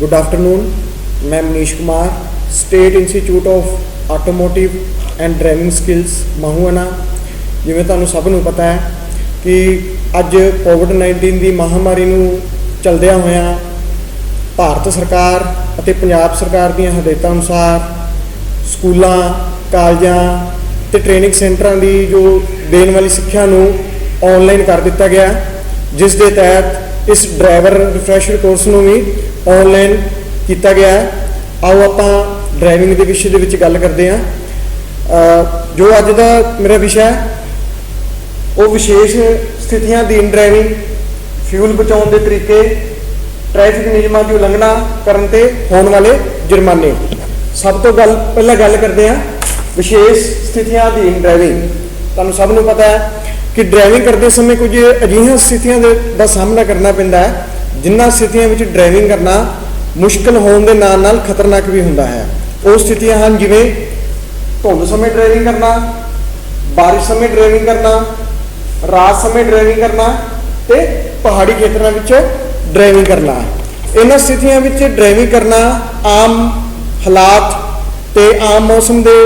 Good afternoon. मैं Manish Kumar, state institute of automotive and driving skills Mahuana. जिवें तुहानूं सब नूं पता है कि अज कोविड-19 की महामारी नूं चलदियां होइआं भारत सरकार अते पंजाब सरकार दीआं हदायतां अनुसार स्कूलों, कालजां ते ट्रेनिंग सेंटरां की जो देने वाली सिक्ख्या नूं ऑनलाइन कर दिता गया, जिस दे तहत इस ड्राइवर रिफ्रैशर कोर्स नूं भी ऑनलाइन किया गया है। आओ आपां ड्राइविंग के विषय के गल करते हैं। जो अज का मेरा विषय है वो विशेष स्थितियां अधीन ड्राइविंग, फ्यूल बचाने के तरीके, ट्रैफिक नियमों की उलंघना करने ते होने वाले जुर्माने। सब तो पहला गल करते हैं विशेष स्थितियां अधीन ड्राइविंग। तुहानूं सब नूं पता है कि ड्राइविंग करते समय कुछ अजिहियां स्थितियां का सामना करना पैंदा है जिन्हां स्थितियां विच ड्राइविंग करना मुश्किल होने के नाल नाल खतरनाक भी हुंदा है। वो स्थितियां हैं जिवें धुंध समय ड्राइविंग करना, बारिश समय ड्राइविंग करना, रात समय ड्राइविंग करना ते पहाड़ी खेतरां विच ड्राइविंग करना। इन्हां स्थितियां विच ड्राइविंग करना आम हालात ते आम मौसम के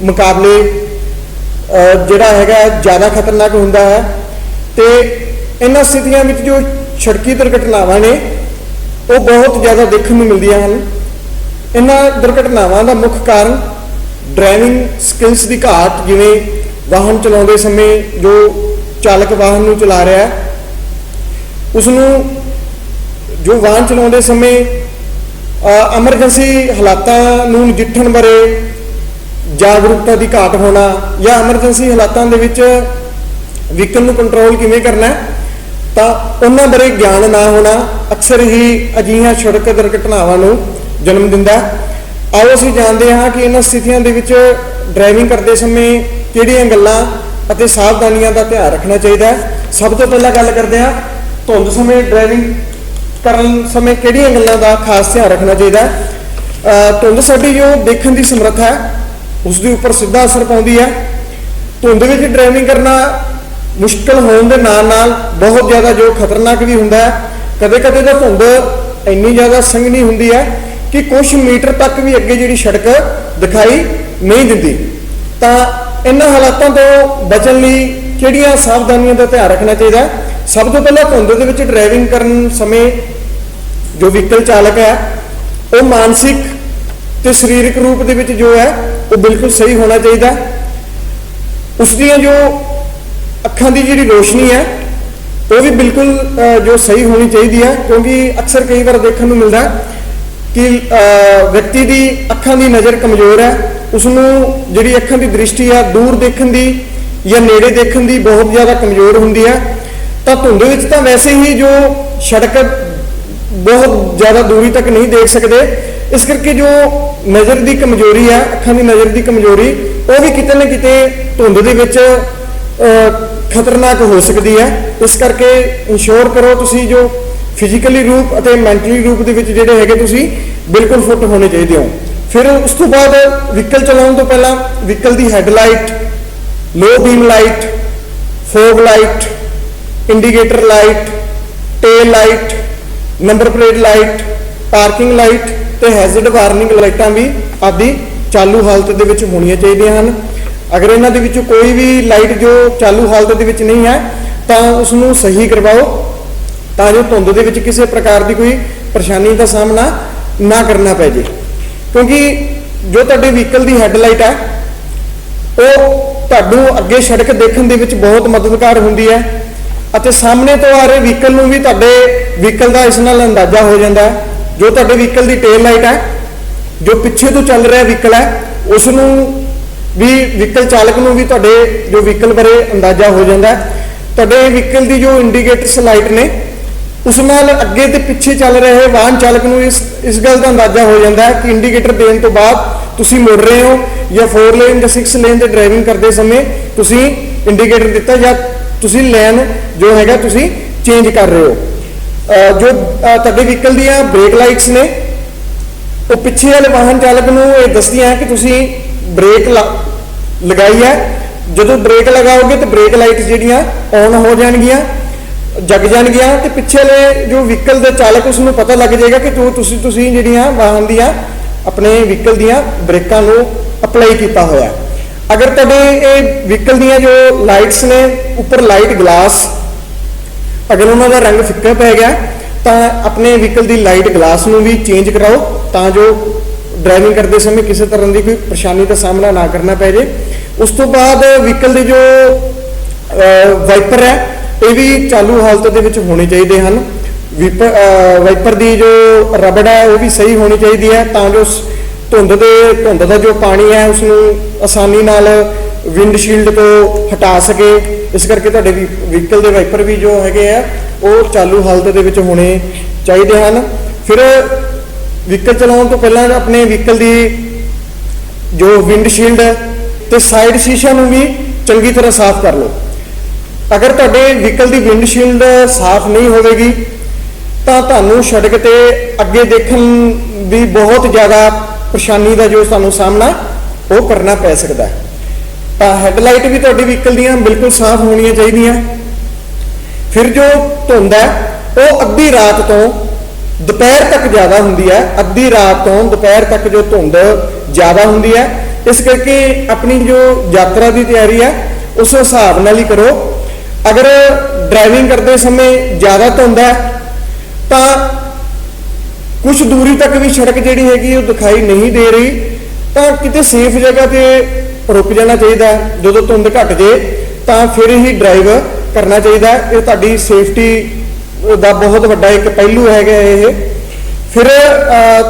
मुकाबले जिहड़ा हैगा ज़्यादा खतरनाक हुंदा है। तो इन्हां स्थितियां विच जो सड़की दुर्घटनावां ने वो बहुत ज़्यादा देखने को मिलदियां हन। इन्हां दुर्घटनावां का मुख्य कारण ड्राइविंग स्किल्स की घाट, जिवें वाहन चलाते समय जो चालक वाहन नूं चला रहा है उसनूं जो वाहन चलाते समय एमरजेंसी हालातां नूं नजिठण बारे जागरूकता की घाट होना, या एमरजेंसी हालातों के विच व्हीकल नूं कंट्रोल किवें करना है तो उन्हां बारे ज्ञान ना होना अक्सर ही अजिहियां सड़क दुर्घटनावां नूं जन्म दिंदा है। आओ असीं जानते हाँ कि इन्हां स्थितियां दे विच ड्राइविंग करते समय किहड़ियां गल्लां अते सावधानियां का ध्यान रखना चाहिए। सब तो पहला गल करते हैं धुंध समय ड्राइविंग करन समय किहड़ियां गल्लां का खास ध्यान रखना चाहिए। धुंध साडी जो देखण की समर्थ है उसके उपर सीधा असर पाउंदी है। धुंध विच ड्राइविंग करना मुश्किल होने के नाल नाल बहुत ज़्यादा जो खतरनाक भी हुंदा है। कदे कदे तो धुंध इन्नी ज़्यादा संघनी हुंदी है कि कुछ मीटर तक भी अगे जिहड़ी सड़क दिखाई नहीं दिंदी। तो इन्हां हालातों तो बचण लई किहड़ियां सावधानियां का ध्यान रखना चाहिए। सब तो पहला धुंध दे विच ड्राइविंग करन समय जो व्हीकल चालक है वो मानसिक ते सरीरक रूप दे विच जो है वो बिल्कुल सही होना चाहिए। उसदियां जो अखां की जिहड़ी रोशनी है वो भी बिल्कुल जो सही होनी चाहिए है, क्योंकि अक्सर कई बार देखने को मिलता है कि व्यक्ति की अखां की नज़र कमज़ोर है, उसनूं जिहड़ी अखां की दृष्टि है दूर देखने की या नेड़े देखने की बहुत ज़्यादा कमज़ोर हुंदी है। तो धुंध विच तां वैसे ही जो सड़क बहुत ज़्यादा दूरी तक नहीं देख सकते, इस करके जो नज़र की कमजोरी है, अखां की नज़र की कमजोरी वो भी किते ना किते धुंध दे विच खतरनाक हो सकती है। इस करके इंश्योर करो तुसी जो फिजिकली रूप और मैंटली रूप के जोड़े है तुसी बिल्कुल फिट होने चाहिए हो। फिर उस तो बाद व्हीकल चलाने तो पहला व्हीकल की headlight, low beam light, fog light, indicator light, tail light, number plate light, parking light ते हैजर्ड वार्निंग लाइटां भी आदि चालू हालत दे विच होणियां चाहिदियां हन। अगर इन्हां दे विचों कोई भी लाइट जो चालू हालत दे विच नहीं है तो उसनूं सही करवाओ तां जो धुंध दे विच किसी प्रकार की कोई परेशानी का सामना ना करना पै जे। क्योंकि जो तुहाडे व्हीकल की हैडलाइट है वो तुहानूं अगे सड़क देखण दे विच बहुत मददगार हुंदी है ਅਤੇ सामने तो आ रहे व्हीकल में भी तुहाडे व्हीकल का इस नाल अंदाजा हो जाता है। जो तुहाडे व्हीकल की टेल लाइट है, जो पिछे तो चल रहा व्हीकल है, उसनूं भी व्हीकल चालक नूं भी तुहाडे जो व्हीकल बारे अंदाजा हो जाता है। तुहाडे व्हीकल की जो इंडीकेटर्स लाइट ने उस नाल अगे ते पिछे चल रहे वाहन चालक नूं इस गल का अंदाजा हो जाता है कि इंडीकेटर देने तो बाद तुसीं मुड़ रहे हो या 4 लेन या 6 लेन से ड्राइविंग करते समय तुसीं इंडीकेटर दिता या तुसीं लैन जो हैगा तुसीं चेंज कर रहे हो। जो तुहाडे व्हीकल दीयां ब्रेक लाइट्स ने वो पिछे वाले वाहन चालक नूं ये दसदियां है कि तुसीं ब्रेक लगाई है। जो ब्रेक लगाओगे तो ब्रेक लाइट्स जिहड़ियां ऑन हो जाणगियां जग जाएगियां तो पिछले जो व्हीकल के चालक उसनों पता लग जाएगा कि तुसीं जिहड़ियां वाहन दियां अपने व्हीकल दियां ब्रेकां नूं अप्लाई किया होया। अगर तुहाडे ये व्हीकल दियां जो लाइट्स ने उपर लाइट ग्लास अगर उन्होंने रंग फिक्का पै गया तो अपने व्हीकल की लाइट ग्लास नूं भी चेंज कराओ तो जो ड्राइविंग करते समय किसी तरह की कोई परेशानी का सामना ना करना पै जाए। उस तो बाद व्हीकल के जो वाइपर है ये भी चालू हालत दे विच होने चाहिए हैं। वाइपर की जो रबड़ है वो भी सही होनी चाहिए है तो जो धुंध का जो पानी है उसनों आसानी नाल विंडशील्ड तो हटा सके। इस करके तुहाडे व्हीकल के वाइपर भी जो है वो चालू हालत दे विच होने चाहिए हैं। फिर व्हीकल चलाउण तो पहला अपने व्हीकल की जो विंडशील्ड ते साइड शीशा नूं भी चंगी तरह साफ कर लो। अगर तुहाडे व्हीकल की विंडशील्ड साफ नहीं होगी तो तुहानूं सड़क ते अगे देखण भी बहुत ज़्यादा परेशानी का जो तुहानूं सामना वो करना पै सकता है। तो हैडलाइट भी तुहाडी व्हीकल दियां बिल्कुल साफ होनी चाहिए। फिर जो धुंध है वो अद्धी रात तो दोपहर तक ज़्यादा होंदी है। अद्धी रात तो दोपहर तक जो धुंध ज़्यादा होंदी है। इस करके अपनी जो यात्रा की तैयारी है उस हिसाब नाल ही करो। अगर ड्राइविंग करते समय ज़्यादा धुंध है तो कुछ दूरी तक भी सड़क जिहड़ी हैगी वो दिखाई नहीं दे रही तो किते सेफ जगह पे रुक जाना चाहिए। जो धुंध घट जाए तो फिर ही ड्राइव करना चाहिए। ये तुहाडी सेफ्टी का बहुत वड्डा एक पहलू है ये। फिर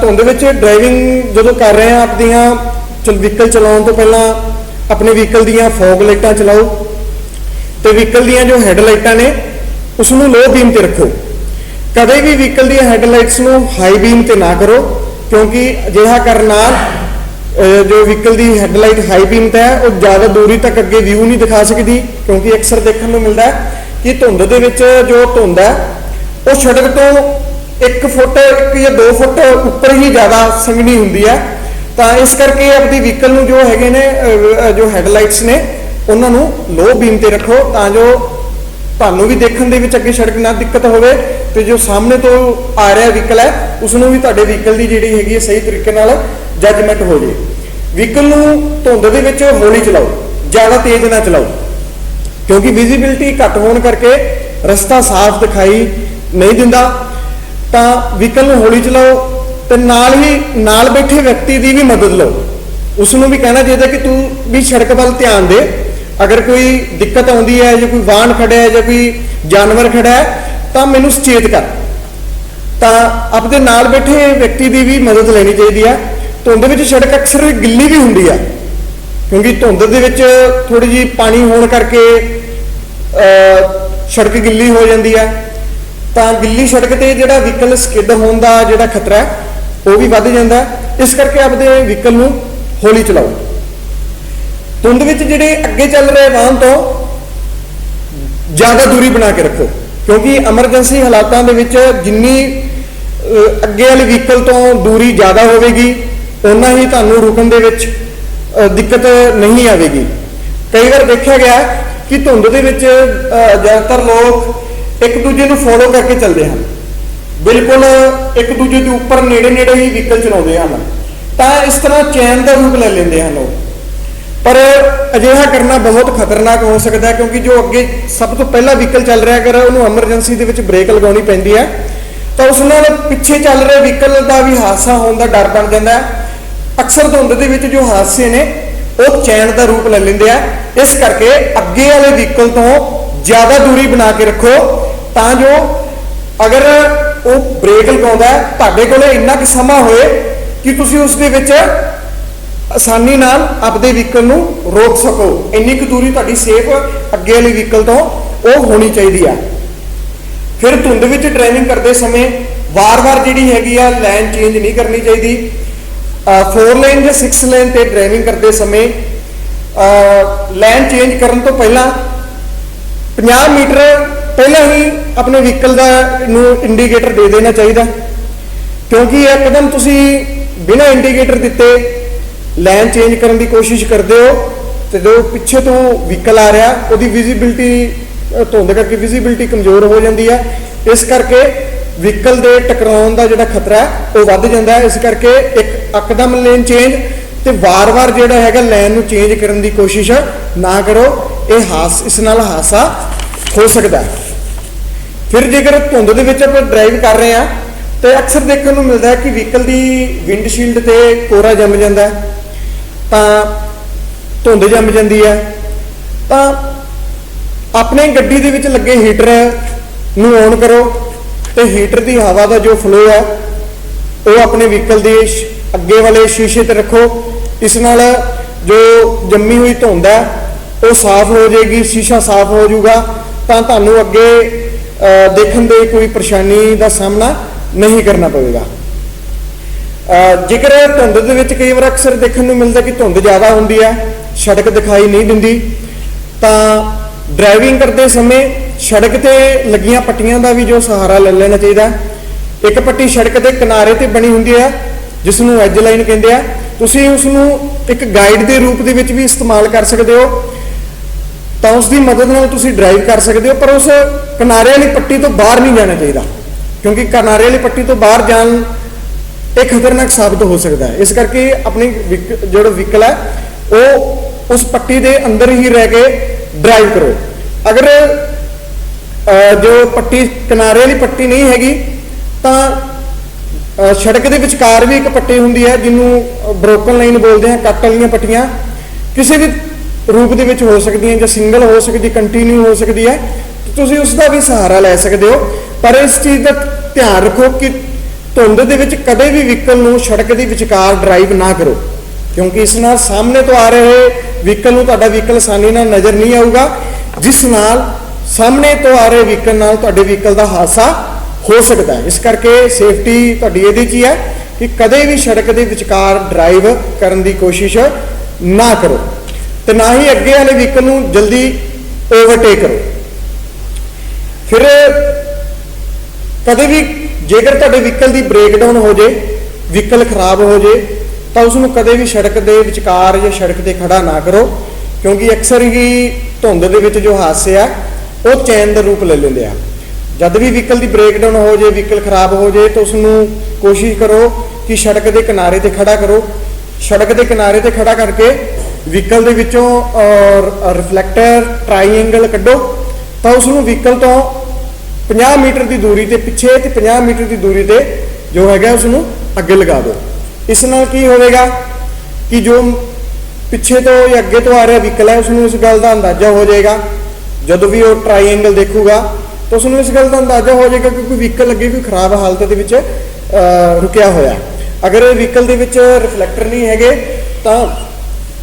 धुंध विच ड्राइविंग जो कर रहे हैं अपनियां व्हीकल चलाउण तो पहला अपने व्हीकल दियां फॉग लाइटां चलाओ तो व्हीकल दियां जो हैडलाइटां ने उसनूं लो बीम ते रखो। कदे भी व्हीकल दी हैडलाइट्स नूं हाई बीम ते ना करो क्योंकि अजिहा करन नाल जो व्हीकल की हैडलाइट हाई बीम ते है वो ज़्यादा दूरी तक अगे व्यू नहीं दिखा सकती। क्योंकि अक्सर देखने को मिलता है कि धुंध दे विच जो धुंध है वो सड़क तो 1 फुट 1 या 2 फुट उपर ही ज़्यादा संघनी होंदी है। तो इस करके अपनी व्हीकल नूं जो हैगे ने जो हैडलाइट्स ने उन्होंने लो बीम ते रखो तो जो तुहानूं भी देखण दे विच अगे सड़क ना दिक्कत होवे तो जो सामने तो आ रहा व्हीकल है उसनूं भी तुहाडे व्हीकल की जिहड़ी हैगी सही तरीके नाल जजमेंट हो जाए। व्हीकल नूं धुंध दे विच हौली चलाओ, ज़्यादा तेज ना चलाओ क्योंकि विजिबिलिटी घट होने करके रस्ता साफ दिखाई नहीं दिंदा। तो व्हीकल नूं हौली चलाओ तो नाल ही नाल बैठे व्यक्ति की भी मदद लो। उसनूं भी कहना चाहिए कि तू भी सड़क वाल ध्यान दे। अगर कोई दिक्कत आउंदी है या कोई वाहन खड़ा है या कोई जानवर खड़ा है तो मैनूं सचेत कर। तो अपने नाल बैठे व्यक्ति की भी मदद लेनी चाहिए है। धुंध विच सड़क अक्सर गिल्ली भी हुंदी है क्योंकि धुंध दे विच थोड़ी जी पानी होने करके सड़क गिल्ली हो जाती है। तो गिल्ली सड़क ते जिहड़ा व्हीकल स्किड होने का जिहड़ा खतरा है वो भी वध जाता है। इस करके अपने व्हीकल नूं हौली चलाओ। धुंध विच जिहड़े अगे चल रहे वाहन तो ज़्यादा दूरी बना के रखो क्योंकि एमरजेंसी हालातों दे विच जिन्नी अगे वाले व्हीकल तो दूरी ज़्यादा होगी उन्ना ही तुहानूं रुकण दे विच दिक्कत नहीं आएगी। कई बार देखा गया कि धुंध दे विच ज़्यादातर लोग एक दूजे को फॉलो करके चलते हैं, बिल्कुल एक दूजे के उपर नेड़े नेड़े ही व्हीकल चलाते हैं। तो इस तरह चैन का रूप ले लेंगे हैं लोग। पर अजिहा करना बहुत खतरनाक हो सकता है क्योंकि जो अगे सब तो पहला व्हीकल चल रहा अगर उन्होंने एमरजेंसी के ब्रेक लगानी पैंदी है तो उस नाल पिछे चल रहे व्हीकल का भी हादसा होने का डर बन जाता है। अक्सर धुंध के विच जो हादसे ने वो चैन का रूप ले लेंगे हैं। इस करके अगे वाले व्हीकल तो ज़्यादा दूरी बना के रखो तो जो अगर वो ब्रेक लगाउंदा है तुहाडे कोले इन्ना क समा होए कि तुसीं उस दे विच आसानी नाल अपने व्हीकल नूं रोक सको। इन्नी क दूरी तुहाडी सेफ अगे वाले व्हीकल तो वो होनी चाहिए है। फिर धुंध विच ड्राइविंग करते समय वार वार जिहड़ी हैगी आ लैन चेंज नहीं करनी चाहिए। 4 लेन या 6 लेन पर ड्राइविंग करते समय लैन चेंज करने तो पहला 50 मीटर पहले ही अपने व्हीकल का इंडीकेटर दे देना चाहिए क्योंकि एकदम तुसी बिना इंडीकेटर दिते लैन चेंज करने की कोशिश करते हो तो जो पिछे तो व्हीकल आ रहा उसकी विजिबिलिटी ਧੁੰਦ ਕਰਕੇ ਵਿਜ਼ਿਬਿਲਟੀ ਕਮਜ਼ੋਰ ਹੋ ਜਾਂਦੀ ਹੈ। ਇਸ ਕਰਕੇ ਵਹੀਕਲ ਦੇ ਟਕਰਾਉਣ ਦਾ ਜਿਹੜਾ ਖਤਰਾ ਹੈ ਉਹ ਵੱਧ ਜਾਂਦਾ ਹੈ। ਇਸ ਕਰਕੇ ਇੱਕ ਇੱਕਦਮ ਲੇਨ ਚੇਂਜ ਤੇ ਵਾਰ-ਵਾਰ ਜਿਹੜਾ ਹੈਗਾ ਲਾਈਨ ਨੂੰ ਚੇਂਜ ਕਰਨ ਦੀ ਕੋਸ਼ਿਸ਼ ਨਾ ਕਰੋ। ਇਸ ਨਾਲ ਹਾਦਸਾ ਹੋ ਸਕਦਾ ਹੈ। ਫਿਰ ਜੇਕਰ ਧੁੰਦ ਦੇ ਵਿੱਚ ਆਪਾਂ ਡਰਾਈਵ ਕਰ ਰਹੇ ਹਾਂ ਤੇ ਅਕਸਰ ਦੇਖਣ ਨੂੰ ਮਿਲਦਾ ਹੈ ਕਿ ਵਹੀਕਲ ਦੀ ਵਿੰਡਸ਼ੀਲਡ ਤੇ ਕੋਰਾ ਜੰਮ ਜਾਂਦਾ ਹੈ, ਤਾਂ ਧੁੰਦ ਜੰਮ ਜਾਂਦੀ ਹੈ। ਤਾਂ ਆਪਣੇ ਗੱਡੀ ਦੇ ਵਿੱਚ ਲੱਗੇ ਹੀਟਰ ਨੂੰ ਔਨ ਕਰੋ ਤੇ ਹੀਟਰ ਦੀ ਹਵਾ ਦਾ ਜੋ ਫਲੋ ਹੈ ਉਹ ਆਪਣੇ ਵਹੀਕਲ ਦੇ ਅੱਗੇ ਵਾਲੇ ਸ਼ੀਸ਼ੇ ਤੇ ਰੱਖੋ। ਇਸ ਨਾਲ ਜੋ ਜੰਮੀ ਹੋਈ ਧੁੰਦ ਹੈ ਉਹ ਸਾਫ਼ ਹੋ ਜਾਏਗੀ, ਸ਼ੀਸ਼ਾ ਸਾਫ਼ ਹੋ ਜਾਊਗਾ, ਤਾਂ ਤੁਹਾਨੂੰ ਅੱਗੇ ਦੇਖਣ ਦੇ ਕੋਈ ਪਰੇਸ਼ਾਨੀ ਦਾ ਸਾਹਮਣਾ ਨਹੀਂ ਕਰਨਾ ਪਵੇਗਾ। ਜੇਕਰ ਧੁੰਦ ਦੇ ਵਿੱਚ ਕਈ ਵਾਰ ਅਕਸਰ ਦੇਖਣ ਨੂੰ ਮਿਲਦਾ ਕਿ ਧੁੰਦ ਜ਼ਿਆਦਾ ਹੁੰਦੀ ਹੈ, ਸੜਕ ਦਿਖਾਈ ਨਹੀਂ ਦਿੰਦੀ, ਤਾਂ ਡਰਾਈਵਿੰਗ ਕਰਦੇ ਸਮੇਂ ਸੜਕ ਤੇ ਲੱਗੀਆਂ ਪੱਟੀਆਂ ਦਾ ਵੀ ਜੋ ਸਹਾਰਾ ਲੈ ਲੈਣਾ ਚਾਹੀਦਾ। ਇੱਕ ਪੱਟੀ ਸੜਕ ਦੇ ਕਿਨਾਰੇ ਤੇ ਬਣੀ ਹੁੰਦੀ ਹੈ ਜਿਸ ਨੂੰ ਐਜ ਲਾਈਨ ਕਹਿੰਦੇ ਆ। ਤੁਸੀਂ ਉਸ ਨੂੰ ਇੱਕ ਗਾਈਡ ਦੇ ਰੂਪ ਦੇ ਵਿੱਚ ਵੀ ਇਸਤੇਮਾਲ ਕਰ ਸਕਦੇ ਹੋ, ਤਾਂ ਉਸ ਦੀ ਮਦਦ ਨਾਲ ਤੁਸੀਂ ਡਰਾਈਵ ਕਰ ਸਕਦੇ ਹੋ। ਪਰ ਉਸ ਕਿਨਾਰੇ ਵਾਲੀ ਪੱਟੀ ਤੋਂ ਬਾਹਰ ਨਹੀਂ ਜਾਣਾ ਚਾਹੀਦਾ, ਕਿਉਂਕਿ ਕਿਨਾਰੇ ਵਾਲੀ ਪੱਟੀ ਤੋਂ ਬਾਹਰ ਜਾਣ ਇਹ ਖਤਰਨਾਕ ਸਾਬਤ ਹੋ ਸਕਦਾ ਹੈ। ਇਸ ਕਰਕੇ ਆਪਣੀ ਜਿਹੜਾ ਵਹੀਕਲ ਹੈ ਉਹ ਉਸ ਪੱਟੀ ਦੇ ਅੰਦਰ ਹੀ ਰਹਿ ਕੇ ਡਰਾਈਵ ਕਰੋ। ਅਗਰ ਜੋ ਪੱਟੀ ਕਿਨਾਰੇ ਵਾਲੀ ਪੱਟੀ ਨਹੀਂ ਹੈਗੀ ਤਾਂ ਸੜਕ ਦੇ ਵਿਚਕਾਰ ਵੀ ਇੱਕ ਪੱਟੀ ਹੁੰਦੀ ਹੈ ਜਿਹਨੂੰ ਬ੍ਰੋਕਨ ਲਾਈਨ ਬੋਲਦੇ ਆ। ਕੱਟ ਵਾਲੀਆਂ ਪੱਟੀਆਂ ਕਿਸੇ ਵੀ ਰੂਪ ਦੇ ਵਿੱਚ ਹੋ ਸਕਦੀਆਂ, ਜਾਂ ਸਿੰਗਲ ਹੋ ਸਕਦੀ, ਕੰਟੀਨਿਊ ਹੋ ਸਕਦੀ ਹੈ, ਤੁਸੀਂ ਉਸ ਦਾ ਵੀ ਸਹਾਰਾ ਲੈ ਸਕਦੇ ਹੋ। ਪਰ ਇਸ ਚੀਜ਼ ਦਾ ਧਿਆਨ ਰੱਖੋ ਕਿ ਧੁੰਦ ਦੇ ਵਿੱਚ ਕਦੇ ਵੀ ਵਹੀਕਲ ਨੂੰ ਸੜਕ ਦੇ ਵਿਚਕਾਰ ਡਰਾਈਵ ਨਾ ਕਰੋ, ਕਿਉਂਕਿ ਇਸ ਨਾਲ ਸਾਹਮਣੇ ਤੋਂ ਆ ਰਹੇ ਵਹੀਕਲ ਨੂੰ ਤੁਹਾਡਾ ਵਹੀਕਲ ਆਸਾਨੀ ਨਾਲ ਨਜ਼ਰ ਨਹੀਂ ਆਊਗਾ, ਜਿਸ ਨਾਲ ਸਾਹਮਣੇ ਤੋਂ ਆ ਰਹੇ ਵਹੀਕਲ ਨਾਲ ਤੁਹਾਡੇ ਵਹੀਕਲ ਦਾ ਹਾਦਸਾ ਹੋ ਸਕਦਾ ਹੈ। ਇਸ ਕਰਕੇ ਸੇਫਟੀ ਤੁਹਾਡੀ ਇਹਦੇ 'ਚ ਹੀ ਹੈ ਕਿ ਕਦੇ ਵੀ ਸੜਕ ਦੇ ਵਿਚਕਾਰ ਡਰਾਈਵ ਕਰਨ ਦੀ ਕੋਸ਼ਿਸ਼ ਨਾ ਕਰੋ ਤੇ ਨਾ ਹੀ ਅੱਗੇ ਵਾਲੇ ਵਹੀਕਲ ਨੂੰ ਜਲਦੀ ਓਵਰਟੇਕ ਕਰੋ। ਫਿਰ ਕਦੇ ਵੀ ਜੇਕਰ ਤੁਹਾਡੇ ਵਹੀਕਲ ਦੀ ਬ੍ਰੇਕਡਾਊਨ ਹੋ ਜੇ, ਵਹੀਕਲ ਖਰਾਬ ਹੋ ਜੇ, ਤਾਂ ਉਸ ਨੂੰ ਕਦੇ ਵੀ ਸੜਕ ਦੇ ਵਿਚਕਾਰ ਜਾਂ ਸੜਕ ਤੇ ਖੜਾ ਨਾ ਕਰੋ, ਕਿਉਂਕਿ ਅਕਸਰ ਹੀ ਧੁੰਦ ਦੇ ਵਿੱਚ ਜੋ ਹਾਦਸੇ ਆ ਉਹ ਚੈਨ ਦਾ ਰੂਪ ਲੈ ਲੈਂਦੇ ਆ। ਜਦ ਵੀ ਵਹੀਕਲ ਦੀ ਬ੍ਰੇਕਡਾਊਨ ਹੋ ਜੇ, ਵਹੀਕਲ ਖਰਾਬ ਹੋ ਜੇ, ਤਾਂ ਉਸ ਨੂੰ ਕੋਸ਼ਿਸ਼ ਕਰੋ ਕਿ ਸੜਕ ਦੇ ਕਿਨਾਰੇ ਤੇ ਖੜਾ ਕਰੋ। ਸੜਕ ਦੇ ਕਿਨਾਰੇ ਤੇ ਖੜਾ ਕਰਕੇ ਵਹੀਕਲ ਦੇ ਵਿੱਚੋਂ ਰਿਫਲੈਕਟਰ ਟ੍ਰਾਈਐਂਗਲ ਕੱਢੋ, ਤਾਂ ਉਸ ਨੂੰ ਵਹੀਕਲ ਤੋਂ 50 ਮੀਟਰ ਦੀ ਦੂਰੀ ਤੇ ਪਿੱਛੇ ਤੇ 50 ਮੀਟਰ ਦੀ ਦੂਰੀ ਤੇ ਜੋ ਹੈਗਾ ਉਸ ਨੂੰ ਅੱਗੇ ਲਗਾ ਦਿਓ। ਇਸ ਨਾਲ ਕੀ ਹੋਵੇਗਾ ਕਿ ਜੋ ਪਿੱਛੇ ਤੋਂ ਜਾਂ ਅੱਗੇ ਤੋਂ ਆ ਰਿਹਾ ਵਹੀਕਲ ਹੈ ਉਸ ਨੂੰ ਇਸ ਗੱਲ ਦਾ ਅੰਦਾਜ਼ਾ ਹੋ ਜਾਏਗਾ। ਜਦੋਂ ਵੀ ਉਹ ਟ੍ਰਾਈਐਂਗਲ ਦੇਖੂਗਾ ਤਾਂ ਉਸ ਨੂੰ ਇਸ ਗੱਲ ਦਾ ਅੰਦਾਜ਼ਾ ਹੋ ਜਾਏਗਾ ਕਿ ਕੋਈ ਵਹੀਕਲ ਅੱਗੇ ਕੋਈ ਖਰਾਬ ਹਾਲਤ ਦੇ ਵਿੱਚ ਰੁਕਿਆ ਹੋਇਆ। ਅਗਰ ਵਹੀਕਲ ਦੇ ਵਿੱਚ ਰਿਫਲੈਕਟਰ ਨਹੀਂ ਹੈਗੇ ਤਾਂ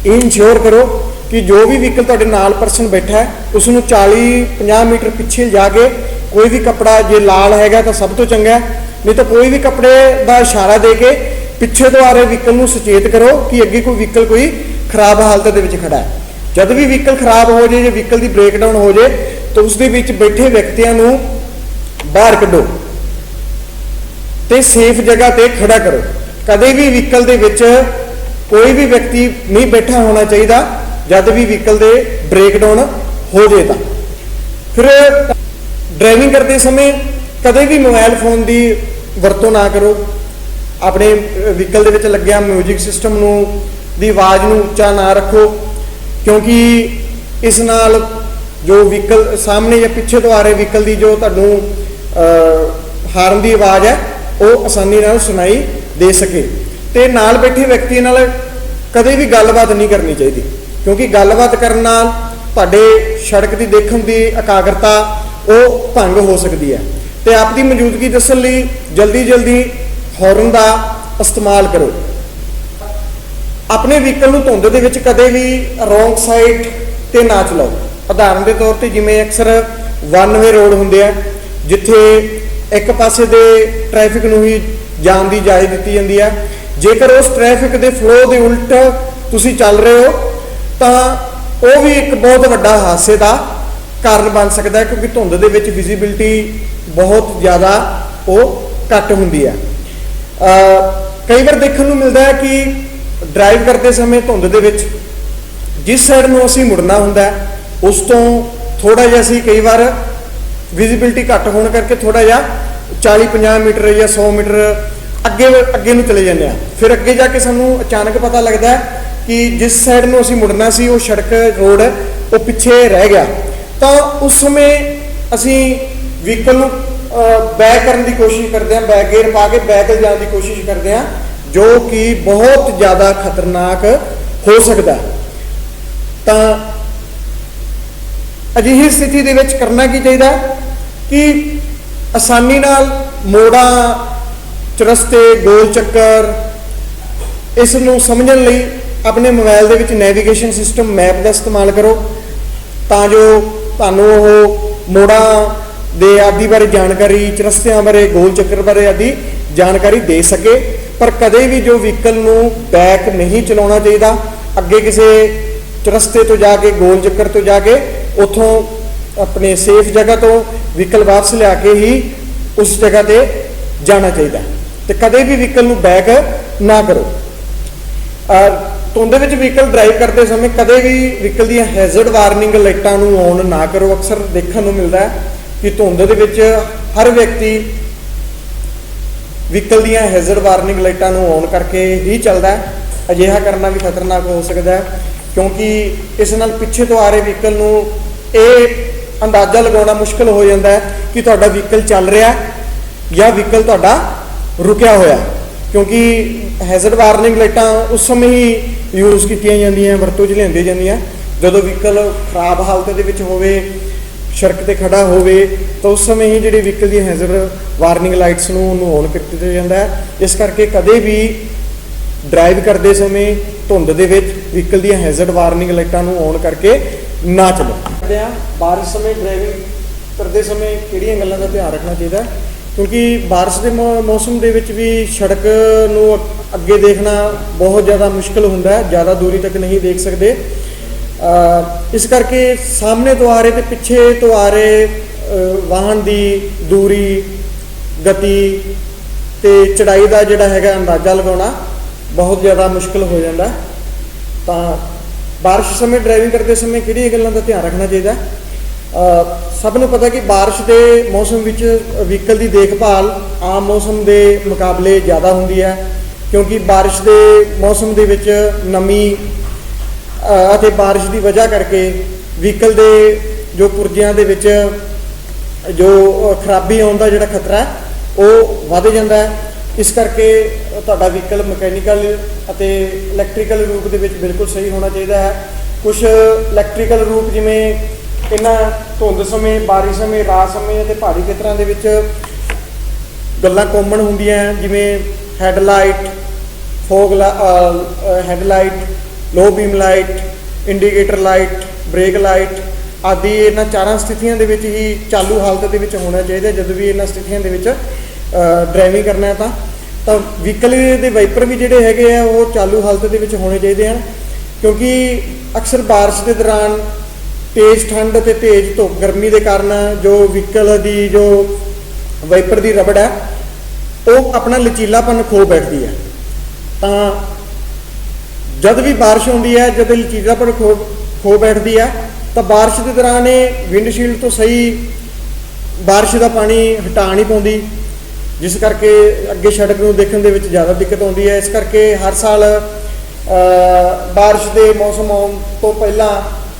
ਇਨਸ਼ੋਰ ਕਰੋ ਕਿ ਜੋ ਵੀ ਵਹੀਕਲ ਤੁਹਾਡੇ ਨਾਲ ਪਰਸਨ ਬੈਠਾ ਹੈ ਉਸ ਨੂੰ 40-50 ਮੀਟਰ ਪਿੱਛੇ ਜਾ ਕੇ ਕੋਈ ਵੀ ਕੱਪੜਾ, ਜੇ ਲਾਲ ਹੈਗਾ ਤਾਂ ਸਭ ਤੋਂ ਚੰਗਾ, ਨਹੀਂ ਤਾਂ ਕੋਈ ਵੀ ਕੱਪੜੇ ਦਾ ਇਸ਼ਾਰਾ ਦੇ ਕੇ ਪਿੱਛੇ ਤੋਂ ਆ ਰਹੇ ਵਹੀਕਲ ਨੂੰ ਸੁਚੇਤ ਕਰੋ ਕਿ ਅੱਗੇ ਕੋਈ ਵਹੀਕਲ ਕੋਈ ਖਰਾਬ ਹਾਲਤ ਦੇ ਵਿੱਚ ਖੜਾ ਹੈ। ਜਦ ਵੀ ਵਹੀਕਲ ਖਰਾਬ ਹੋ ਜਾਏ ਜਾਂ ਵਹੀਕਲ ਦੀ ਬ੍ਰੇਕਡਾਊਨ ਹੋ ਜਾਏ ਤਾਂ ਉਸ ਦੇ ਵਿੱਚ ਬੈਠੇ ਵਿਅਕਤੀਆਂ ਨੂੰ ਬਾਹਰ ਕੱਢੋ ਤੇ ਸੇਫ ਜਗ੍ਹਾ ਤੇ ਖੜਾ ਕਰੋ। ਕਦੇ ਵੀ ਵਹੀਕਲ ਦੇ ਵਿੱਚ ਕੋਈ ਵੀ ਵਿਅਕਤੀ ਨਹੀਂ ਬੈਠਾ ਹੋਣਾ ਚਾਹੀਦਾ ਜਦ ਵੀ ਵਹੀਕਲ ਦੇ ਬ੍ਰੇਕਡਾਊਨ ਹੋ ਜਾਏ। ਤਾਂ ਫਿਰ ਡਰਾਈਵਿੰਗ ਕਰਦੇ ਸਮੇਂ ਕਦੇ ਵੀ ਮੋਬਾਈਲ ਫੋਨ ਦੀ ਵਰਤੋਂ ਨਾ ਕਰੋ। ਆਪਣੇ ਵਹੀਕਲ ਦੇ ਵਿੱਚ ਲੱਗਿਆ ਮਿਊਜ਼ਿਕ ਸਿਸਟਮ ਨੂੰ ਦੀ ਆਵਾਜ਼ ਨੂੰ ਉੱਚਾ ਨਾ ਰੱਖੋ, ਕਿਉਂਕਿ ਇਸ ਨਾਲ ਜੋ ਵਹੀਕਲ ਸਾਹਮਣੇ ਜਾਂ ਪਿੱਛੇ ਤੋਂ ਆ ਰਹੇ ਵਹੀਕਲ ਦੀ ਜੋ ਤੁਹਾਨੂੰ ਹਾਰਨ ਦੀ ਆਵਾਜ਼ ਹੈ ਉਹ ਆਸਾਨੀ ਨਾਲ ਸੁਣਾਈ ਦੇ ਸਕੇ। ਤੇ ਨਾਲ ਬੈਠੇ ਵਿਅਕਤੀ ਨਾਲ ਕਦੇ ਵੀ ਗੱਲਬਾਤ ਨਹੀਂ ਕਰਨੀ ਚਾਹੀਦੀ, ਕਿਉਂਕਿ ਗੱਲਬਾਤ ਕਰਨ ਨਾਲ ਤੁਹਾਡੇ ਸੜਕ ਦੀ ਦੇਖਣ ਦੀ ਇਕਾਗਰਤਾ ਉਹ ਭੰਗ ਹੋ ਸਕਦੀ ਹੈ। ਤੇ ਆਪ ਦੀ ਮੌਜੂਦਗੀ ਦੱਸਣ ਲਈ ਜਲਦੀ ਹੌਰਨ ਦਾ ਇਸਤੇਮਾਲ ਕਰੋ। ਆਪਣੇ ਵਹੀਕਲ ਨੂੰ ਧੁੰਦ ਦੇ ਵਿੱਚ ਕਦੇ ਵੀ ਰੋਂਗ ਸਾਈਡ ਤੇ ਨਾ ਚਲਾਓ। ਉਦਾਹਰਨ ਦੇ ਤੌਰ ਤੇ ਜਿਵੇਂ ਅਕਸਰ ਵਨ ਵੇ ਰੋਡ ਹੁੰਦੇ ਆ ਜਿੱਥੇ ਇੱਕ ਪਾਸੇ ਦੇ ਟ੍ਰੈਫਿਕ ਨੂੰ ਹੀ ਜਾਣ ਦੀ ਇਜਾਜ਼ਤ ਦਿੱਤੀ ਜਾਂਦੀ ਹੈ, ਜੇਕਰ ਉਸ ਟ੍ਰੈਫਿਕ ਦੇ ਫਲੋ ਦੇ ਉਲਟ ਤੁਸੀਂ ਚੱਲ ਰਹੇ ਹੋ ਤਾਂ ਉਹ ਵੀ ਇੱਕ ਬਹੁਤ ਵੱਡਾ ਹਾਦਸੇ ਦਾ ਕਾਰਨ ਬਣ ਸਕਦਾ ਹੈ, ਕਿਉਂਕਿ ਧੁੰਦ ਦੇ ਵਿੱਚ ਵਿਜ਼ਿਬਿਲਟੀ ਬਹੁਤ ਜ਼ਿਆਦਾ ਉਹ ਘੱਟ ਹੁੰਦੀ ਹੈ। ਕਈ ਵਾਰ ਦੇਖਣ ਨੂੰ ਮਿਲਦਾ ਹੈ ਕਿ ਡਰਾਈਵ ਕਰਦੇ ਸਮੇਂ ਧੁੰਦ ਦੇ ਵਿੱਚ ਜਿਸ ਸਾਈਡ ਨੂੰ ਅਸੀਂ ਮੁੜਨਾ ਹੁੰਦਾ ਉਸ ਤੋਂ ਥੋੜਾ ਜਿਹਾ ਅਸੀਂ ਕਈ ਵਾਰ ਵਿਜ਼ਿਬਿਲਿਟੀ ਘੱਟ ਹੋਣ ਕਰਕੇ ਥੋੜਾ ਜਿਹਾ 40-50 ਮੀਟਰ ਜਾਂ 100 ਮੀਟਰ ਅੱਗੇ ਨੂੰ ਚਲੇ ਜਾਂਦੇ ਆ। ਫਿਰ ਅੱਗੇ ਜਾ ਕੇ ਸਾਨੂੰ ਅਚਾਨਕ ਪਤਾ ਲੱਗਦਾ ਹੈ ਕਿ ਜਿਸ ਸਾਈਡ ਨੂੰ ਅਸੀਂ ਮੁੜਨਾ ਸੀ ਉਹ ਸੜਕ ਰੋਡ ਉਹ ਪਿੱਛੇ ਰਹਿ ਗਿਆ। ਤਾਂ ਉਸ ਸਮੇਂ ਅਸੀਂ ਵਹੀਕਲ ਨੂੰ ਬੈਕ ਕਰਨ ਦੀ ਕੋਸ਼ਿਸ਼ ਕਰਦੇ ਹਾਂ, ਬੈਕ ਗੇਅਰ ਪਾ ਕੇ ਬੈਕ ਜਾਣ ਦੀ ਕੋਸ਼ਿਸ਼ ਕਰਦੇ ਹਾਂ, ਜੋ ਕਿ ਬਹੁਤ ਜ਼ਿਆਦਾ ਖਤਰਨਾਕ ਹੋ ਸਕਦਾ। ਤਾਂ ਅਜਿਹੀ ਸਥਿਤੀ ਦੇ ਵਿੱਚ ਕਰਨਾ ਕੀ ਚਾਹੀਦਾ ਕਿ ਆਸਾਨੀ ਨਾਲ ਮੋੜਾਂ, ਚੁਰਸਤੇ, ਗੋਲ ਚੱਕਰ ਇਸ ਨੂੰ ਸਮਝਣ ਲਈ ਆਪਣੇ ਮੋਬਾਈਲ ਦੇ ਵਿੱਚ ਨੈਵੀਗੇਸ਼ਨ ਸਿਸਟਮ ਮੈਪ ਦਾ ਇਸਤੇਮਾਲ ਕਰੋ, ਤਾਂ ਜੋ ਤੁਹਾਨੂੰ ਉਹ ਮੋੜਾਂ ਦੇ ਆਦਿ ਬਾਰੇ ਜਾਣਕਾਰੀ, ਚੁਰਸਤਿਆਂ ਬਾਰੇ, ਗੋਲ ਚੱਕਰ ਬਾਰੇ ਆਦਿ ਜਾਣਕਾਰੀ ਦੇ ਸਕੇ। ਪਰ ਕਦੇ ਵੀ ਜੋ ਵਹੀਕਲ ਨੂੰ ਬੈਕ ਨਹੀਂ ਚਲਾਉਣਾ ਚਾਹੀਦਾ। ਅੱਗੇ ਕਿਸੇ ਚੁਰਸਤੇ ਤੋਂ ਜਾ ਕੇ, ਗੋਲ ਚੱਕਰ ਤੋਂ ਜਾ ਕੇ ਉੱਥੋਂ ਆਪਣੇ ਸੇਫ ਜਗ੍ਹਾ ਤੋਂ ਵਹੀਕਲ ਵਾਪਸ ਲਿਆ ਕੇ ਹੀ ਉਸ ਜਗ੍ਹਾ ਤੇ ਜਾਣਾ ਚਾਹੀਦਾ। ਤੇ ਕਦੇ ਵੀ ਵਹੀਕਲ ਨੂੰ ਬੈਕ ਨਾ ਕਰੋ। ਧੁੰਦ ਵਿੱਚ ਵਹੀਕਲ ਡਰਾਈਵ ਕਰਦੇ ਸਮੇਂ ਕਦੇ ਵੀ ਵਹੀਕਲ ਦੀਆਂ ਹੈਜ਼ਰਡ ਵਾਰਨਿੰਗ ਲਾਈਟਾਂ ਨੂੰ ਔਨ ਨਾ ਕਰੋ। ਅਕਸਰ ਦੇਖਣ ਨੂੰ ਮਿਲਦਾ ਹੈ ਕਿ ਧੁੰਦ ਦੇ ਵਿੱਚ ਹਰ ਵਿਅਕਤੀ ਵਹੀਕਲ ਦੀਆਂ ਹੈਜ਼ਰਡ ਵਾਰਨਿੰਗ ਲਾਈਟਾਂ ਨੂੰ ਔਨ ਕਰਕੇ ਹੀ ਚੱਲਦਾ ਹੈ। ਅਜਿਹਾ ਕਰਨਾ ਵੀ ਖਤਰਨਾਕ ਹੋ ਸਕਦਾ ਹੈ, ਕਿਉਂਕਿ ਇਸ ਨਾਲ ਪਿੱਛੇ ਤੋਂ ਆ ਰਹੇ ਵਹੀਕਲ ਨੂੰ ਇਹ ਅੰਦਾਜ਼ਾ ਲਗਾਉਣਾ ਮੁਸ਼ਕਲ ਹੋ ਜਾਂਦਾ ਹੈ ਕਿ ਤੁਹਾਡਾ ਵਹੀਕਲ ਚੱਲ ਰਿਹਾ ਜਾਂ ਵਹੀਕਲ ਤੁਹਾਡਾ ਰੁਕਿਆ ਹੋਇਆ, ਕਿਉਂਕਿ ਹੈਜ਼ਰਡ ਵਾਰਨਿੰਗ ਲਾਈਟਾਂ ਉਸ ਸਮੇਂ ਹੀ ਯੂਜ਼ ਕੀਤੀਆਂ ਜਾਂਦੀਆਂ, ਵਰਤੋਂ 'ਚ ਲਿਆਂਦੀਆਂ ਜਾਂਦੀਆਂ ਜਦੋਂ ਵਹੀਕਲ ਖਰਾਬ ਹਾਲਤ ਦੇ ਵਿੱਚ ਹੋਵੇ, ਸੜਕ ਤੇ ਖੜਾ ਹੋਵੇ, ਤਾਂ ਉਸ ਸਮੇਂ ਹੀ ਜਿਹੜੇ ਵਹੀਕਲ ਦੀਆਂ ਹੈਜ਼ਰਡ ਵਾਰਨਿੰਗ ਲਾਈਟਸ ਨੂੰ ਉਹਨੂੰ ਔਨ ਕਰ ਦਿੱਤਾ ਜਾਂਦਾ ਹੈ। ਇਸ ਕਰਕੇ ਕਦੇ ਵੀ ਡਰਾਈਵ ਕਰਦੇ ਸਮੇਂ ਧੁੰਦ ਦੇ ਵਿੱਚ ਵਹੀਕਲ ਦੀਆਂ ਹੈਜ਼ਰਡ ਵਾਰਨਿੰਗ ਲਾਈਟਾਂ ਨੂੰ ਔਨ ਕਰਕੇ ਨਾ ਚਲੋ। ਬਾਰਿਸ਼ ਸਮੇਂ ਡਰਾਈਵਿੰਗ ਕਰਦੇ ਸਮੇਂ ਕਿਹੜੀਆਂ ਗੱਲਾਂ ਦਾ ਧਿਆਨ ਰੱਖਣਾ ਚਾਹੀਦਾ, ਕਿਉਂਕਿ ਬਾਰਿਸ਼ ਦੇ ਮੌਸਮ ਦੇ ਵਿੱਚ ਵੀ ਸੜਕ ਨੂੰ ਅੱਗੇ ਦੇਖਣਾ ਬਹੁਤ ਜ਼ਿਆਦਾ ਮੁਸ਼ਕਲ ਹੁੰਦਾ ਹੈ, ਜ਼ਿਆਦਾ ਦੂਰੀ ਤੱਕ ਨਹੀਂ ਦੇਖ ਸਕਦੇ। ਇਸ ਕਰਕੇ ਸਾਹਮਣੇ ਤੋਂ ਆ ਰਹੇ ਤੇ ਪਿੱਛੇ ਤੋਂ ਆ ਰਹੇ ਵਾਹਨ ਦੀ ਦੂਰੀ, ਗਤੀ ਤੇ ਚੜਾਈ ਦਾ ਜਿਹੜਾ ਹੈਗਾ ਅੰਦਾਜ਼ਾ ਲਗਾਉਣਾ ਬਹੁਤ ਜ਼ਿਆਦਾ ਮੁਸ਼ਕਲ ਹੋ ਜਾਂਦਾ। ਤਾਂ ਬਾਰਿਸ਼ ਸਮੇਂ ਡਰਾਈਵਿੰਗ ਕਰਦੇ ਸਮੇਂ ਕਿਹੜੀਆਂ ਗੱਲਾਂ ਦਾ ਧਿਆਨ ਰੱਖਣਾ ਚਾਹੀਦਾ? ਸਭ ਨੂੰ ਪਤਾ ਕਿ ਬਾਰਿਸ਼ ਦੇ ਮੌਸਮ ਵਿੱਚ ਵਹੀਕਲ ਦੀ ਦੇਖਭਾਲ ਆਮ ਮੌਸਮ ਦੇ ਮੁਕਾਬਲੇ ਜ਼ਿਆਦਾ ਹੁੰਦੀ ਹੈ, ਕਿਉਂਕਿ ਬਾਰਿਸ਼ ਦੇ ਮੌਸਮ ਦੇ ਵਿੱਚ ਨਮੀ ਅਤੇ ਬਾਰਿਸ਼ ਦੀ ਵਜ੍ਹਾ ਕਰਕੇ ਵਹੀਕਲ ਦੇ ਜੋ ਪੁਰਜਿਆਂ ਦੇ ਵਿੱਚ ਜੋ ਖਰਾਬੀ ਆਉਣ ਦਾ ਜਿਹੜਾ ਖਤਰਾ ਉਹ ਵੱਧ ਜਾਂਦਾ ਹੈ। ਇਸ ਕਰਕੇ ਤੁਹਾਡਾ ਵਹੀਕਲ ਮਕੈਨੀਕਲ ਅਤੇ ਇਲੈਕਟ੍ਰੀਕਲ ਰੂਪ ਦੇ ਵਿੱਚ ਬਿਲਕੁਲ ਸਹੀ ਹੋਣਾ ਚਾਹੀਦਾ ਹੈ। ਕੁਝ ਇਲੈਕਟ੍ਰੀਕਲ ਰੂਪ ਜਿਵੇਂ ਇਹਨਾਂ ਧੁੰਦ ਸਮੇਂ, ਬਾਰਿਸ਼ ਸਮੇਂ, ਰਾਤ ਸਮੇਂ ਅਤੇ ਪਹਾੜੀ ਖੇਤਰਾਂ ਦੇ ਵਿੱਚ ਗੱਲਾਂ ਕਾਮਨ ਹੁੰਦੀਆਂ, ਜਿਵੇਂ headlight, headlight, low beam light, indicator light, brake light ਆਦਿ ਇਹਨਾਂ ਚਾਰਾਂ ਸਥਿਤੀਆਂ ਦੇ ਵਿੱਚ ਹੀ ਚਾਲੂ ਹਾਲਤ ਦੇ ਵਿੱਚ ਹੋਣਾ ਚਾਹੀਦਾ। ਜਦੋਂ ਵੀ ਇਹਨਾਂ ਸਥਿਤੀਆਂ ਦੇ ਵਿੱਚ ਡਰਾਈਵਿੰਗ ਕਰਨਾ ਹੈ ਤਾਂ ਵਹੀਕਲ ਦੇ ਵਾਈਪਰ ਵੀ ਜਿਹੜੇ ਹੈਗੇ ਆ ਉਹ ਚਾਲੂ ਹਾਲਤ ਦੇ ਵਿੱਚ ਹੋਣੇ ਚਾਹੀਦੇ ਹਨ, ਕਿਉਂਕਿ ਅਕਸਰ ਬਾਰਿਸ਼ ਦੇ ਦੌਰਾਨ ਤੇਜ਼ ਠੰਡ ਅਤੇ ਤੇਜ਼ ਧੁੱਪ ਗਰਮੀ ਦੇ ਕਾਰਨ ਜੋ ਵਹੀਕਲ ਦੀ ਜੋ ਵਾਈਪਰ ਦੀ ਰਬੜ ਹੈ ਉਹ ਆਪਣਾ ਲਚੀਲਾਪਨ ਖੋ ਬੈਠਦੀ ਹੈ। ਤਾਂ ਜਦ ਵੀ ਬਾਰਿਸ਼ ਹੁੰਦੀ ਹੈ, ਜਦ ਲਚੀਲਾਪਨ ਖੋ ਬੈਠਦੀ ਹੈ, ਤਾਂ ਬਾਰਿਸ਼ ਦੇ ਦੌਰਾਨ ਇਹ ਵਿੰਡਸ਼ੀਲਡ ਤੋਂ ਸਹੀ ਬਾਰਿਸ਼ ਦਾ ਪਾਣੀ ਹਟਾ ਨਹੀਂ ਪਾਉਂਦੀ, ਜਿਸ ਕਰਕੇ ਅੱਗੇ ਸੜਕ ਨੂੰ ਦੇਖਣ ਦੇ ਵਿੱਚ ਜ਼ਿਆਦਾ ਦਿੱਕਤ ਆਉਂਦੀ ਹੈ। ਇਸ ਕਰਕੇ ਹਰ ਸਾਲ ਬਾਰਿਸ਼ ਦੇ ਮੌਸਮ ਆਉਣ ਤੋਂ ਪਹਿਲਾਂ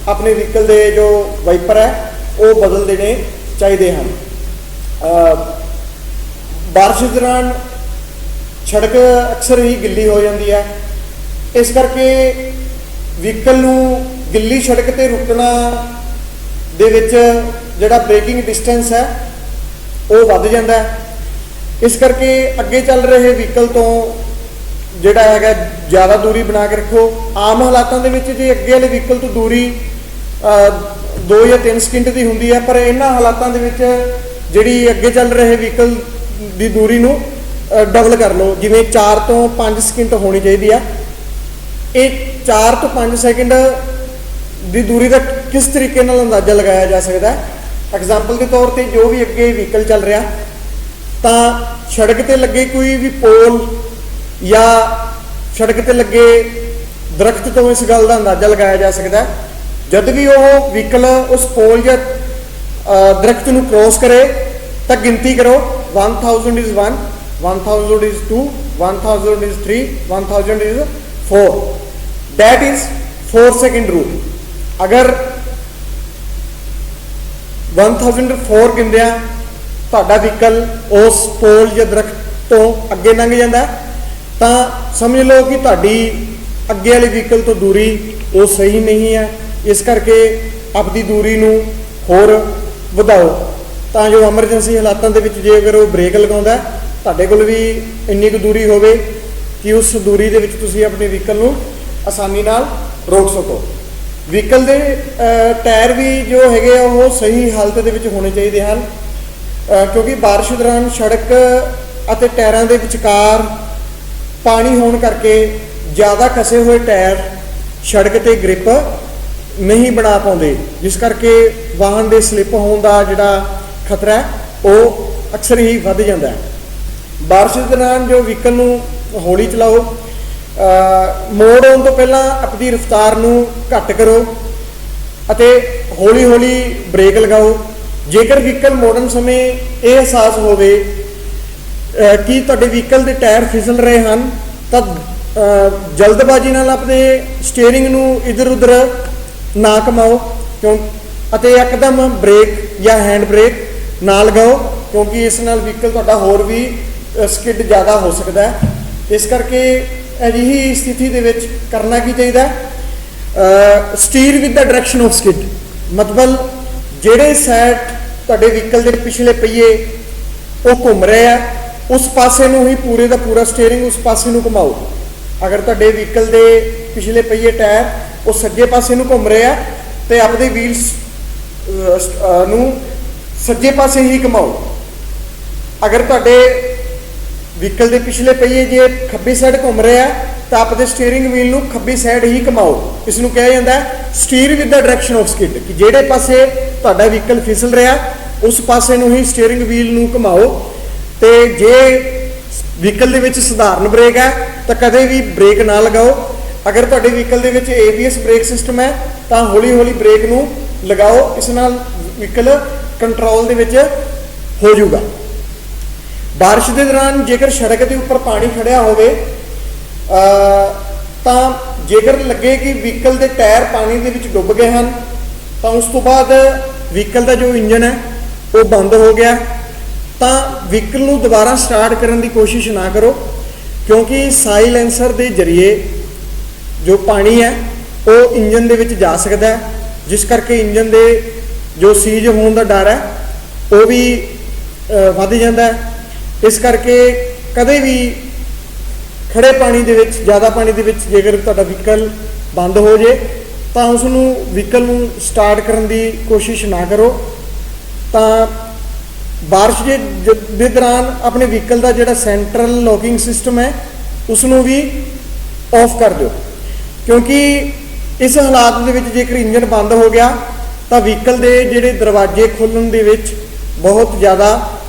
ਆਪਣੇ ਵਹੀਕਲ ਦੇ ਜੋ ਵਾਈਪਰ ਹੈ ਉਹ ਬਦਲ ਦੇਣੇ ਚਾਹੀਦੇ ਹਨ। ਬਾਰਿਸ਼ ਦੇ ਦੌਰਾਨ ਸੜਕ ਅਕਸਰ ਹੀ ਗਿੱਲੀ ਹੋ ਜਾਂਦੀ ਹੈ, ਇਸ ਕਰਕੇ ਵਹੀਕਲ ਨੂੰ ਗਿੱਲੀ ਸੜਕ 'ਤੇ ਰੁਕਣਾ ਦੇ ਵਿੱਚ ਜਿਹੜਾ ਬ੍ਰੇਕਿੰਗ ਡਿਸਟੈਂਸ ਹੈ ਉਹ ਵੱਧ ਜਾਂਦਾ ਹੈ। ਇਸ ਕਰਕੇ ਅੱਗੇ ਚੱਲ ਰਹੇ ਵਹੀਕਲ ਤੋਂ ਜਿਹੜਾ ਹੈਗਾ ਜ਼ਿਆਦਾ ਦੂਰੀ ਬਣਾ ਕੇ ਰੱਖੋ। ਆਮ ਹਾਲਾਤਾਂ ਦੇ ਵਿੱਚ ਜੇ ਅੱਗੇ ਵਾਲੇ ਵਹੀਕਲ ਤੋਂ ਦੂਰੀ 2 ਜਾਂ 3 ਸਕਿੰਟ ਦੀ ਹੁੰਦੀ ਹੈ, ਪਰ ਇਹਨਾਂ ਹਾਲਾਤਾਂ ਦੇ ਵਿੱਚ ਜਿਹੜੀ ਅੱਗੇ ਚੱਲ ਰਹੇ ਵਹੀਕਲ ਦੀ ਦੂਰੀ ਨੂੰ ਡਬਲ ਕਰ ਲਓ, ਜਿਵੇਂ 4 ਤੋਂ 5 ਸਕਿੰਟ ਹੋਣੀ ਚਾਹੀਦੀ ਹੈ। ਇਹ 4 ਤੋਂ 5 ਸੈਕਿੰਡ ਦੀ ਦੂਰੀ ਦਾ ਕਿਸ ਤਰੀਕੇ ਨਾਲ ਅੰਦਾਜ਼ਾ ਲਗਾਇਆ ਜਾ ਸਕਦਾ ਹੈ? ਐਗਜ਼ਾਮਪਲ ਦੇ ਤੌਰ ਤੇ ਜੋ ਵੀ ਅੱਗੇ ਵਹੀਕਲ ਚੱਲ ਰਿਹਾ ਤਾਂ ਸੜਕ ਤੇ ਲੱਗੇ ਕੋਈ ਵੀ ਪੋਲ ਜਾਂ ਸੜਕ ਤੇ ਲੱਗੇ ਦਰਖਤ ਤੋਂ ਇਸ ਗੱਲ ਦਾ ਅੰਦਾਜ਼ਾ ਲਗਾਇਆ ਜਾ ਸਕਦਾ ਹੈ। ਜਦ ਵੀ ਉਹ ਵਹੀਕਲ ਉਸ ਪੋਲ ਜਾਂ ਦਰਖਤ ਨੂੰ ਕ੍ਰੋਸ ਕਰੇ ਤਾਂ ਗਿਣਤੀ ਕਰੋ 1000 is 1, 1000 is 2, 1000 is 3, 1000 is 4. That is 4 second rule. ਅਗਰ 1004 ਗਿਣਦਿਆਂ ਤੁਹਾਡਾ ਵਹੀਕਲ ਉਸ ਪੋਲ ਜਾਂ ਦਰਖਤ ਤੋਂ ਅੱਗੇ ਲੰਘ ਜਾਂਦਾ ਤਾਂ ਸਮਝ ਲਓ ਕਿ ਤੁਹਾਡੀ ਅੱਗੇ ਵਾਲੇ ਵਹੀਕਲ ਤੋਂ ਦੂਰੀ ਉਹ ਸਹੀ ਨਹੀਂ ਹੈ। ਇਸ ਕਰਕੇ ਆਪਦੀ ਦੂਰੀ ਨੂੰ ਹੋਰ ਵਧਾਓ ਤਾਂ ਜੋ ਐਮਰਜੈਂਸੀ ਹਾਲਾਤਾਂ ਦੇ ਵਿੱਚ ਜੇ ਅਗਰ ਉਹ ਬ੍ਰੇਕ ਲਗਾਉਂਦਾ ਤੁਹਾਡੇ ਕੋਲ ਵੀ ਇੰਨੀ ਕੁ ਦੂਰੀ ਹੋਵੇ ਕਿ ਉਸ ਦੂਰੀ ਦੇ ਵਿੱਚ ਤੁਸੀਂ ਆਪਣੇ ਵਹੀਕਲ ਨੂੰ ਆਸਾਨੀ ਨਾਲ ਰੋਕ ਸਕੋ। ਵਹੀਕਲ ਦੇ ਟਾਇਰ ਵੀ ਜੋ ਹੈਗੇ ਆ ਉਹ ਸਹੀ ਹਾਲਤ ਦੇ ਵਿੱਚ ਹੋਣੇ ਚਾਹੀਦੇ ਹਨ ਕਿਉਂਕਿ ਬਾਰਿਸ਼ ਦੌਰਾਨ ਸੜਕ ਅਤੇ ਟਾਇਰਾਂ ਦੇ ਵਿਚਕਾਰ ਪਾਣੀ ਹੋਣ ਕਰਕੇ ਜ਼ਿਆਦਾ ਕਸੇ ਹੋਏ ਟਾਇਰ ਸੜਕ ਤੇ ਗ੍ਰਿਪ ਨਹੀਂ ਬਣਾ ਪਾਉਂਦੇ, ਜਿਸ ਕਰਕੇ ਵਾਹਨ ਦੇ ਸਲਿੱਪ ਹੋਣ ਦਾ ਜਿਹੜਾ ਖਤਰਾ ਹੈ ਉਹ ਅਕਸਰ ਹੀ ਵੱਧ ਜਾਂਦਾ ਹੈ। ਬਾਰਿਸ਼ ਦੌਰਾਨ ਜੋ ਵਹੀਕਲ ਨੂੰ ਹੌਲੀ ਚਲਾਓ, ਮੋੜ ਆਉਣ ਤੋਂ ਪਹਿਲਾਂ ਆਪਣੀ ਰਫ਼ਤਾਰ ਨੂੰ ਘੱਟ ਕਰੋ ਅਤੇ ਹੌਲੀ ਹੌਲੀ ਬ੍ਰੇਕ ਲਗਾਓ। ਜੇਕਰ ਵਹੀਕਲ ਮੋੜਨ ਸਮੇਂ ਇਹ ਅਹਿਸਾਸ ਹੋਵੇ ਕਿ ਤੁਹਾਡੇ ਵਹੀਕਲ ਦੇ ਟਾਇਰ ਫਿਸਲ ਰਹੇ ਹਨ ਤਾਂ ਜਲਦਬਾਜ਼ੀ ਨਾਲ ਆਪਣੇ ਸਟੀਅਰਿੰਗ ਨੂੰ ਇੱਧਰ ਉੱਧਰ ਨਾ ਘੁਮਾਓ ਅਤੇ ਇੱਕਦਮ ਬ੍ਰੇਕ ਜਾਂ ਹੈਂਡ ਬ੍ਰੇਕ ਨਾ ਲਗਾਓ ਕਿਉਂਕਿ ਇਸ ਨਾਲ ਵਹੀਕਲ ਤੁਹਾਡਾ ਹੋਰ ਵੀ ਸਕਿਡ ਜ਼ਿਆਦਾ ਹੋ ਸਕਦਾ ਹੈ। ਇਸ ਕਰਕੇ ਅਜਿਹੀ ਸਥਿਤੀ ਦੇ ਵਿੱਚ ਕਰਨਾ ਕੀ ਚਾਹੀਦਾ, steer with the direction of skid, ਮਤਲਬ ਜਿਹੜੇ ਸਾਈਡ ਤੁਹਾਡੇ ਵਹੀਕਲ ਦੇ ਪਿਛਲੇ ਪਹੀਏ ਉਹ ਘੁੰਮ ਰਹੇ ਆ ਉਸ ਪਾਸੇ ਨੂੰ ਹੀ ਪੂਰੇ ਦਾ ਪੂਰਾ ਸਟੀਅਰਿੰਗ ਉਸ ਪਾਸੇ ਨੂੰ ਘੁਮਾਓ। ਅਗਰ ਤੁਹਾਡੇ ਵਹੀਕਲ ਦੇ ਪਿਛਲੇ ਪਹੀਏ ਟਾਇਰ ਉਹ ਸੱਜੇ ਪਾਸੇ ਨੂੰ ਘੁੰਮ ਰਹੇ ਆ ਤੇ ਆਪਦੇ ਵੀਲਸ ਨੂੰ ਸੱਜੇ ਪਾਸੇ ਹੀ ਘੁਮਾਓ। ਅਗਰ ਤੁਹਾਡੇ ਵਹੀਕਲ ਦੇ ਪਿਛਲੇ ਪਹੀਏ ਜੇ ਖੱਬੀ ਸਾਈਡ ਘੁੰਮ ਰਹੇ ਆ ਤਾਂ ਆਪਦੇ ਸਟੀਅਰਿੰਗ ਵੀਲ ਨੂੰ ਖੱਬੀ ਸਾਈਡ ਹੀ ਘੁਮਾਓ। ਇਸ ਨੂੰ ਕਿਹਾ ਜਾਂਦਾ ਹੈ steer with the direction of skid, ਕਿ ਜਿਹੜੇ ਪਾਸੇ ਤੁਹਾਡਾ ਵਹੀਕਲ ਫਿਸਲ ਰਿਹਾ ਉਸ ਪਾਸੇ ਨੂੰ ਹੀ ਸਟੀਅਰਿੰਗ ਵੀਲ ਨੂੰ ਘੁਮਾਓ। ਤੇ ਜੇ ਵਹੀਕਲ ਦੇ ਵਿੱਚ ਸਧਾਰਨ ਬ੍ਰੇਕ ਹੈ ਤਾਂ ਕਦੇ ਵੀ ਬ੍ਰੇਕ ਨਾ ਲਗਾਓ। ਅਗਰ ਤੁਹਾਡੇ ਵਹੀਕਲ ਦੇ ਵਿੱਚ ABS ਬ੍ਰੇਕ ਸਿਸਟਮ ਹੈ ਤਾਂ ਹੌਲੀ ਹੌਲੀ ਬ੍ਰੇਕ ਨੂੰ ਲਗਾਓ, ਇਸ ਨਾਲ ਵਹੀਕਲ ਕੰਟਰੋਲ ਦੇ ਵਿੱਚ ਹੋ ਜਾਊਗਾ। ਬਾਰਿਸ਼ ਦੇ ਦੌਰਾਨ ਜੇਕਰ ਸੜਕ ਦੇ ਉੱਪਰ ਪਾਣੀ ਖੜਿਆ ਹੋਵੇ ਤਾਂ ਜੇਕਰ ਲੱਗੇ ਕਿ ਵਹੀਕਲ ਦੇ ਟਾਇਰ ਪਾਣੀ ਦੇ ਵਿੱਚ ਡੁੱਬ ਗਏ ਹਨ ਤਾਂ ਉਸ ਤੋਂ ਬਾਅਦ ਵਹੀਕਲ ਦਾ ਜੋ ਇੰਜਨ ਹੈ ਉਹ ਬੰਦ ਹੋ ਗਿਆ ਤਾਂ ਵਹੀਕਲ ਨੂੰ ਦੁਬਾਰਾ ਸਟਾਰਟ ਕਰਨ ਦੀ ਕੋਸ਼ਿਸ਼ ਨਾ ਕਰੋ ਕਿਉਂਕਿ ਸਾਈਲੈਂਸਰ ਦੇ ਜ਼ਰੀਏ ਜੋ ਪਾਣੀ ਹੈ ਉਹ ਇੰਜਨ ਦੇ ਵਿੱਚ ਜਾ ਸਕਦਾ ਹੈ, ਜਿਸ ਕਰਕੇ ਇੰਜਨ ਦੇ ਜੋ ਸੀਜ ਹੋਣ ਦਾ ਡਰ ਹੈ ਉਹ ਵੀ ਵੱਧ ਜਾਂਦਾ ਹੈ। ਇਸ ਕਰਕੇ ਕਦੇ ਵੀ ਖੜੇ ਪਾਣੀ ਦੇ ਵਿੱਚ ਜ਼ਿਆਦਾ ਪਾਣੀ ਦੇ ਵਿੱਚ ਜੇਕਰ ਤੁਹਾਡਾ ਵਹੀਕਲ ਬੰਦ ਹੋ ਜੇ ਤਾਂ ਉਸ ਨੂੰ ਵਹੀਕਲ ਨੂੰ ਸਟਾਰਟ ਕਰਨ ਦੀ ਕੋਸ਼ਿਸ਼ ਨਾ ਕਰੋ। ਤਾਂ ਬਾਰਿਸ਼ ਦੇ ਦੌਰਾਨ ਆਪਣੇ ਵਹੀਕਲ ਦਾ ਜਿਹੜਾ ਸੈਂਟਰਲ ਲੌਕਿੰਗ ਸਿਸਟਮ ਹੈ ਉਸ ਨੂੰ ਵੀ ਆਫ ਕਰ ਦਿਓ ਕਿਉਂਕਿ ਇਸ ਹਾਲਾਤ ਦੇ ਵਿੱਚ ਜੇਕਰ ਇੰਜਨ ਬੰਦ ਹੋ ਗਿਆ ਤਾਂ ਵਹੀਕਲ ਦੇ ਜਿਹੜੇ ਦਰਵਾਜ਼ੇ ਖੋਲ੍ਹਣ ਦੇ ਵਿੱਚ ਬਹੁਤ ਜ਼ਿਆਦਾ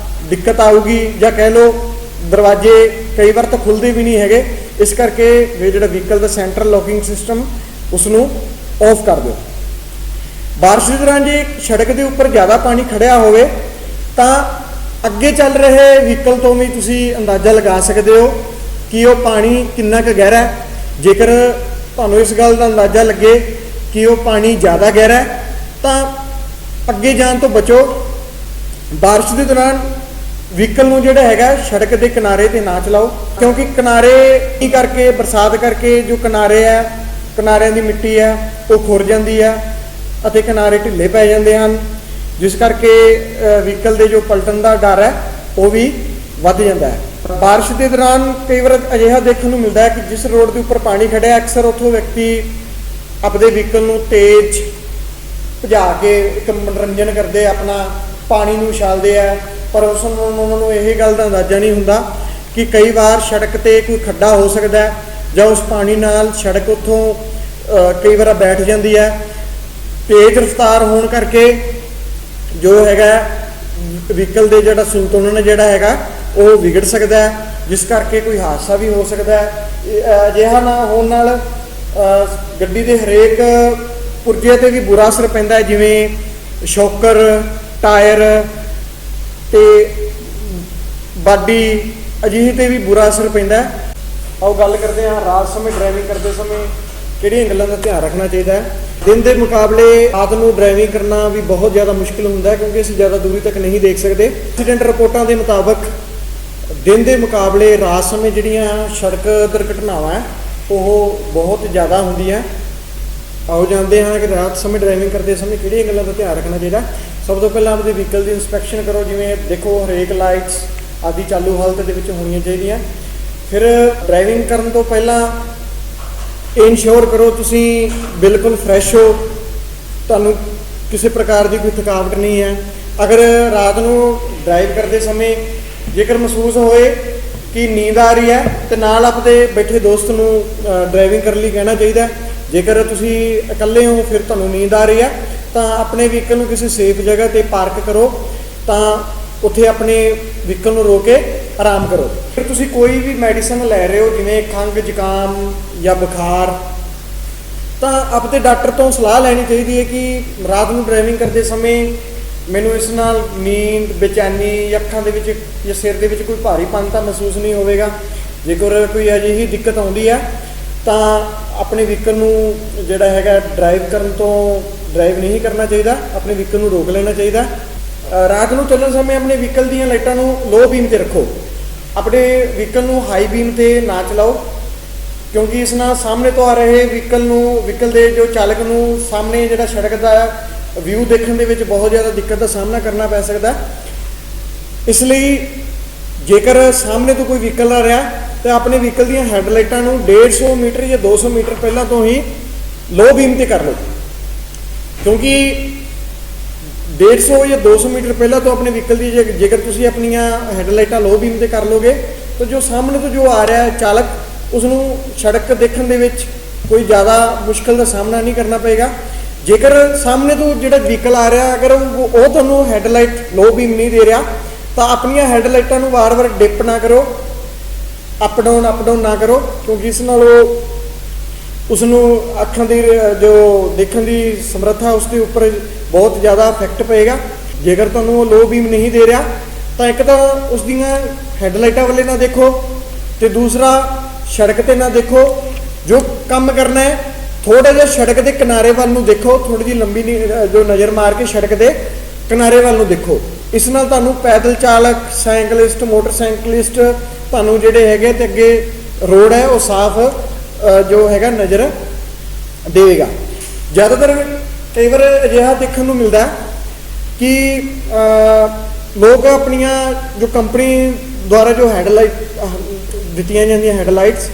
ਦਿੱਕਤ ਆਊਗੀ, ਜਾਂ ਕਹਿ ਲਓ ਦਰਵਾਜ਼ੇ ਕਈ ਵਾਰ ਤਾਂ ਖੁੱਲ੍ਹਦੇ ਵੀ ਨਹੀਂ ਹੈਗੇ। ਇਸ ਕਰਕੇ ਜਿਹੜਾ ਵਹੀਕਲ ਦਾ ਸੈਂਟਰਲ ਲੌਕਿੰਗ ਸਿਸਟਮ ਉਸ ਨੂੰ ਆਫ ਕਰ ਦਿਓ। ਬਾਰਿਸ਼ ਦੇ ਦੌਰਾਨ ਜੇ ਸੜਕ ਦੇ ਉੱਪਰ ਜ਼ਿਆਦਾ ਪਾਣੀ ਖੜਿਆ ਹੋਵੇ ਤਾਂ ਅੱਗੇ ਚੱਲ ਰਹੇ ਵਹੀਕਲ ਤੋਂ ਵੀ ਤੁਸੀਂ ਅੰਦਾਜ਼ਾ ਲਗਾ ਸਕਦੇ ਹੋ ਕਿ ਉਹ ਪਾਣੀ ਕਿੰਨਾ ਕੁ ਗਹਿਰਾ ਹੈ। ਜੇਕਰ ਤੁਹਾਨੂੰ ਇਸ ਗੱਲ ਦਾ ਅੰਦਾਜ਼ਾ ਲੱਗੇ ਕਿ ਉਹ ਪਾਣੀ ਜ਼ਿਆਦਾ ਗਹਿਰਾ ਹੈ ਤਾਂ ਅੱਗੇ ਜਾਣ ਤੋਂ ਬਚੋ। ਬਾਰਿਸ਼ ਦੇ ਦੌਰਾਨ ਵਹੀਕਲ ਨੂੰ ਜਿਹੜਾ ਹੈਗਾ ਸੜਕ ਦੇ ਕਿਨਾਰੇ ਤੇ ਨਾ ਚਲਾਓ ਕਿਉਂਕਿ ਕਿਨਾਰੇ ਕੀ ਕਰਕੇ ਬਰਸਾਤ ਕਰਕੇ ਜੋ ਕਿਨਾਰੇ ਹੈ ਕਿਨਾਰਿਆਂ ਦੀ ਮਿੱਟੀ ਹੈ ਉਹ ਖੁਰ ਜਾਂਦੀ ਹੈ ਅਤੇ ਕਿਨਾਰੇ ਢਿੱਲੇ ਪੈ ਜਾਂਦੇ ਹਨ, ਜਿਸ ਕਰਕੇ ਵਹੀਕਲ ਦੇ ਜੋ ਪਲਟਣ ਦਾ ਡਰ ਹੈ ਉਹ ਵੀ ਵੱਧ ਜਾਂਦਾ ਹੈ। ਬਾਰਿਸ਼ ਦੇ ਦੌਰਾਨ ਕਈ ਵਾਰ ਅਜਿਹਾ ਦੇਖਣ ਨੂੰ ਮਿਲਦਾ ਹੈ ਕਿ ਜਿਸ ਰੋਡ ਦੇ ਉੱਪਰ ਪਾਣੀ ਖੜਿਆ ਅਕਸਰ ਉੱਥੋਂ ਵਿਅਕਤੀ ਆਪਣੇ ਵਹੀਕਲ ਨੂੰ ਤੇਜ਼ ਭਜਾ ਕੇ ਇੱਕ ਮਨੋਰੰਜਨ ਕਰਦੇ, ਆਪਣਾ ਪਾਣੀ ਨੂੰ ਉਛਾਲਦੇ ਆ, ਪਰ ਉਸ ਨੂੰ ਉਹਨਾਂ ਨੂੰ ਇਹ ਗੱਲ ਦਾ ਅੰਦਾਜ਼ਾ ਨਹੀਂ ਹੁੰਦਾ ਕਿ ਕਈ ਵਾਰ ਸੜਕ ਤੇ ਕੋਈ ਖੱਡਾ ਹੋ ਸਕਦਾ ਜਾਂ ਉਸ ਪਾਣੀ ਨਾਲ ਸੜਕ ਉੱਥੋਂ ਕਈ ਵਾਰ ਬੈਠ ਜਾਂਦੀ ਹੈ। ਤੇਜ਼ ਰਫ਼ਤਾਰ ਹੋਣ ਕਰਕੇ ਜੋ ਹੈਗਾ ਵਹੀਕਲ ਦੇ ਜਿਹੜਾ ਸੰਤੁਲਨ ਜਿਹੜਾ ਹੈਗਾ ਉਹ ਵਿਗੜ ਸਕਦਾ ਹੈ, ਜਿਸ ਕਰਕੇ ਕੋਈ ਹਾਦਸਾ ਵੀ ਹੋ ਸਕਦਾ ਹੈ। ਅਜਿਹਾ ਨਾ ਹੋਣ ਨਾਲ ਗੱਡੀ ਦੇ ਹਰੇਕ ਪੁਰਜੇ ਤੇ ਵੀ ਬੁਰਾ ਅਸਰ ਪੈਂਦਾ ਹੈ, ਜਿਵੇਂ ਸ਼ੌਕਰ टायर ते बाडी अजिही ते भी बुरा असर पैंदा है। आओ गल करते हैं रात समय ड्राइविंग करते समय किहड़ियां गल्लां दा ध्यान रखना चाहिए। दिन के मुकाबले रात को ड्राइविंग करना भी बहुत ज़्यादा मुश्किल होंदा है क्योंकि असीं ज़्यादा दूरी तक नहीं देख सकते। एक्सीडेंट रिपोर्टां के मुताबक दिन के मुकाबले रात समय जिहड़ियां सड़क दुर्घटनावां है वो बहुत ज़्यादा होंदियां। आओ जानते हैं कि रात समय ड्राइविंग करते समय किहड़ियां गल्लां दा ध्यान रखना चाहिए। सब तो पहले अपने व्हीकल की इंस्पैक्शन करो, जिवें देखो हरेक लाइट्स आदि चालू हालत दे विच होणीआं चाहीदियां। फिर ड्राइविंग करन तो पहला इंश्योर करो तुसीं बिल्कुल फ्रैश हो, तुहानूं किसी प्रकार की कोई थकावट नहीं है। अगर रात को ड्राइव करते समय जेकर महसूस होए कि नींद आ रही है तो नाल अपने बैठे दोस्त नूं ड्राइविंग करने लई कहना चाहिए। जेकर तुसीं इकल्ले हो फिर तुहानूं नींद आ रही है तो अपने व्हीकल नूं किसी सेफ जगह पर पार्क करो, तो उत्थे अपने व्हीकल नूं रोक के आराम करो। फिर तुसीं कोई भी मैडिसन लै रहे हो जिवें खंघ जुकाम या बुखार, तो अपने डॉक्टर तो सलाह लैनी चाहिए है कि रात को ड्राइविंग करते समय मैनूं इस नाल नींद बेचैनी या अखां दे विच या सिर दे विच कोई भारीपन तो महसूस नहीं होवेगा। जेकर कोई अजिही दिक्कत आउंदी है तो अपने व्हीकल नूं जिहड़ा हैगा ड्राइव करन तो ड्राइव नहीं करना चाहिए, अपने व्हीकल नूं रोक लेना चाहिए। रात को चलने समय अपने व्हीकल दीयां लाइटां नूं लो बीम ते रखो, अपने व्हीकल नूं हाई बीम ते ना चलाओ क्योंकि इस नाल सामने तो आ रहे व्हीकल दे जो चालक नूं सामने जिहड़ा सड़क दा व्यू देखने दे विच बहुत ज़्यादा दिक्कत का सामना करना पै सकदा। इसलिए जेकर सामने तो कोई व्हीकल आ रहा तो अपने व्हीकल दीयां हैडलाइटां नूं 150 मीटर या 200 मीटर पहला तो ही लो बीम ते कर लो, क्योंकि 150 या 200 मीटर पहला तो अपने व्हीकल की जेकर तुसीं अपनियां हैडलाइटां लो बीम ते कर लोगे तो जो सामने तो जो आ रहा है चालक उसनूं सड़क देखने दे विच कोई ज़्यादा मुश्किल का सामना नहीं करना पेगा। जेकर सामने तो जिहड़ा व्हीकल आ रहा अगर वो तुहानूं हैडलाइट लो बीम नहीं दे रहा तो अपनियां हैडलाइटां नूं वार वार डिप ना करो, अप डाउन ना करो, क्योंकि इस नाल उसनूं अखां दी जो देखने की समर्था उसके उपर बहुत ज़्यादा इफैक्ट पेगा। जेकर तुहानूं लो बीम नहीं दे रहा तो एक तो उसदियां हैडलाइटां वाले ना देखो तो दूसरा सड़क ते ना देखो। जो काम करना है थोड़ा जिहा सड़क के किनारे वाल नूं देखो, थोड़ी जी लंबी जो नज़र मार के सड़क के किनारे वाल नूं देखो। इस नाल तुहानूं पैदल चालक साइकलिस्ट मोटरसाइकलिस्ट तुहानूं जिहड़े हैगे ते अगे रोड है वो साफ जो हैगा नज़र देगा। ज़्यादातर कई बार अजिहा देखने को मिलता है कि लोग अपनियां जो कंपनी द्वारा जो हैडलाइट दित्तियां जांदियां हैडलाइट्स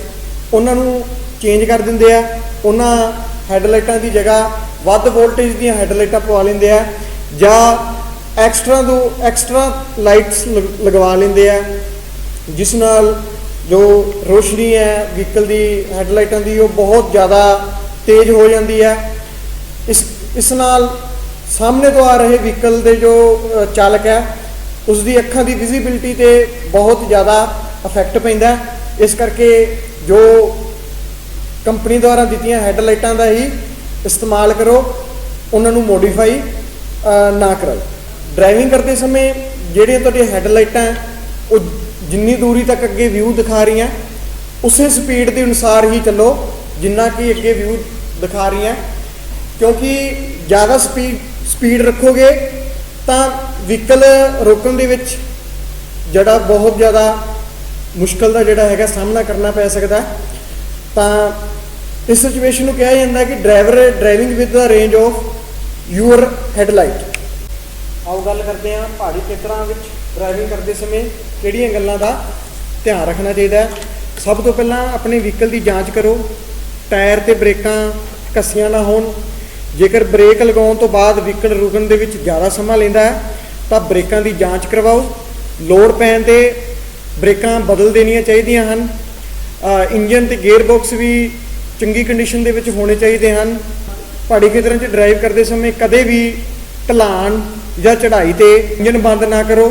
उन्होंने चेंज कर देंगे आ, उन्होंने हैडलाइटां की जगह वध वोल्टेज दी हैडलाइटां पवा लेंदे आ जां एक्सट्रा लाइट्स लगवा लेंदे आ, जिस नाल जो रोशनी है व्हीकल की हैडलाइटां की वो बहुत ज़्यादा तेज़ हो जाती है। इस नाल सामने तो आ रहे व्हीकल के जो चालक है उसकी अखां की विजिबिलिटी ते बहुत ज़्यादा इफैक्ट पैंदा। इस करके जो कंपनी द्वारा दित्तियां हैडलाइटां का ही इस्तेमाल करो, उन्होंने मोडिफाई ना करो। ड्राइविंग करते समय ਜਿਹੜੀਆਂ ਤੁਹਾਡੀਆਂ ਹੈਡਲਾਈਟਾਂ ਉਹ जिन्नी दूरी तक अगे व्यू दिखा रही हैं उस स्पीड के अनुसार ही चलो जिन्ना कि अगे व्यू दिखा रही हैं, क्योंकि ज़्यादा स्पीड रखोगे तो व्हीकल रोकने के जड़ा बहुत ज़्यादा मुश्किल का जोड़ा है सामना करना पै सकता है। तो इस सिचुएशन को कहा जाता है कि driving with the range of your headlight. आओ गल करते हैं पहाड़ी खेतरों में ड्राइविंग करते समय किहड़ियां गल्लां दा ध्यान रखना चाहिए। सब तो पहला अपने व्हीकल की जांच करो, टायर ते ब्रेकां घसियां ना होण। जेकर ब्रेक लगाउण तो बाद व्हीकल रुकण दे विच ज़्यादा समा लैंदा है तो ब्रेकां की जांच करवाओ। लोड़ पैण ते ब्रेकां बदल देनियां चाहीदियां हन। इंजन ते गेयर बॉक्स भी चंगी कंडीशन दे विच होने चाहिए हैं। पहाड़ी खेतरों में ड्राइव करते समय कदे भी ढलान या चढ़ाई ते इंजन बंद ना करो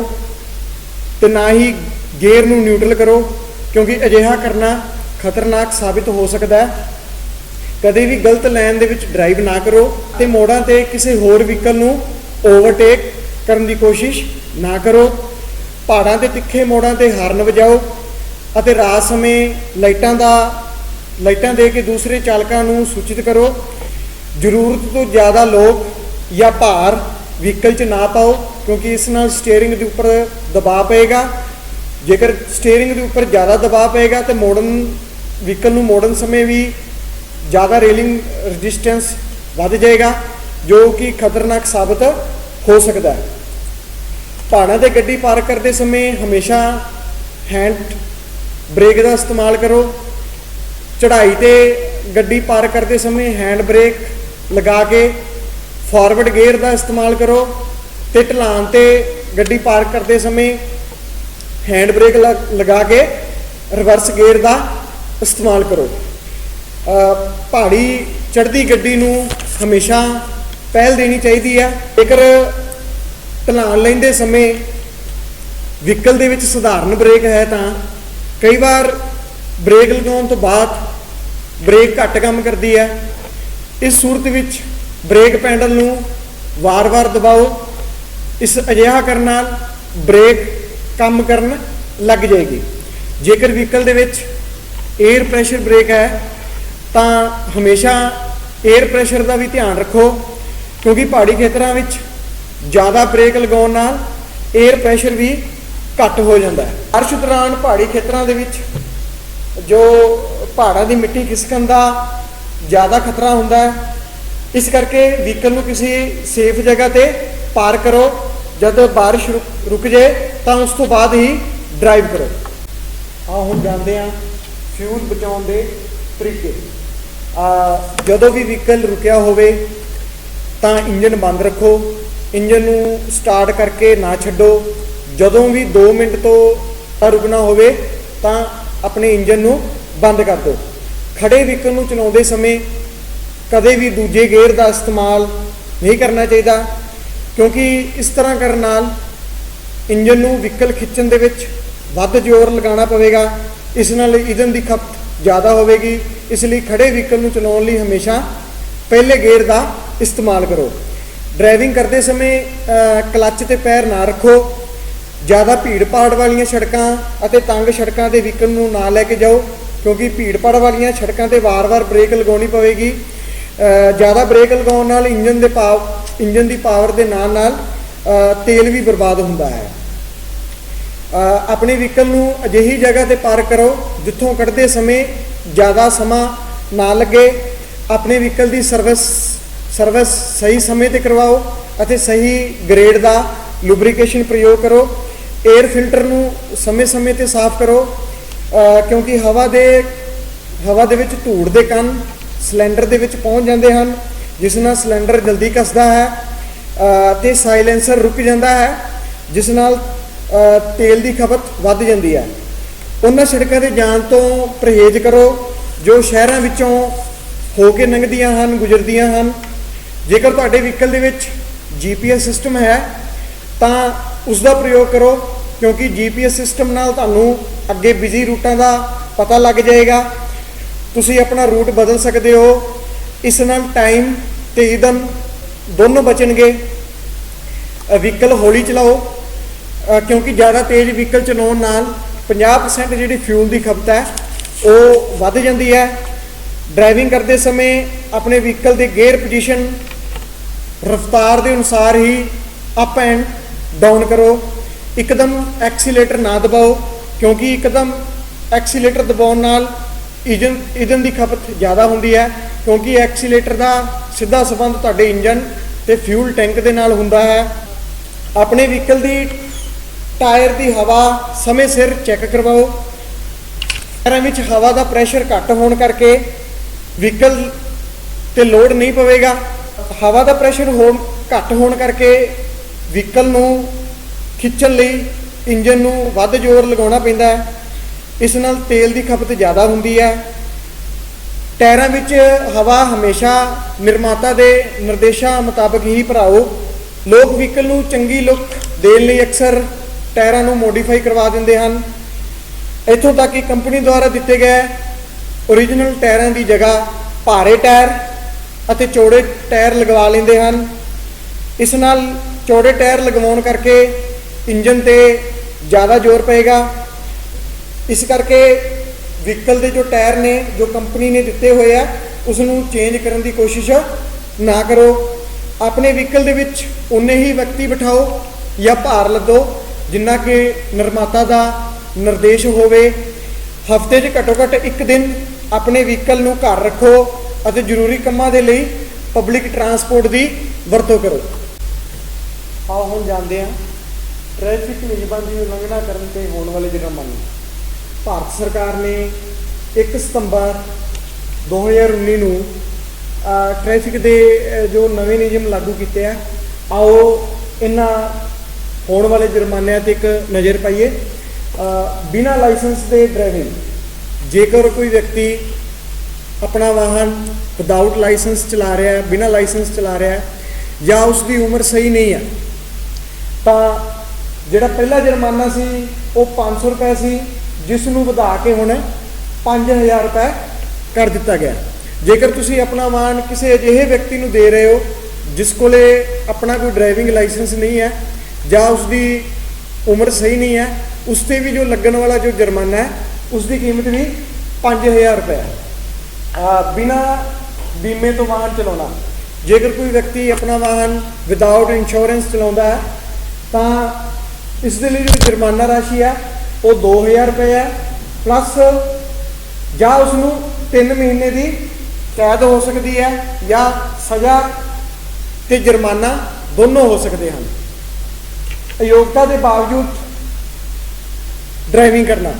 तो ना ही गेयर नूं न्यूट्रल करो, क्योंकि अजिहा करना खतरनाक साबित हो सकता है। कदे भी गलत लैन दे विच ड्राइव ना करो तो मोड़ां ते किसी होर व्हीकल नूं ओवरटेक ਕਰਨ ਦੀ ਕੋਸ਼ਿਸ਼ ਨਾ ਕਰੋ। ਪਹਾੜਾਂ ਦੇ ਤਿੱਖੇ ਮੋੜਾਂ ਤੇ ਹਾਰਨ ਵਜਾਓ ਅਤੇ ਰਾਤ ਸਮੇਂ ਲਾਈਟਾਂ ਦੇ ਕੇ ਦੂਸਰੇ ਚਾਲਕਾਂ ਨੂੰ ਸੂਚਿਤ ਕਰੋ। ਜ਼ਰੂਰਤ ਤੋਂ ਜ਼ਿਆਦਾ ਲੋਕ ਜਾਂ ਭਾਰ ਵਹੀਕਲ 'ਚ ਨਾ ਪਾਓ, ਕਿਉਂਕਿ ਇਸ ਨਾਲ ਸਟੀਅਰਿੰਗ ਦੇ ਉੱਪਰ ਦਬਾਅ ਪਏਗਾ। ਜੇਕਰ ਸਟੀਅਰਿੰਗ ਦੇ ਉੱਪਰ ਜ਼ਿਆਦਾ ਦਬਾਅ ਪਏਗਾ ਤਾਂ ਵਹੀਕਲ ਨੂੰ ਮੋੜਨ ਸਮੇਂ ਵੀ ਜ਼ਿਆਦਾ ਰੇਲਿੰਗ ਰੈਜ਼ਿਸਟੈਂਸ ਵੱਧ ਜਾਏਗਾ, ਜੋ ਕਿ ਖਤਰਨਾਕ ਸਾਬਤ ਹੋ ਸਕਦਾ ਹੈ। ਪਹਾੜਾਂ 'ਤੇ ਗੱਡੀ ਪਾਰਕ ਕਰਦੇ ਸਮੇਂ ਹਮੇਸ਼ਾ ਹੈਂਡ ਬ੍ਰੇਕ ਦਾ ਇਸਤੇਮਾਲ ਕਰੋ। ਚੜ੍ਹਾਈ 'ਤੇ ਗੱਡੀ ਪਾਰਕ ਕਰਦੇ ਸਮੇਂ ਹੈਂਡ ਬ੍ਰੇਕ ਲਗਾ ਕੇ ਫਾਰਵਰਡ ਗੇਅਰ ਦਾ ਇਸਤੇਮਾਲ ਕਰੋ ਤੇ ਢਲਾਨ 'ਤੇ ਗੱਡੀ ਪਾਰਕ ਕਰਦੇ ਸਮੇਂ ਹੈਂਡ ਬ੍ਰੇਕ ਲਗਾ ਕੇ ਰਿਵਰਸ ਗੇਅਰ ਦਾ ਇਸਤੇਮਾਲ ਕਰੋ। ਪਹਾੜੀ ਚੜ੍ਹਦੀ ਗੱਡੀ ਨੂੰ ਹਮੇਸ਼ਾ ਪਹਿਲ ਦੇਣੀ ਚਾਹੀਦੀ ਹੈ। ਜੇਕਰ ਢਲਾਨ ਲੈਂਦੇ ਸਮੇਂ ਵਹੀਕਲ ਦੇ ਵਿੱਚ ਸਧਾਰਨ ਬ੍ਰੇਕ ਹੈ ਤਾਂ ਕਈ ਵਾਰ ਬ੍ਰੇਕ ਲਗਾਉਣ ਤੋਂ ਬਾਅਦ ਬ੍ਰੇਕ ਘੱਟ ਕੰਮ ਕਰਦੀ ਹੈ। ਇਸ ਸੂਰਤ ਵਿੱਚ ਬ੍ਰੇਕ ਪੈਡਲ ਨੂੰ ਵਾਰ-ਵਾਰ ਦਬਾਓ। ਇਸ ਅਜਿਹਾ ਕਰਨ ਨਾਲ ਬ੍ਰੇਕ ਕੰਮ ਕਰਨ ਲੱਗ ਜਾਏਗੀ। ਜੇਕਰ ਵਹੀਕਲ ਦੇ ਵਿੱਚ 에ਅਰ ਪ੍ਰੈਸ਼ਰ ਬ੍ਰੇਕ ਹੈ ਤਾਂ ਹਮੇਸ਼ਾ 에ਅਰ ਪ੍ਰੈਸ਼ਰ ਦਾ ਵੀ ਧਿਆਨ ਰੱਖੋ, ਕਿਉਂਕਿ ਪਹਾੜੀ ਖੇਤਰਾਂ ਵਿੱਚ ਜ਼ਿਆਦਾ ਬ੍ਰੇਕ ਲਗਾਉਣ ਨਾਲ 에ਅਰ ਪ੍ਰੈਸ਼ਰ ਵੀ ਘੱਟ ਹੋ ਜਾਂਦਾ ਹੈ। ਬਾਰਿਸ਼ ਦੌਰਾਨ ਪਹਾੜੀ ਖੇਤਰਾਂ ਦੇ ਵਿੱਚ ਜੋ ਪਹਾੜਾਂ ਦੀ ਮਿੱਟੀ ਖਿਸਕਣ ਦਾ ਜ਼ਿਆਦਾ ਖਤਰਾ ਹੁੰਦਾ ਹੈ, ਇਸ ਕਰਕੇ ਵਹੀਕਲ ਨੂੰ ਕਿਸੇ ਸੇਫ ਜਗ੍ਹਾ 'ਤੇ ਪਾਰਕ ਕਰੋ। ਜਦ ਬਾਰਿਸ਼ ਰੁਕ ਜਾਏ ਤਾਂ ਉਸ ਤੋਂ ਬਾਅਦ ਹੀ ਡਰਾਈਵ ਕਰੋ। ਹੁਣ ਜਾਣਦੇ ਹਾਂ ਫਿਊਲ ਬਚਾਉਣ ਦੇ ਤਰੀਕੇ। ਜਦੋਂ ਵੀ ਵਹੀਕਲ ਰੁਕਿਆ ਹੋਵੇ ਤਾਂ ਇੰਜਨ ਬੰਦ ਰੱਖੋ। ਇੰਜਨ ਨੂੰ ਸਟਾਰਟ ਕਰਕੇ ਨਾ ਛੱਡੋ। ਜਦੋਂ ਵੀ 2 ਮਿੰਟ ਤੋਂ ਰੁਕਣਾ ਹੋਵੇ ਤਾਂ ਆਪਣੇ ਇੰਜਨ ਨੂੰ ਬੰਦ ਕਰ ਦਿਓ। ਖੜੇ ਵਹੀਕਲ ਨੂੰ ਚਲਾਉਂਦੇ ਸਮੇਂ ਕਦੇ ਵੀ ਦੂਜੇ ਗੇਅਰ ਦਾ ਇਸਤੇਮਾਲ ਨਹੀਂ ਕਰਨਾ ਚਾਹੀਦਾ, ਕਿਉਂਕਿ ਇਸ ਤਰ੍ਹਾਂ ਕਰਨ ਨਾਲ ਇੰਜਨ ਨੂੰ ਵਹੀਕਲ ਖਿੱਚਣ ਦੇ ਵਿੱਚ ਵੱਧ ਜ਼ੋਰ ਲਗਾਉਣਾ ਪਵੇਗਾ। ਇਸ ਨਾਲ ਈਂਧਨ ਦੀ ਖਪਤ ਜ਼ਿਆਦਾ ਹੋਵੇਗੀ। ਇਸ ਲਈ ਖੜੇ ਵਹੀਕਲ ਨੂੰ ਚਲਾਉਣ ਲਈ ਹਮੇਸ਼ਾ ਪਹਿਲੇ ਗੇਅਰ ਦਾ ਇਸਤੇਮਾਲ ਕਰੋ। ਡਰਾਈਵਿੰਗ ਕਰਦੇ ਸਮੇਂ ਕਲੱਚ 'ਤੇ ਪੈਰ ਨਾ ਰੱਖੋ। ਜ਼ਿਆਦਾ ਭੀੜ ਭਾੜ ਵਾਲੀਆਂ ਸੜਕਾਂ ਅਤੇ ਤੰਗ ਸੜਕਾਂ 'ਤੇ ਵਹੀਕਲ ਨੂੰ ਨਾ ਲੈ ਕੇ ਜਾਓ, ਕਿਉਂਕਿ ਭੀੜ ਭਾੜ ਵਾਲੀਆਂ ਸੜਕਾਂ 'ਤੇ ਵਾਰ-ਵਾਰ ਬ੍ਰੇਕ ਲਗਾਉਣੀ ਪਵੇਗੀ। ਜ਼ਿਆਦਾ ਬ੍ਰੇਕ ਲਗਾਉਣ ਨਾਲ ਇੰਜਨ ਦੀ ਪਾਵਰ ਦੇ ਨਾਲ ਤੇਲ ਵੀ ਬਰਬਾਦ ਹੁੰਦਾ ਹੈ। ਆਪਣੇ ਵਹੀਕਲ ਨੂੰ ਅਜਿਹੀ ਜਗ੍ਹਾ 'ਤੇ ਪਾਰਕ ਕਰੋ ਜਿੱਥੋਂ ਕੱਢਦੇ ਸਮੇਂ ਜ਼ਿਆਦਾ ਸਮਾਂ ਨਾ ਲੱਗੇ। ਆਪਣੇ ਵਹੀਕਲ ਦੀ ਸਰਵਿਸ ਸਹੀ ਸਮੇਂ 'ਤੇ ਕਰਵਾਓ ਅਤੇ ਸਹੀ ਗ੍ਰੇਡ ਦਾ ਲੁਬਰੀਕੇਸ਼ਨ ਪ੍ਰਯੋਗ ਕਰੋ। 에ਅਰ ਫਿਲਟਰ ਨੂੰ ਸਮੇਂ-ਸਮੇਂ 'ਤੇ ਸਾਫ਼ ਕਰੋ, ਕਿਉਂਕਿ ਹਵਾ ਦੇ ਵਿੱਚ ਧੂੜ ਦੇ ਕਣ ਸਿਲੰਡਰ ਦੇ ਵਿੱਚ ਪਹੁੰਚ ਜਾਂਦੇ ਹਨ, ਜਿਸ ਨਾਲ ਸਿਲੰਡਰ ਜਲਦੀ ਕੱਸਦਾ ਹੈ ਅਤੇ ਸਾਇਲੈਂਸਰ ਰੁਕ ਜਾਂਦਾ ਹੈ, ਜਿਸ ਨਾਲ ਤੇਲ ਦੀ ਖਪਤ ਵੱਧ ਜਾਂਦੀ ਹੈ। ਉਹਨਾਂ ਸੜਕਾਂ 'ਤੇ ਜਾਣ ਤੋਂ ਪਰਹੇਜ਼ ਕਰੋ ਜੋ ਸ਼ਹਿਰਾਂ ਵਿੱਚੋਂ ਹੋ ਕੇ ਲੰਘਦੀਆਂ ਹਨ, ਗੁਜ਼ਰਦੀਆਂ ਹਨ। ਜੇਕਰ ਤੁਹਾਡੇ ਵਹੀਕਲ ਦੇ ਵਿੱਚ GPS ਸਿਸਟਮ ਹੈ ਤਾਂ ਉਸ ਦਾ ਪ੍ਰਯੋਗ ਕਰੋ, ਕਿਉਂਕਿ GPS ਸਿਸਟਮ ਨਾਲ ਤੁਹਾਨੂੰ ਅੱਗੇ ਬਿਜ਼ੀ ਰੂਟਾਂ ਦਾ ਪਤਾ ਲੱਗ ਜਾਏਗਾ। ਤੁਸੀਂ ਆਪਣਾ ਰੂਟ ਬਦਲ ਸਕਦੇ ਹੋ। ਇਸ ਨਾਲ ਟਾਈਮ ਤੇ ਈਂਧਨ ਦੋਨੋਂ ਬਚਣਗੇ। ਵਹੀਕਲ ਹੌਲੀ ਚਲਾਓ, ਕਿਉਂਕਿ ਜ਼ਿਆਦਾ ਤੇਜ਼ ਵਹੀਕਲ ਚਲਾਉਣ ਨਾਲ 50% ਜਿਹੜੀ ਫਿਊਲ ਦੀ ਖਪਤ ਹੈ ਉਹ ਵੱਧ ਜਾਂਦੀ ਹੈ। ਡਰਾਈਵਿੰਗ ਕਰਦੇ ਸਮੇਂ ਆਪਣੇ ਵਹੀਕਲ ਦੇ ਗੇਅਰ ਪੋਜੀਸ਼ਨ ਰਫ਼ਤਾਰ ਦੇ ਅਨੁਸਾਰ ਹੀ ਅਪ ਐਂਡ ਡਾਊਨ ਕਰੋ। ਇੱਕਦਮ ਐਕਸੀਲੇਟਰ ਨਾ ਦਬਾਓ, ਕਿਉਂਕਿ ਇੱਕਦਮ ਐਕਸੀਲੇਟਰ ਦਬਾਉਣ ਨਾਲ ਈਂਧਨ ਦੀ ਖਪਤ ਜ਼ਿਆਦਾ ਹੁੰਦੀ ਹੈ, ਕਿਉਂਕਿ ਐਕਸੀਲੇਟਰ ਦਾ ਸਿੱਧਾ ਸੰਬੰਧ ਤੁਹਾਡੇ ਇੰਜਨ ਤੇ ਫਿਊਲ ਟੈਂਕ ਦੇ ਨਾਲ ਹੁੰਦਾ ਹੈ। ਆਪਣੇ ਵਹੀਕਲ ਦੀ ਟਾਇਰ ਦੀ ਹਵਾ ਸਮੇਂ ਸਿਰ ਚੈੱਕ ਕਰਵਾਓ। ਟਾਇਰਾਂ ਵਿੱਚ ਹਵਾ ਦਾ ਪ੍ਰੈਸ਼ਰ ਘੱਟ ਹੋਣ ਕਰਕੇ ਵਹੀਕਲ ਤੇ ਲੋਡ ਨਹੀਂ ਪਵੇਗਾ। ਹਵਾ ਦਾ ਪ੍ਰੈਸ਼ਰ ਘੱਟ ਹੋਣ ਕਰਕੇ ਵਹੀਕਲ ਨੂੰ ਖਿੱਚਣ ਲਈ ਇੰਜਨ ਨੂੰ ਵੱਧ ਜ਼ੋਰ ਲਗਾਉਣਾ ਪੈਂਦਾ ਹੈ। ਇਸ ਨਾਲ ਤੇਲ ਦੀ ਖਪਤ ਜ਼ਿਆਦਾ ਹੁੰਦੀ ਹੈ। ਟਾਇਰਾਂ ਵਿੱਚ ਹਵਾ ਹਮੇਸ਼ਾ ਨਿਰਮਾਤਾ ਦੇ ਨਿਰਦੇਸ਼ਾਂ ਮੁਤਾਬਕ ਹੀ ਭਰਾਓ। ਲੋਕ ਵਹੀਕਲ ਨੂੰ ਚੰਗੀ ਲੁੱਕ ਦੇਣ ਲਈ ਅਕਸਰ ਟਾਇਰਾਂ ਨੂੰ ਮੋਡੀਫਾਈ ਕਰਵਾ ਦਿੰਦੇ ਹਨ। ਇੱਥੋਂ ਤੱਕ ਕਿ ਕੰਪਨੀ ਦੁਆਰਾ ਦਿੱਤੇ ਗਏ ਓਰੀਜਨਲ ਟਾਇਰਾਂ ਦੀ ਜਗ੍ਹਾ ਭਾਰੇ ਟਾਇਰ ਅਤੇ ਚੌੜੇ ਟਾਇਰ ਲਗਵਾ ਲੈਂਦੇ ਹਨ। ਇਸ ਨਾਲ चौड़े टायर लगवाउण करके इंजन ते ज़्यादा जोर पेगा। इस करके व्हीकल के जो टायर ने जो कंपनी ने दिते हुए आ उसनूं चेंज करने की कोशिश ना करो। अपने व्हीकल दे विच उन्ने ही व्यक्ति बिठाओ या भार लदो जिन्ना कि निर्माता का निर्देश होवे। हफ्ते च घट्टो घट्ट एक दिन अपने व्हीकल नूं घर रखो और जरूरी कामां दे लई पब्लिक ट्रांसपोर्ट की वरतों करो। आओ हम जानते हैं ट्रैफिक नियमां की उलंघना करने ते होने वाले जुर्माने। भारत सरकार ने 1 सितंबर 2019 नूं ट्रैफिक के जो नवे नियम लागू किए हैं, आओ इन्हां होने वाले जुर्मानिਆਂ ते एक नज़र पाइए। बिना लाइसेंस के ड्राइविंग, जेकर कोई व्यक्ति अपना वाहन विदाउट लाइसेंस चला रहा है, बिना लाइसेंस चला रहा है या उसकी उम्र सही नहीं है, तो जिहड़ा पहला जुर्माना सी वो 500 रुपए सी, जिसनूं वधा के हुण 5000 रुपए कर दिता गया। जेकर तुसी अपना वाहन किसी अजिहे व्यक्ति नूं दे रहे हो जिस कोले अपना कोई ड्राइविंग लाइसेंस नहीं है या उसकी उम्र सही नहीं है, उस पर भी जो लगन वाला जो जुर्माना है उसकी कीमत भी 5000 रुपये है। बिना बीमे तो वाहन चलाना, जेकर कोई व्यक्ति अपना वाहन विदाउट इंश्योरेंस चलाता है तो इसके लिए जो जुर्माना राशि है वो 2000 रुपये है, प्लस या उसनूं 3 महीने की कैद हो सकती है या सज़ा ते जुर्माना दोनों हो सकते हैं। अयोग्यता के बावजूद ड्राइविंग करना,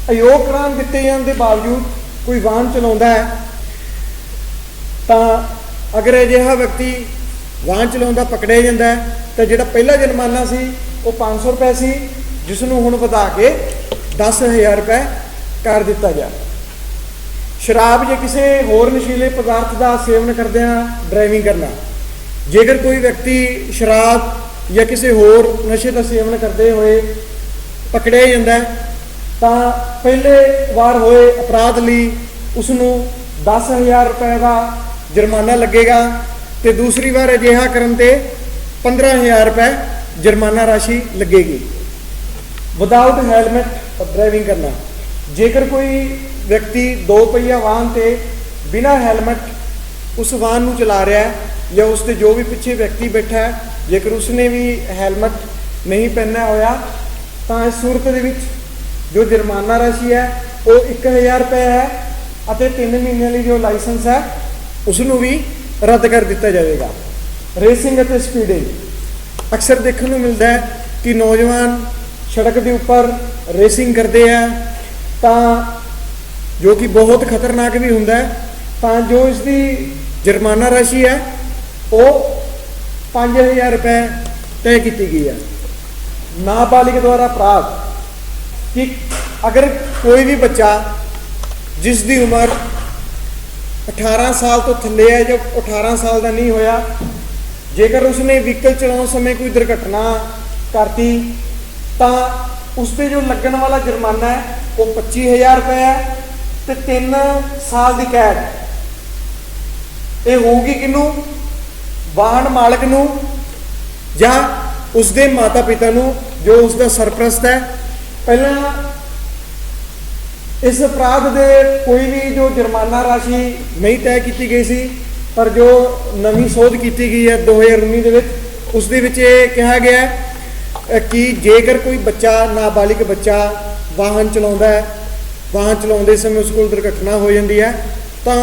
अयोग करार दिते जाने के बावजूद कोई वाहन चलाता है तो अगर अजिहा व्यक्ति वाहन चलाता पकड़िया जाता है तो जिहड़ा पहला जुर्माना सी वो 500 रुपए सी, जिसनूं हुण वधा के 10,000 रुपए कर दिता गया। शराब या किसी होर नशीले पदार्थ का सेवन करदिआं ड्राइविंग करना, जेकर कोई व्यक्ति शराब या किसी होर नशे का सेवन करते हुए पकड़िया जाता है तो पहले बार होए अपराध लई उसनूं 10,000 रुपए का जुर्माना लगेगा तो दूसरी बार अजिहा करन ते 15,000 रुपए जुर्माना राशि लगेगी। विदाउट हैलमेट ड्राइविंग करना, जेकर कोई व्यक्ति 2 पहिया वाहन से बिना हैलमेट उस वाहन नूं चला रहा है या उसके जो भी पीछे व्यक्ति बैठा है, जेकर उसने भी हैलमेट नहीं पहना होया तो इस सूरत दे विच जो जुर्माना राशि है वो 1000 रुपये है और 3 महीने की जो लाइसेंस है उसनूं भी रद्द कर दिता जाएगा। रेसिंग और स्पीडिंग, अक्सर देखने को मिलता है कि नौजवान सड़क के ऊपर रेसिंग करते हैं तो जो कि बहुत खतरनाक भी होंदा है, तो जो इसकी जुर्माना राशि है वो 5000 रुपये तय की गई है। नाबालिग द्वारा अपराध कि अगर कोई भी बच्चा जिसकी उम्र 18 साल तो थले है, जो 18 साल का नहीं होया, जेकर उसने व्हीकल चलाने समय कोई दुर्घटना करती तो उस पर जो लगन वाला जुर्माना है वो 25,000 रुपये है तो 3 साल की कैद। ये होगी किनू, वाहन मालक नू या उसके माता पिता नू जो उसका सरप्रस्त है। पहला इस अपराध दे कोई भी जो जुर्माना राशि नहीं तय की गई सी, पर जो नवी सोध की गई है 2019 के विच, उस दे विच ये कहा गया है कि जेकर कोई बच्चा नाबालिग बच्चा वाहन चलाता है, वाहन चलाते समय उसको दुर्घटना हो जाती है तो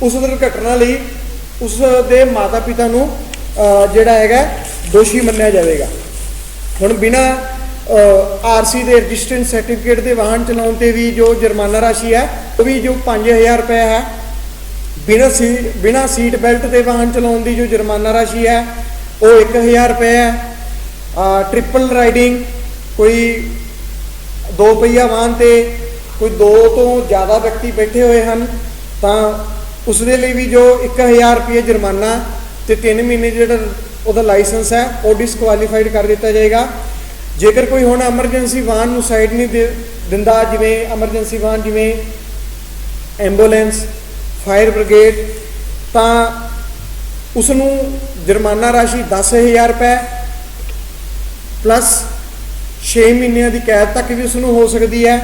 उस दुर्घटना लई उसके माता पिता नू जिहड़ा हैगा दोषी मन्निया जाएगा। हुण बिना आरसी के रजिस्ट्रेशन सर्टिफिकेट के वाहन चलाने भी जो जुर्माना राशि है वो भी जो 5000 रुपये है। बिना सीट बेल्ट के वाहन चलाने की जो जुर्माना राशि है वो 1000 रुपये है। ट्रिपल राइडिंग, कोई 2 पहिया वाहन से कोई 2 तो ज़्यादा व्यक्ति बैठे हुए हैं तो उसके लिए भी जो 1000 रुपये जुर्माना तो 3 महीने जो लाइसेंस है वो डिसकुआलीफाइड कर दिता जाएगा। जेकर कोई हुण एमरजेंसी वाहन नूं साइड नहीं दिंदा, जिवें एमरजेंसी वाहन जिवें एंबूलेंस, फायर ब्रिगेड, तो उसनूं जुर्माना राशि 10,000 रुपए प्लस 6 महीनों की कैद तक भी उसनूं हो सकती है।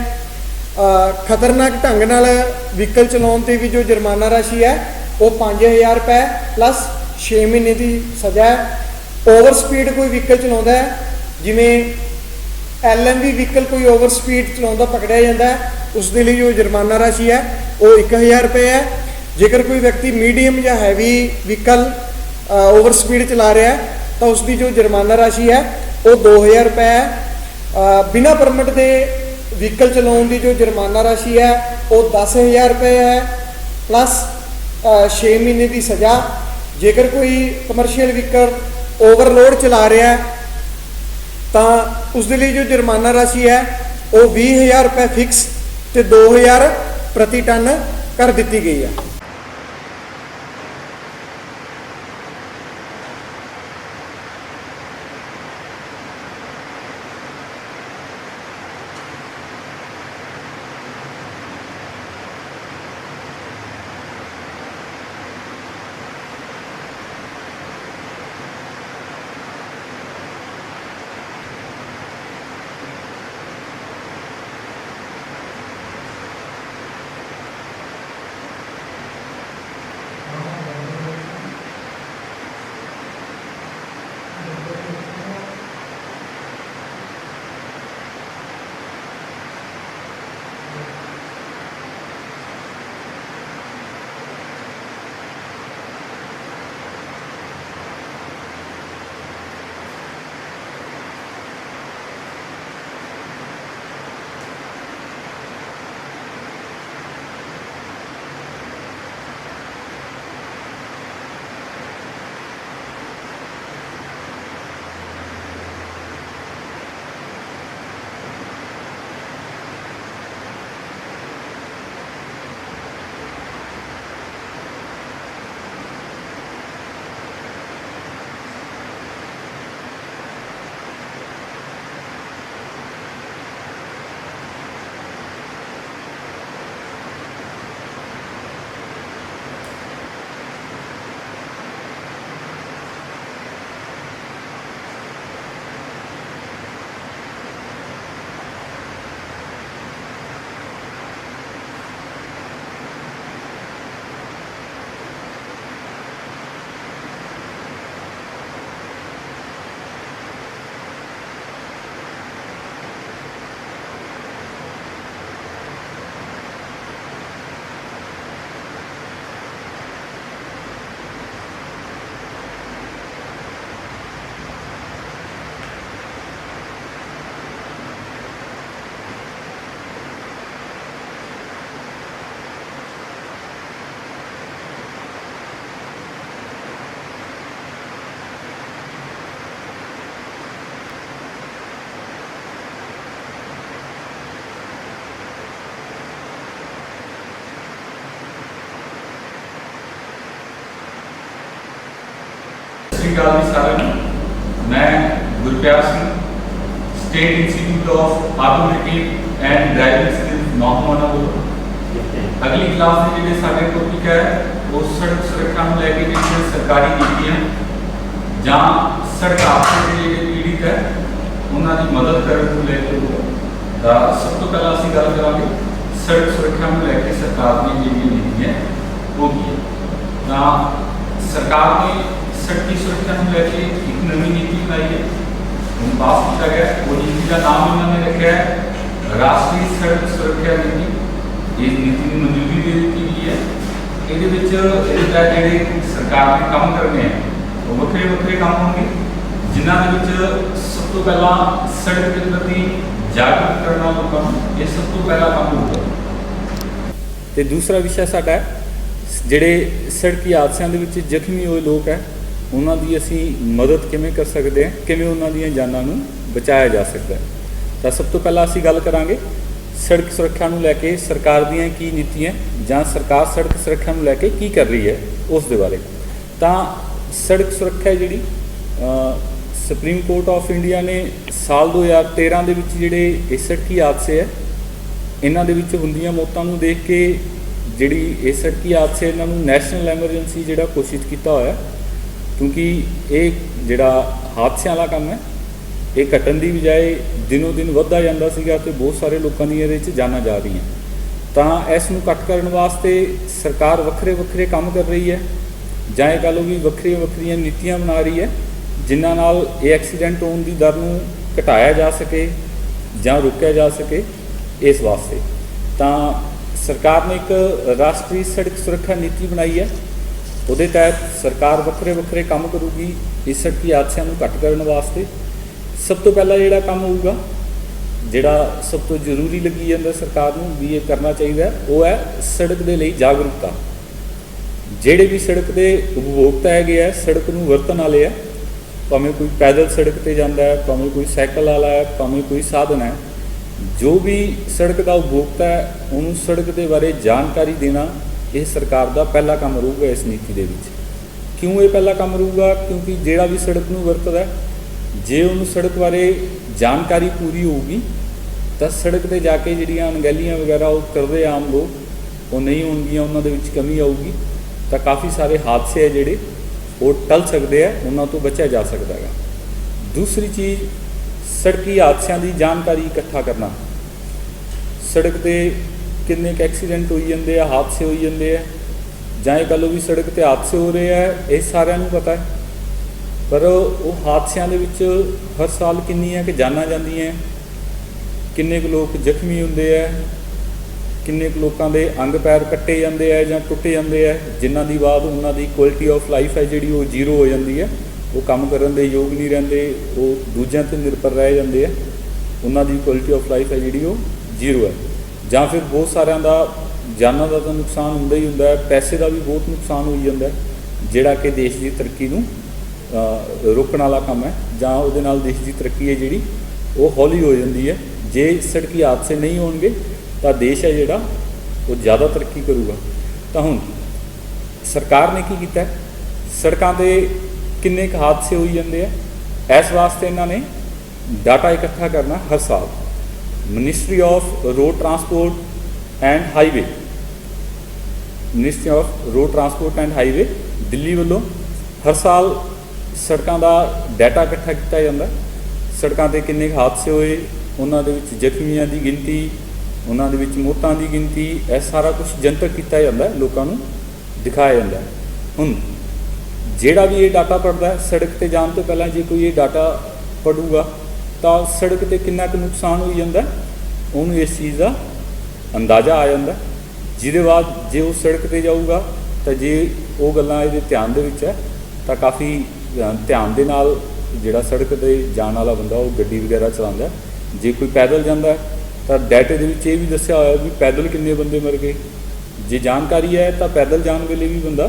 खतरनाक ढंग नाल व्हीकल चलाउण ते भी जो जुर्माना राशि है वो 5,000 रुपए प्लस 6 महीने की सज़ा है। ओवर स्पीड कोई व्हीकल चलाउंदा है, जिमें LMV व्हीकल कोई ओवर स्पीड चलाउंदा पकड़िया जाता है, उसके लिए जो जुर्माना राशि है वो 1,000 रुपये है। जेकर कोई व्यक्ति मीडियम या हैवी व्हीकल ओवर स्पीड चला रहा है तो उसकी जो जुर्माना राशि है वो 2,000 रुपये है। बिना परमिट के व्हीकल चलाने की जो जुर्माना राशि है वो 10,000 रुपये है प्लस 6 महीने की सज़ा। जेकर कोई कमर्शियल व्हीकल ओवरलोड चला रहा है तो उसके लिए जो जुर्माना राशि है वो 20,000 रुपये फिक्स तो 2,000 प्रति टन कर दी गई है। ਸਤਿ ਸ਼੍ਰੀ ਅਕਾਲ ਜੀ ਸਾਰਿਆਂ ਨੂੰ। ਮੈਂ Gurpyar Singh state institute of automotive and driving skill Mohana ਵੱਲੋਂ ਅਗਲੀ ਕਲਾਸ ਦੇ ਜਿਹੜੇ ਸਾਡੇ ਟੌਪਿਕ ਹੈ ਉਹ ਸੜਕ ਸੁਰੱਖਿਆ ਨੂੰ ਲੈ ਕੇ ਜਿਹੜੇ ਸਰਕਾਰੀ ਨੀਤੀਆਂ ਜਾਂ ਸੜਕ ਹਾਦਸੇ ਦੇ ਜਿਹੜੇ ਪੀੜਿਤ ਹੈ ਉਹਨਾਂ ਦੀ ਮਦਦ ਕਰਨ ਨੂੰ ਲੈ ਕੇ ਤਾਂ ਸਭ ਤੋਂ ਪਹਿਲਾਂ ਅਸੀਂ ਗੱਲ ਕਰਾਂਗੇ ਸੜਕ ਸੁਰੱਖਿਆ ਨੂੰ ਲੈ ਕੇ ਸਰਕਾਰ ਦੀਆਂ ਜਿਹੜੀਆਂ ਨੀਤੀਆਂ ਉਹ ਕੀ ਹੈ। ਤਾਂ ਸਰਕਾਰ ਨੇ सड़क की सुरक्षा को लेकर एक नवी नीति बनाई है, उन पास किया गया। वो नीति का नाम इन्होंने रखा है राष्ट्रीय सड़क सुरक्षा नीति। इस नीति की मंजूरी दे दी गई है। ये सरकार ने काम करने हैं वो वक्रे वक्रे काम होंगे, जिन्होंने सब तो पहला सड़क के प्रति जागरूक करना लोगों को, ये सब तो पहला काम होगा। तो दूसरा विषय साडा ਜਿਹੜੇ सड़क हादसों के ਜ਼ਖਮੀ ਹੋਏ लोग है ਉਹਨਾਂ ਦੀ ਅਸੀਂ ਮਦਦ ਕਿਵੇਂ ਕਰ ਸਕਦੇ ਹਾਂ, ਕਿਵੇਂ ਉਹਨਾਂ ਦੀਆਂ ਜਾਨਾਂ ਨੂੰ ਬਚਾਇਆ ਜਾ ਸਕਦਾ ਹੈ। ਤਾਂ ਸਭ ਤੋਂ ਪਹਿਲਾਂ ਅਸੀਂ ਗੱਲ ਕਰਾਂਗੇ ਸੜਕ ਸੁਰੱਖਿਆ ਨੂੰ ਲੈ ਕੇ ਸਰਕਾਰ ਦੀਆਂ ਕੀ ਨੀਤੀਆਂ ਜਾਂ ਸਰਕਾਰ ਸੜਕ ਸੁਰੱਖਿਆ ਨੂੰ ਲੈ ਕੇ ਕੀ ਕਰ ਰਹੀ ਹੈ ਉਸ ਦੇ ਬਾਰੇ। ਤਾਂ ਸੜਕ ਸੁਰੱਖਿਆ ਜਿਹੜੀ ਸੁਪਰੀਮ ਕੋਰਟ ਆਫ ਇੰਡੀਆ ਨੇ ਸਾਲ 2013 ਦੇ ਵਿੱਚ ਜਿਹੜੇ ਇਹ ਸੜਕੀ ਹਾਦਸੇ ਹੈ ਇਹਨਾਂ ਦੇ ਵਿੱਚ ਹੁੰਦੀਆਂ ਮੌਤਾਂ ਨੂੰ ਦੇਖ ਕੇ ਜਿਹੜੀ ਇਹ ਸੜਕੀ ਹਾਦਸੇ ਇਹਨਾਂ ਨੂੰ ਨੈਸ਼ਨਲ ਐਮਰਜੈਂਸੀ ਜਿਹੜਾ ਘੋਸ਼ਿਤ ਕੀਤਾ ਹੋਇਆ क्योंकि ये जिहड़ा हादसिਆਂ वाला काम है ये घटन की बजाय दिनों दिन वधदा जांदा सीगा ते बहुत सारे लोगों दी इहदे विच जानां जा रही तां इस नूं घट करन वास्ते सरकार वक्रे वक्रे काम कर रही है जां ये कह लो भी वक्रियां वक्रियां नीतियां बना रही है जिन्हां नाल ये एक्सीडेंट होण दी दर नूं घटाया जा सके जां रोकिया जा सके। इस वास्ते तां सरकार ने एक राष्ट्रीय सड़क सुरक्षा नीति बनाई है। ਉਹਦੇ तहत सरकार वक्रे वक्रे काम करूगी इस सड़की हादसिਆਂ ਨੂੰ घट करने वास्ते। सब तो पहला ਜਿਹੜਾ काम होगा ਜਿਹੜਾ सब तो जरूरी लगी ਜਾਂਦਾ सरकार ਨੂੰ भी ये करना चाहिए वो है सड़क ਦੇ ਲਈ जागरूकता। ਜਿਹੜੇ भी सड़क ਦੇ उपभोक्ता ਹੈਗੇ ਆ सड़क ਨੂੰ ਵਰਤਣ ਵਾਲੇ ਆ ਭਾਵੇਂ ਕੋਈ पैदल सड़क ਤੇ ਜਾਂਦਾ ਹੈ ਭਾਵੇਂ ਕੋਈ ਸਾਈਕਲ ਵਾਲਾ ਹੈ ਭਾਵੇਂ ਕੋਈ ਸਾਧਨ ਹੈ जो भी सड़क का उपभोक्ता है उन्होंने सड़क के बारे जानकारी देना ये सरकार का पहला काम रहूगा इस नीति के विच। क्यों ये पहला काम रहूगा क्योंकि जिहड़ा भी सड़क नूं वरतदा जे उन्होंने सड़क बारे जानकारी पूरी होगी तो सड़क पर जाके जिहड़ियां अणगहलियां वगैरह वो करदे आम लोग वो नहीं होणगियां उन्हां दे विच कमी आऊगी तो काफ़ी सारे हादसे है जिहड़े वो टल सकते हैं उन्हां तो बचा जा सकता है। दूसरी चीज़ सड़की हादसिਆਂ की जानकारी इकट्ठा करना। सड़क पर किन्ने एक्सीडेंट हो जाते हैं हादसे हो जाते हैं जां ये कह लो भी सड़क पर हादसे हो रहे हैं ये सारिਆਂ ਨੂੰ पता है पर वो हादसिਆਂ ਦੇ ਵਿੱਚ हर साल किन्नियां कि जानां ਜਾਂਦੀਆਂ किन्ने कुछ लोग जख्मी होंदे है किन्ने कुछ लोगों के अंग पैर कट्टे जाते हैं जां टुटे जाते हैं जिन्हां दी बाद उन्हां दी क्वालिटी ऑफ लाइफ है जिहड़ी वो जीरो हो जाती है वो काम करन दे योग नहीं रहिंदे वो दूजिਆਂ ते निर्भर रह जाते हैं उन्हां दी क्वालिटी ऑफ लाइफ है जिहड़ी वो जीरो है जां फिर बहुत सारिਆਂ ਦਾ जानां ਦਾ ਤਾਂ नुकसान ਹੁੰਦਾ ही ਹੁੰਦਾ है पैसे का भी बहुत नुकसान हो जाता है जिहड़ा कि देश की तरक्की नूं रोकण वाला काम है जां उहदे नाल देश की तरक्की है जिहड़ी वो हौली हो जाती है। जे सड़की हादसे नहीं होणगे तां देश है जिहड़ा वो ज़्यादा तरक्की करूगा। तां हुण सरकार ने की कीता सड़कां ते किन्ने क हादसे हो जाते हैं इस वास्ते इन्होंने डाटा इकट्ठा करना हर साल। Ministry of road transport and highway ministry of road transport and highway Delhi वालों हर साल सड़कों का डाटा इकट्ठा किया जाता। सड़कों पर किन्ने क हादसे होए उन्होंने जख्मियों की गिनती उन्होंने मौतों की गिनती यह सारा कुछ जनतक किया जाता है लोगों को दिखाया जाता है। हुण ਜਿਹੜਾ भी ये डाटा पढ़ता है सड़क पर जाने तो पहला जो कोई ये डाटा पढ़ूगा तो सड़क पर कितना कुछ नुकसान हो जाता है उन्होंने इस चीज़ का अंदाज़ा आ जाता है जिसके बाद जो वो सड़क पर जाऊगा तो जे वो गल्लां इहदे ध्यान दे विच है तो काफ़ी ध्यान दे नाल जिहड़ा सड़क पर जाने वाला बंदा वो गड्डी वगैरह चलाता है। जे कोई पैदल जाता है तो डाटे दे विच ये भी दस्सिया होया भी पैदल किन्ने बंदे मर गए जे जानकारी है तो पैदल जाने वेले भी बंदा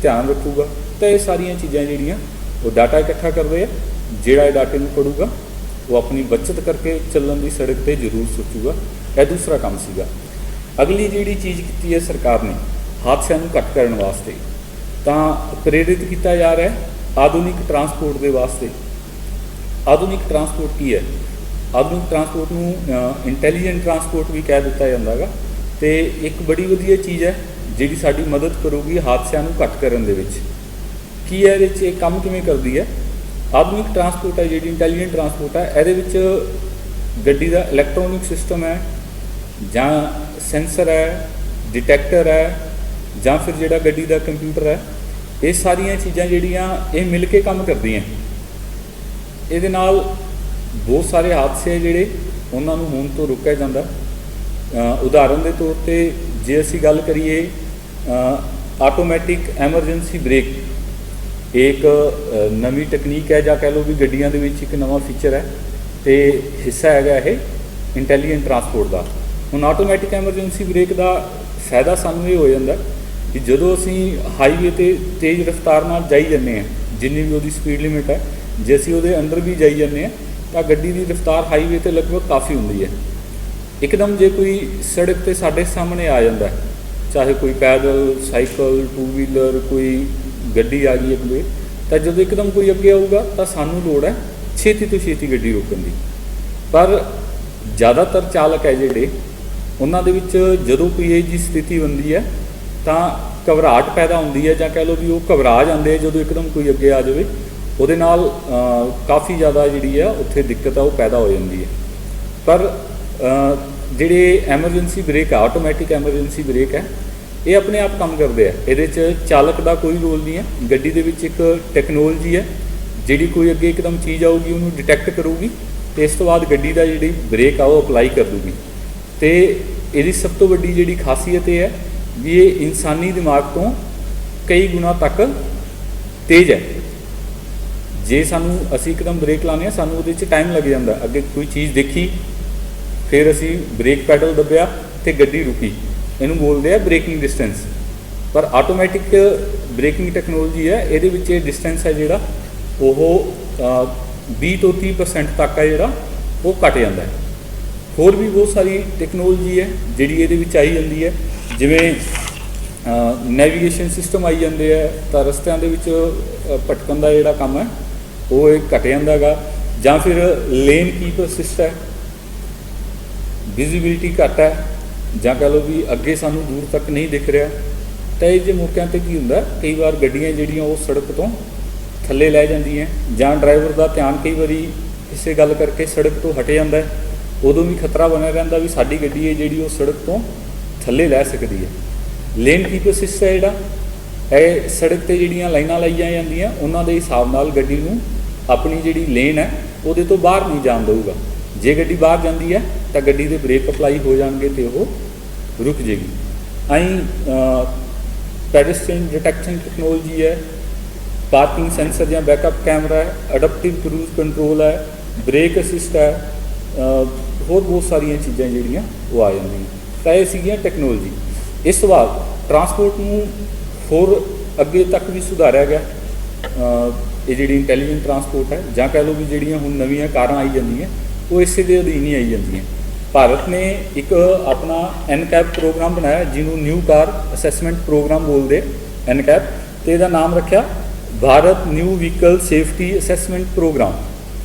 ध्यान रखूगा। तो ये सारिया चीज़ां जिहड़ियां वो डाटा इकट्ठा करते हैं जिहड़ा इह डाटे नूं पढ़ूगा वो अपनी बचत करके चलण की सड़क पर जरूर सोचूगा। यह दूसरा काम सीगा। अगली जिहड़ी चीज़ की है सरकार ने हादसिਆਂ ਨੂੰ घट करने वास्ते तां प्रेरित किया जा रहा है आधुनिक ट्रांसपोर्ट के वास्ते। आधुनिक ट्रांसपोर्ट की है आधुनिक ट्रांसपोर्ट नूं इंटैलीजेंट ट्रांसपोर्ट भी कह दिता जाता है तो एक बड़ी वधिया चीज़ है जिहड़ी साडी मदद करूगी हादसिਆਂ ਨੂੰ घट करन दे विच। की है ये काम किवें करती है आधुनिक ट्रांसपोर्ट है जी इंटैलीजेंट ट्रांसपोर्ट है ये गड्डी का इलैक्ट्रॉनिक सिस्टम है जां सेंसर है डिटैक्टर है जां फिर जिहड़ा गड्डी का कंप्यूटर है ये सारिया चीज़ां जिहड़ियां ये मिल के काम करदियां इहदे नाल बहुत सारे हादसे जिहड़े उन्हां नूं होण तो रोकिया जांदा। उदाहरण के तौर पर जे असीं गल करिए आटोमैटिक एमरजेंसी ब्रेक एक नवी तकनीक है जां कह लो भी गड्डियां दे विच एक नवा फीचर है तो हिस्सा है ये इंटैलीजेंट ट्रांसपोर्ट का। हुण आटोमैटिक एमरजेंसी ब्रेक का फायदा सानूं ये हो जाता कि जदों असीं हाईवे ते तेज़ रफ्तार नाल जाई जाने जिन्नी भी उहदी स्पीड लिमिट है जे असीं उहदे अंदर भी जाई जाने तो गड्डी की रफ्तार हाईवे ते लगभग काफ़ी हुंदी है। एकदम जे कोई सड़क ते साडे सामने आ जाता है चाहे कोई पैदल साइकिल टू व्हीलर कोई गड्डी आ गई अगे तो जो एकदम कोई अगे आऊगा तो सानू लोड़ है छेती तो छेती गड्डी रोकण की। पर ज़्यादातर चालक है जिहड़े उन्हां दे विच जदों कोई ये जी स्थिति बनती है ਤਾਂ ਘਬਰਾਹਟ ਪੈਦਾ ਹੁੰਦੀ ਹੈ, ਜਾਂ ਕਹਿ ਲਓ ਵੀ ਉਹ ਘਬਰਾ ਜਾਂਦੇ ਆ ਜਦੋਂ ਇੱਕਦਮ ਕੋਈ ਅੱਗੇ ਆ ਜਾਵੇ। ਉਹਦੇ ਨਾਲ ਕਾਫੀ ਜ਼ਿਆਦਾ ਜਿਹੜੀ ਆ ਉੱਥੇ ਦਿੱਕਤ ਆ ਉਹ ਪੈਦਾ ਹੋ ਜਾਂਦੀ ਹੈ। ਪਰ ਜਿਹੜੇ ਐਮਰਜੈਂਸੀ ਬ੍ਰੇਕ ਆ, ਆਟੋਮੈਟਿਕ ਐਮਰਜੈਂਸੀ ਬ੍ਰੇਕ ਹੈ, ਇਹ ਆਪਣੇ ਆਪ ਕੰਮ ਕਰਦੇ ਆ। ਇਹਦੇ 'ਚ ਚਾਲਕ ਦਾ ਕੋਈ ਰੋਲ ਨਹੀਂ ਹੈ। ਗੱਡੀ ਦੇ ਵਿੱਚ ਇੱਕ ਟੈਕਨੋਲੋਜੀ ਹੈ ਜਿਹੜੀ ਕੋਈ ਅੱਗੇ ਇੱਕਦਮ ਚੀਜ਼ ਆਊਗੀ ਉਹਨੂੰ ਡਿਟੈਕਟ ਕਰੂਗੀ, ਅਤੇ ਇਸ ਤੋਂ ਬਾਅਦ ਗੱਡੀ ਦਾ ਜਿਹੜੀ ਬ੍ਰੇਕ ਆ ਉਹ ਅਪਲਾਈ ਕਰ ਦੂਗੀ। ਅਤੇ ਇਹਦੀ ਸਭ ਤੋਂ ਵੱਡੀ ਜਿਹੜੀ ਖਾਸੀਅਤ ਇਹ ਹੈ ਵੀ ਇਹ ਇਨਸਾਨੀ ਦਿਮਾਗ ਤੋਂ ਕਈ ਗੁਣਾ ਤੱਕ ਤੇਜ਼ ਹੈ। ਜੇ ਅਸੀਂ ਇੱਕਦਮ ਬ੍ਰੇਕ ਲਾਉਂਦੇ ਹਾਂ, ਸਾਨੂੰ ਉਹਦੇ 'ਚ ਟਾਈਮ ਲੱਗ ਜਾਂਦਾ। ਅੱਗੇ ਕੋਈ ਚੀਜ਼ ਦੇਖੀ, ਫਿਰ ਅਸੀਂ ਬ੍ਰੇਕ ਪੈਡਲ ਦੱਬਿਆ ਅਤੇ ਗੱਡੀ ਰੁਕੀ, ਇਹਨੂੰ ਬੋਲਦੇ ਆ ਬ੍ਰੇਕਿੰਗ ਡਿਸਟੈਂਸ। ਪਰ ਆਟੋਮੈਟਿਕ ਬ੍ਰੇਕਿੰਗ ਟੈਕਨੋਲੋਜੀ ਹੈ, ਇਹਦੇ ਵਿੱਚ ਇਹ ਡਿਸਟੈਂਸ ਹੈ ਜਿਹੜਾ ਉਹ 20 ਤੋਂ 30% ਤੱਕ ਹੈ ਜਿਹੜਾ ਉਹ ਘੱਟ ਜਾਂਦਾ ਹੈ। ਹੋਰ ਵੀ ਬਹੁਤ ਸਾਰੀ ਟੈਕਨੋਲੋਜੀ ਹੈ ਜਿਹੜੀ ਇਹਦੇ ਵਿੱਚ ਆਈ ਜਾਂਦੀ ਹੈ, ਜਿਵੇਂ ਨੈਵੀਗੇਸ਼ਨ ਸਿਸਟਮ ਆਈ ਜਾਂਦੇ ਹੈ, ਤਾਂ ਰਸਤਿਆਂ ਦੇ ਵਿੱਚ ਭਟਕਣ ਦਾ ਜਿਹੜਾ ਕੰਮ ਹੈ ਉਹ ਇਹ ਘੱਟ ਜਾਂਦਾ ਹੈਗਾ। ਜਾਂ ਫਿਰ ਲੇਨ ਕੀਪ ਅਸਿਸਟ ਹੈ, ਵਿਜ਼ੀਬਿਲਿਟੀ ਘੱਟ ਹੈ, ਜਾਂ ਕਹਿ ਲਓ ਵੀ ਅੱਗੇ ਸਾਨੂੰ ਦੂਰ ਤੱਕ ਨਹੀਂ ਦਿਖ ਰਿਹਾ। ਤਾਂ ਇਹ ਜਿਹੇ ਮੌਕਿਆਂ 'ਤੇ ਕੀ ਹੁੰਦਾ, ਕਈ ਵਾਰ ਗੱਡੀਆਂ ਜਿਹੜੀਆਂ ਉਹ ਸੜਕ ਤੋਂ ਥੱਲੇ ਲੈ ਜਾਂਦੀਆਂ, ਜਾਂ ਡਰਾਈਵਰ ਦਾ ਧਿਆਨ ਕਈ ਵਾਰੀ ਕਿਸੇ ਗੱਲ ਕਰਕੇ ਸੜਕ ਤੋਂ ਹਟ ਜਾਂਦਾ, ਉਦੋਂ ਵੀ ਖਤਰਾ ਬਣਿਆ ਰਹਿੰਦਾ ਵੀ ਸਾਡੀ ਗੱਡੀ ਹੈ ਜਿਹੜੀ ਉਹ ਸੜਕ ਤੋਂ ਥੱਲੇ ਲੈ ਸਕਦੀ ਹੈ। ਲੇਨ ਕੀਪ ਅਸਿਸਟ ਹੈ ਜਿਹੜਾ, ਇਹ ਸੜਕ 'ਤੇ ਜਿਹੜੀਆਂ ਲਾਈਨਾਂ ਲਾਈਆਂ ਜਾਂਦੀਆਂ ਉਹਨਾਂ ਦੇ ਹਿਸਾਬ ਨਾਲ ਗੱਡੀ ਨੂੰ ਆਪਣੀ ਜਿਹੜੀ ਲੇਨ ਹੈ ਉਹਦੇ ਤੋਂ ਬਾਹਰ ਨਹੀਂ ਜਾਣ ਦੇਊਗਾ। ਜੇ ਗੱਡੀ ਬਾਹਰ ਜਾਂਦੀ ਹੈ ਤਾਂ ਗੱਡੀ ਦੇ ਬ੍ਰੇਕ ਅਪਲਾਈ ਹੋ ਜਾਣਗੇ ਅਤੇ ਉਹ ਰੁਕ ਜੇਗੀ। ਪੈਡਸਟਰੀਅਨ ਡਿਟੈਕਸ਼ਨ ਟੈਕਨੋਲੋਜੀ ਹੈ, ਪਾਰਕਿੰਗ ਸੈਂਸਰ ਜਾਂ ਬੈਕਅਪ ਕੈਮਰਾ ਹੈ, ਅਡੈਪਟਿਵ ਕਰੂਜ਼ ਕੰਟਰੋਲ ਹੈ, ਬ੍ਰੇਕ ਅਸਿਸਟ ਹੈ, ਹੋਰ ਬਹੁਤ ਸਾਰੀਆਂ ਚੀਜ਼ਾਂ ਜਿਹੜੀਆਂ ਉਹ ਆ ਜਾਂਦੀਆਂ। ਤਾਂ ਇਹ ਸੀਗੀਆਂ ਟੈਕਨੋਲੋਜੀ। ਇਸ ਤੋਂ ਬਾਅਦ ਟਰਾਂਸਪੋਰਟ ਨੂੰ ਹੋਰ ਅੱਗੇ ਤੱਕ ਵੀ ਸੁਧਾਰਿਆ ਗਿਆ। ਇਹ ਜਿਹੜੀ ਇੰਟੈਲੀਜੈਂਟ ਟਰਾਂਸਪੋਰਟ ਹੈ, ਜਾਂ ਕਹਿ ਲਓ ਵੀ ਜਿਹੜੀਆਂ ਹੁਣ ਨਵੀਆਂ ਕਾਰਾਂ ਆਈ ਜਾਂਦੀਆਂ ਉਹ ਇਸੇ ਦੇ ਅਧੀਨ ਹੀ ਆਈ ਜਾਂਦੀਆਂ। ਭਾਰਤ ਨੇ ਇੱਕ ਆਪਣਾ NCAP ਪ੍ਰੋਗਰਾਮ ਬਣਾਇਆ, ਜਿਹਨੂੰ ਨਿਊ ਕਾਰ ਅਸੈਸਮੈਂਟ ਪ੍ਰੋਗਰਾਮ ਬੋਲਦੇ NCAP, ਅਤੇ ਇਹਦਾ ਨਾਮ ਰੱਖਿਆ Bharat new vehicle safety assessment program.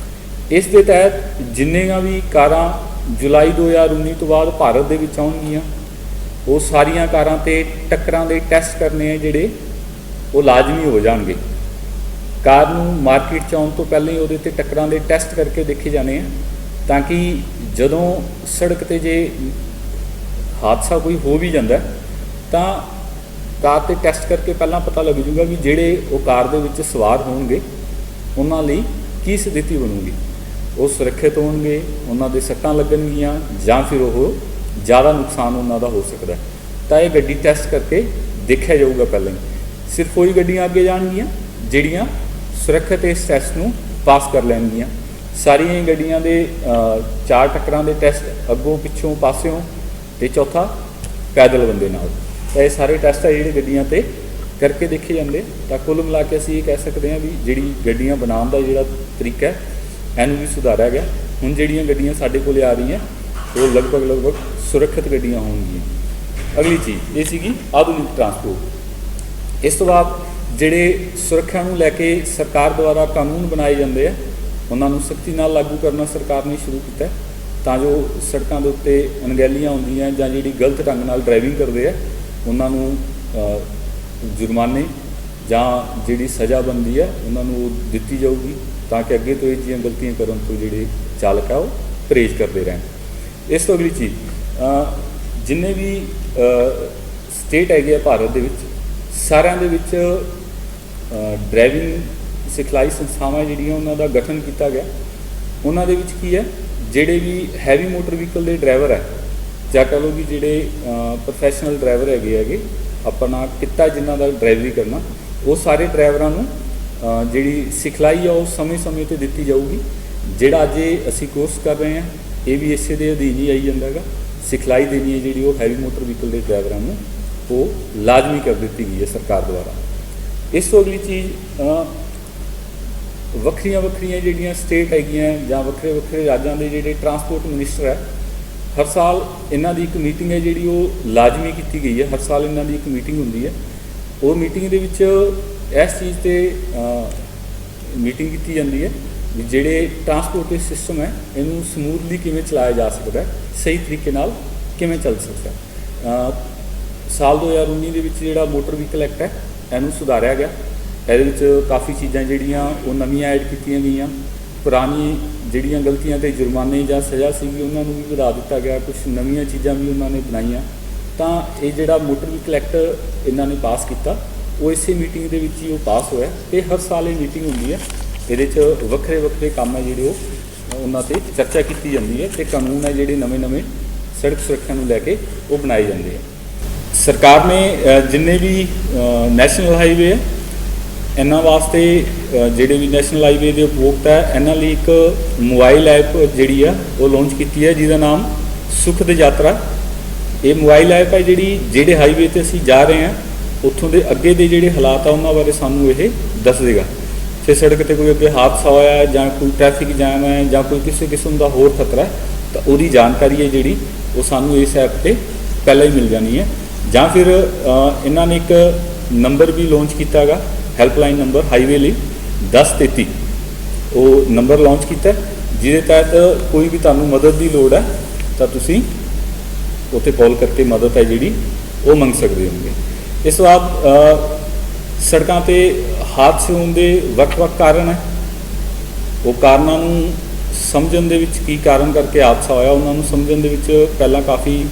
ਇਸ ਦੇ ਤਹਿਤ ਜਿੰਨੀਆਂ ਵੀ ਕਾਰਾਂ ਜੁਲਾਈ 2019 ਤੋਂ ਬਾਅਦ ਭਾਰਤ ਦੇ ਵਿੱਚ ਆਉਣਗੀਆਂ, ਉਹ ਸਾਰੀਆਂ ਕਾਰਾਂ 'ਤੇ ਟੱਕਰਾਂ ਦੇ ਟੈਸਟ ਕਰਨੇ ਆ ਜਿਹੜੇ ਉਹ ਲਾਜ਼ਮੀ ਹੋ ਜਾਣਗੇ। ਕਾਰ ਨੂੰ ਮਾਰਕੀਟ 'ਚ ਆਉਣ ਤੋਂ ਪਹਿਲਾਂ ਹੀ ਉਹਦੇ 'ਤੇ ਟੱਕਰਾਂ ਦੇ ਟੈਸਟ ਕਰਕੇ ਦੇਖੇ ਜਾਣੇ ਆ, ਤਾਂ ਕਿ ਜਦੋਂ ਸੜਕ 'ਤੇ ਜੇ ਹਾਦਸਾ ਕੋਈ ਹੋ ਵੀ ਜਾਂਦਾ ਤਾਂ ਕਾਰ 'ਤੇ ਟੈਸਟ ਕਰਕੇ ਪਹਿਲਾਂ ਪਤਾ ਲੱਗ ਜੂਗਾ ਵੀ ਜਿਹੜੇ ਉਹ ਕਾਰ ਦੇ ਵਿੱਚ ਸਵਾਰ ਹੋਣਗੇ ਉਹਨਾਂ ਲਈ ਕੀ ਸਥਿਤੀ ਬਣੂਗੀ। ਉਹ ਸੁਰੱਖਿਅਤ ਹੋਣਗੇ, ਉਹਨਾਂ ਦੇ ਸੱਟਾਂ ਲੱਗਣਗੀਆਂ, ਜਾਂ ਫਿਰ ਉਹ ਜ਼ਿਆਦਾ ਨੁਕਸਾਨ ਉਹਨਾਂ ਦਾ ਹੋ ਸਕਦਾ। ਤਾਂ ਇਹ ਗੱਡੀ ਟੈਸਟ ਕਰਕੇ ਦੇਖਿਆ ਜਾਊਗਾ ਪਹਿਲਾਂ ਹੀ। ਸਿਰਫ ਉਹੀ ਗੱਡੀਆਂ ਅੱਗੇ ਜਾਣਗੀਆਂ ਜਿਹੜੀਆਂ ਸੁਰੱਖਿਅਤ ਇਸ ਟੈਸਟ ਨੂੰ ਪਾਸ ਕਰ ਲੈਣਗੀਆਂ। ਸਾਰੀਆਂ ਹੀ ਗੱਡੀਆਂ ਦੇ 4 ਟੱਕਰਾਂ ਦੇ ਟੈਸਟ ਅੱਗੋਂ ਪਿੱਛੋਂ ਪਾਸਿਓਂ, ਅਤੇ ਚੌਥਾ ਪੈਦਲ ਬੰਦੇ ਨਾਲ। ਤਾਂ ਇਹ ਸਾਰੇ ਟੈਸਟ ਆ ਜਿਹੜੇ ਗੱਡੀਆਂ 'ਤੇ ਕਰਕੇ ਦੇਖੇ ਜਾਂਦੇ। ਤਾਂ ਕੁੱਲ ਮਿਲਾ ਕੇ ਅਸੀਂ ਇਹ ਕਹਿ ਸਕਦੇ ਹਾਂ ਵੀ ਜਿਹੜੀ ਗੱਡੀਆਂ ਬਣਾਉਣ ਦਾ ਜਿਹੜਾ ਤਰੀਕਾ ਹੈ ਇਹਨੂੰ ਵੀ ਸੁਧਾਰਿਆ ਗਿਆ। ਹੁਣ ਜਿਹੜੀਆਂ ਗੱਡੀਆਂ ਸਾਡੇ ਕੋਲ ਆ ਰਹੀਆਂ ਉਹ ਲਗਭਗ ਸੁਰੱਖਿਅਤ ਗੱਡੀਆਂ ਹੋਣਗੀਆਂ। ਅਗਲੀ ਚੀਜ਼ ਇਹ ਸੀਗੀ ਆਧੁਨਿਕ ਟਰਾਂਸਪੋਰਟ। ਇਸ ਤੋਂ ਬਾਅਦ ਜਿਹੜੇ ਸੁਰੱਖਿਆ ਨੂੰ ਲੈ ਕੇ ਸਰਕਾਰ ਦੁਆਰਾ ਕਾਨੂੰਨ ਬਣਾਏ ਜਾਂਦੇ ਆ, ਉਹਨਾਂ ਨੂੰ ਸਖਤੀ ਨਾਲ ਲਾਗੂ ਕਰਨਾ ਸਰਕਾਰ ਨੇ ਸ਼ੁਰੂ ਕੀਤਾ, ਤਾਂ ਜੋ ਸੜਕਾਂ ਦੇ ਉੱਤੇ ਅਣਗਹਿਲੀਆਂ ਹੁੰਦੀਆਂ ਜਾਂ ਜਿਹੜੀ ਗਲਤ ਢੰਗ ਨਾਲ ਡਰਾਈਵਿੰਗ ਕਰਦੇ ਆ ਉਹਨਾਂ ਨੂੰ ਜੁਰਮਾਨੇ ਜਾਂ ਜਿਹੜੀ ਸਜ਼ਾ ਬਣਦੀ ਹੈ ਉਹਨਾਂ ਨੂੰ ਦਿੱਤੀ ਜਾਊਗੀ, ਤਾਂ ਕਿ ਅੱਗੇ ਤੋਂ ਇਹ ਜਿਹੀਆਂ ਗਲਤੀਆਂ ਕਰਨ ਤੋਂ ਜਿਹੜੇ ਚਾਲਕ ਆ ਉਹ ਪਰਹੇਜ਼ ਕਰਦੇ ਰਹਿਣ। ਇਸ ਤੋਂ ਅਗਲੀ ਚੀਜ਼, ਜਿੰਨੇ ਵੀ ਸਟੇਟ ਹੈਗੇ ਆ ਭਾਰਤ ਦੇ ਵਿੱਚ, ਸਾਰਿਆਂ ਦੇ ਵਿੱਚ ਡਰਾਈਵਿੰਗ ਸਿਖਲਾਈ ਸੰਸਥਾਵਾਂ ਜਿਹੜੀਆਂ ਉਹਨਾਂ ਦਾ ਗਠਨ ਕੀਤਾ ਗਿਆ। ਉਹਨਾਂ ਦੇ ਵਿੱਚ ਕੀ ਹੈ, ਜਿਹੜੇ ਵੀ ਹੈਵੀ ਮੋਟਰ ਵਹੀਕਲ ਦੇ ਡਰਾਈਵਰ ਹੈ, ਜਾਂ ਕਹਿ ਲਓ ਵੀ ਜਿਹੜੇ ਪ੍ਰੋਫੈਸ਼ਨਲ ਡਰਾਈਵਰ ਹੈਗੇ ਆਪਣਾ ਕਿੱਤਾ ਜਿਨ੍ਹਾਂ ਦਾ ਡਰਾਈਵਰੀ ਕਰਨਾ, ਉਹ ਸਾਰੇ ਡਰਾਈਵਰਾਂ ਨੂੰ ਜਿਹੜੀ ਸਿਖਲਾਈ ਆ ਉਹ ਸਮੇਂ-ਸਮੇਂ 'ਤੇ ਦਿੱਤੀ ਜਾਊਗੀ। ਜਿਹੜਾ ਅੱਜ ਅਸੀਂ ਕੋਰਸ ਕਰ ਰਹੇ ਹਾਂ ਇਹ ਵੀ ਇਸੇ ਦੇ ਅਧੀਨ ਹੀ ਆਈ ਜਾਂਦਾ ਹੈਗਾ। ਸਿਖਲਾਈ ਦੇਣੀ ਹੈ ਜਿਹੜੀ ਉਹ ਹੈਵੀ ਮੋਟਰ ਵਹੀਕਲ ਦੇ ਡਰਾਈਵਰਾਂ ਨੂੰ ਉਹ ਲਾਜ਼ਮੀ ਕਰ ਦਿੱਤੀ ਗਈ ਹੈ ਸਰਕਾਰ ਦੁਆਰਾ। ਇਸ ਤੋਂ ਅਗਲੀ ਚੀਜ਼, ਵੱਖਰੀਆਂ ਜਿਹੜੀਆਂ ਸਟੇਟ ਹੈਗੀਆਂ ਜਾਂ ਵੱਖਰੇ ਰਾਜਾਂ ਦੇ ਜਿਹੜੇ ਟਰਾਂਸਪੋਰਟ ਮਿਨਿਸਟਰ ਹੈ, ਹਰ ਸਾਲ ਇਹਨਾਂ ਦੀ ਇੱਕ ਮੀਟਿੰਗ ਹੈ ਜਿਹੜੀ ਉਹ ਲਾਜ਼ਮੀ ਕੀਤੀ ਗਈ ਹੈ। ਹਰ ਸਾਲ ਇਹਨਾਂ ਦੀ ਇੱਕ ਮੀਟਿੰਗ ਹੁੰਦੀ ਹੈ। ਉਹ ਮੀਟਿੰਗ ਦੇ ਵਿੱਚ ਇਸ ਚੀਜ਼ 'ਤੇ ਮੀਟਿੰਗ ਕੀਤੀ ਜਾਂਦੀ ਹੈ ਵੀ ਜਿਹੜੇ ਟਰਾਂਸਪੋਰਟ ਸਿਸਟਮ ਹੈ ਇਹਨੂੰ ਸਮੂਥਲੀ ਕਿਵੇਂ ਚਲਾਇਆ ਜਾ ਸਕਦਾ, ਸਹੀ ਤਰੀਕੇ ਨਾਲ ਕਿਵੇਂ ਚੱਲ ਸਕਦਾ। ਸਾਲ 2019 ਦੇ ਵਿੱਚ ਜਿਹੜਾ ਮੋਟਰ ਵਹੀਕਲ ਐਕਟ ਹੈ ਇਹਨੂੰ ਸੁਧਾਰਿਆ ਗਿਆ। ਇਹਦੇ ਵਿੱਚ ਕਾਫੀ ਚੀਜ਼ਾਂ ਜਿਹੜੀਆਂ ਉਹ ਨਵੀਆਂ ਐਡ ਕੀਤੀਆਂ ਗਈਆਂ। ਪੁਰਾਣੀ ਜਿਹੜੀਆਂ ਗਲਤੀਆਂ ਤੇ ਜੁਰਮਾਨੇ ਜਾਂ ਸਜ਼ਾ ਸੀਗੀ ਉਹਨਾਂ ਨੂੰ ਵੀ ਵਧਾ ਦਿੱਤਾ ਗਿਆ। ਕੁਝ ਨਵੀਆਂ ਚੀਜ਼ਾਂ ਵੀ ਉਹਨਾਂ ਨੇ ਬਣਾਈਆਂ। ਤਾਂ ਇਹ ਜਿਹੜਾ ਮੋਟਰ ਵਹੀਕਲ ਐਕਟ ਇਹਨਾਂ ਨੇ ਪਾਸ ਕੀਤਾ ਉਹ ਇਸੇ ਮੀਟਿੰਗ ਦੇ ਵਿੱਚ ਹੀ ਉਹ ਪਾਸ ਹੋਇਆ। ਅਤੇ ਹਰ ਸਾਲ ਇਹ ਮੀਟਿੰਗ ਹੁੰਦੀ ਹੈ, ਇਹਦੇ 'ਚ ਵੱਖਰੇ ਵੱਖਰੇ ਕੰਮ ਹੈ ਜਿਹੜੇ ਉਹ ਉਹਨਾਂ 'ਤੇ ਚਰਚਾ ਕੀਤੀ ਜਾਂਦੀ ਹੈ ਅਤੇ ਕਾਨੂੰਨ ਹੈ ਜਿਹੜੇ ਨਵੇਂ ਸੜਕ ਸੁਰੱਖਿਆ ਨੂੰ ਲੈ ਕੇ ਉਹ ਬਣਾਏ ਜਾਂਦੇ ਆ। ਸਰਕਾਰ ਨੇ ਜਿੰਨੇ ਵੀ ਨੈਸ਼ਨਲ ਹਾਈਵੇ ਹੈ ਇਹਨਾਂ ਵਾਸਤੇ ਜਿਹੜੇ ਵੀ ਨੈਸ਼ਨਲ ਹਾਈਵੇ ਦੇ ਉਪਭੋਗਤਾ ਹੈ ਇਹਨਾਂ ਲਈ ਇੱਕ ਮੋਬਾਈਲ ਐਪ ਜਿਹੜੀ ਆ ਉਹ ਲਾਂਚ ਕੀਤੀ ਹੈ ਜਿਹਦਾ ਨਾਮ ਸੁਖਦ ਯਾਤਰਾ। ਇਹ ਮੋਬਾਈਲ ਐਪ ਹੈ ਜਿਹੜੇ ਹਾਈਵੇ 'ਤੇ ਅਸੀਂ ਜਾ ਰਹੇ ਹਾਂ ਉੱਥੋਂ ਦੇ ਅੱਗੇ ਦੇ ਜਿਹੜੇ ਹਾਲਾਤ ਆ ਉਹਨਾਂ ਬਾਰੇ ਸਾਨੂੰ ਇਹ ਦੱਸ ਦੇਗਾ। ਜੇ ਸੜਕ 'ਤੇ ਕੋਈ ਅੱਗੇ ਹਾਦਸਾ ਹੋਇਆ ਜਾਂ ਕੋਈ ਟ੍ਰੈਫਿਕ ਜਾਮ ਹੈ ਜਾਂ ਕੋਈ ਕਿਸੇ ਕਿਸਮ ਦਾ ਹੋਰ ਖਤਰਾ ਤਾਂ ਉਹਦੀ ਜਾਣਕਾਰੀ ਹੈ ਜਿਹੜੀ ਉਹ ਸਾਨੂੰ ਇਸ ਐਪ 'ਤੇ ਪਹਿਲਾਂ ਹੀ ਮਿਲ ਜਾਣੀ ਹੈ। ਜਾਂ ਫਿਰ ਇਹਨਾਂ ਨੇ ਇੱਕ ਨੰਬਰ ਵੀ ਲਾਂਚ ਕੀਤਾ ਹੈਗਾ, ਹੈਲਪਲਾਈਨ ਨੰਬਰ ਹਾਈਵੇ ਲਈ 1033 ਉਹ ਨੰਬਰ ਲਾਂਚ ਕੀਤਾ ਜਿਹਦੇ ਤਹਿਤ ਕੋਈ ਵੀ ਤੁਹਾਨੂੰ ਮਦਦ ਦੀ ਲੋੜ ਹੈ ਤਾਂ ਤੁਸੀਂ ਉੱਥੇ ਕਾਲ ਕਰਕੇ ਮਦਦ ਹੈ ਜਿਹੜੀ ਉਹ ਮੰਗ ਸਕਦੇ ਹੋਗੇ। ਇਸ ਤੋਂ ਬਾਅਦ ਸੜਕਾਂ 'ਤੇ ਹਾਦਸੇ ਹੋਣ ਦੇ ਵੱਖ-ਵੱਖ ਕਾਰਨ ਹੈ। ਉਹ ਕਾਰਨਾਂ ਨੂੰ ਸਮਝਣ ਦੇ ਵਿੱਚ ਕੀ ਕਾਰਨ ਕਰਕੇ ਹਾਦਸਾ ਹੋਇਆ ਉਹਨਾਂ ਨੂੰ ਸਮਝਣ ਦੇ ਵਿੱਚ ਪਹਿਲਾਂ ਕਾਫੀ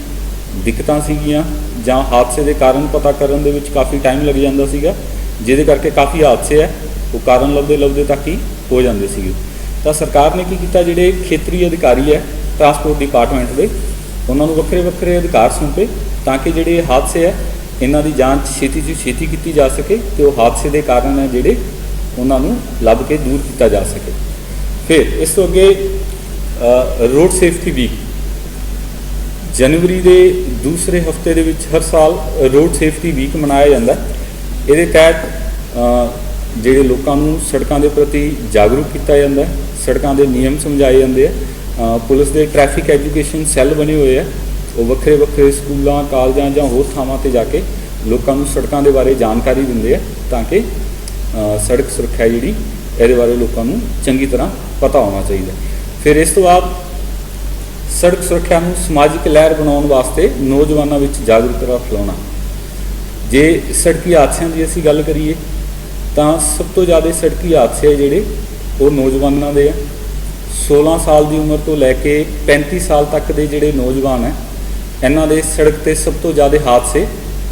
ਦਿੱਕਤਾਂ ਸੀਗੀਆਂ ਜਾਂ ਹਾਦਸੇ ਦੇ ਕਾਰਨ ਪਤਾ ਕਰਨ ਦੇ ਵਿੱਚ ਕਾਫੀ ਟਾਈਮ ਲੱਗ ਜਾਂਦਾ ਸੀਗਾ, ਜਿਹਦੇ ਕਰਕੇ ਕਾਫੀ ਹਾਦਸੇ ਹੈ ਉਹ ਕਾਰਨ ਲੱਭਦੇ ਤੱਕ ਹੀ ਹੋ ਜਾਂਦੇ ਸੀਗੇ। ਤਾਂ ਸਰਕਾਰ ਨੇ ਕੀ ਕੀਤਾ, ਜਿਹੜੇ ਖੇਤਰੀ ਅਧਿਕਾਰੀ ਹੈ ਟਰਾਂਸਪੋਰਟ ਡਿਪਾਰਟਮੈਂਟ ਦੇ ਉਹਨਾਂ ਨੂੰ ਵੱਖਰੇ ਅਧਿਕਾਰ ਸੌਂਪੇ ਤਾਂ ਕਿ ਜਿਹੜੇ ਹਾਦਸੇ ਹੈ ਇਹਨਾਂ ਦੀ ਜਾਂਚ ਛੇਤੀ ਤੋਂ ਛੇਤੀ ਕੀਤੀ ਜਾ ਸਕੇ ਅਤੇ ਉਹ ਹਾਦਸੇ ਦੇ ਕਾਰਨ ਹੈ ਜਿਹੜੇ ਉਹਨਾਂ ਨੂੰ ਲੱਭ ਕੇ ਦੂਰ ਕੀਤਾ ਜਾ ਸਕੇ। ਫਿਰ ਇਸ ਤੋਂ ਅੱਗੇ ਰੋਡ ਸੇਫਟੀ ਵੀਕ ਜਨਵਰੀ ਦੇ ਦੂਸਰੇ ਹਫਤੇ ਦੇ ਵਿੱਚ ਹਰ ਸਾਲ ਰੋਡ ਸੇਫਟੀ ਵੀਕ ਮਨਾਇਆ ਜਾਂਦਾ। ਇਹਦੇ ਤਹਿਤ ਜਿਹੜੇ ਲੋਕਾਂ ਨੂੰ ਸੜਕਾਂ ਦੇ ਪ੍ਰਤੀ ਜਾਗਰੂਕ ਕੀਤਾ ਜਾਂਦਾ, ਸੜਕਾਂ ਦੇ ਨਿਯਮ ਸਮਝਾਏ ਜਾਂਦੇ ਆ। ਪੁਲਿਸ ਦੇ ਟ੍ਰੈਫਿਕ ਐਜੂਕੇਸ਼ਨ ਸੈੱਲ ਬਣੇ ਹੋਏ ਆ, ਉਹ ਵੱਖਰੇ ਸਕੂਲਾਂ ਕਾਲਜਾਂ ਜਾਂ ਹੋਰ ਥਾਵਾਂ 'ਤੇ ਜਾ ਕੇ ਲੋਕਾਂ ਨੂੰ ਸੜਕਾਂ ਦੇ ਬਾਰੇ ਜਾਣਕਾਰੀ ਦਿੰਦੇ ਆ ਤਾਂ ਕਿ ਸੜਕ ਸੁਰੱਖਿਆ ਜਿਹੜੀ ਇਹਦੇ ਬਾਰੇ ਲੋਕਾਂ ਨੂੰ ਚੰਗੀ ਤਰ੍ਹਾਂ ਪਤਾ ਹੋਣਾ ਚਾਹੀਦਾ। ਫਿਰ ਇਸ ਤੋਂ ਬਾਅਦ ਸੜਕ ਸੁਰੱਖਿਆ ਨੂੰ ਸਮਾਜਿਕ ਲਹਿਰ ਬਣਾਉਣ ਵਾਸਤੇ ਨੌਜਵਾਨਾਂ ਵਿੱਚ ਜਾਗਰੂਕਤਾ ਫੈਲਾਉਣਾ। ਜੇ ਸੜਕੀ ਹਾਦਸਿਆਂ ਦੀ ਅਸੀਂ ਗੱਲ ਕਰੀਏ ਤਾਂ ਸਭ ਤੋਂ ਜ਼ਿਆਦਾ ਸੜਕੀ ਹਾਦਸੇ ਜਿਹੜੇ ਉਹ ਨੌਜਵਾਨਾਂ ਦੇ ਆ। 16 ਸਾਲ ਦੀ ਉਮਰ ਤੋਂ ਲੈ ਕੇ 35 ਸਾਲ ਤੱਕ ਦੇ ਜਿਹੜੇ ਨੌਜਵਾਨ ਹੈ ਇਹਨਾਂ ਦੇ ਸੜਕ 'ਤੇ ਸਭ ਤੋਂ ਜ਼ਿਆਦਾ ਹਾਦਸੇ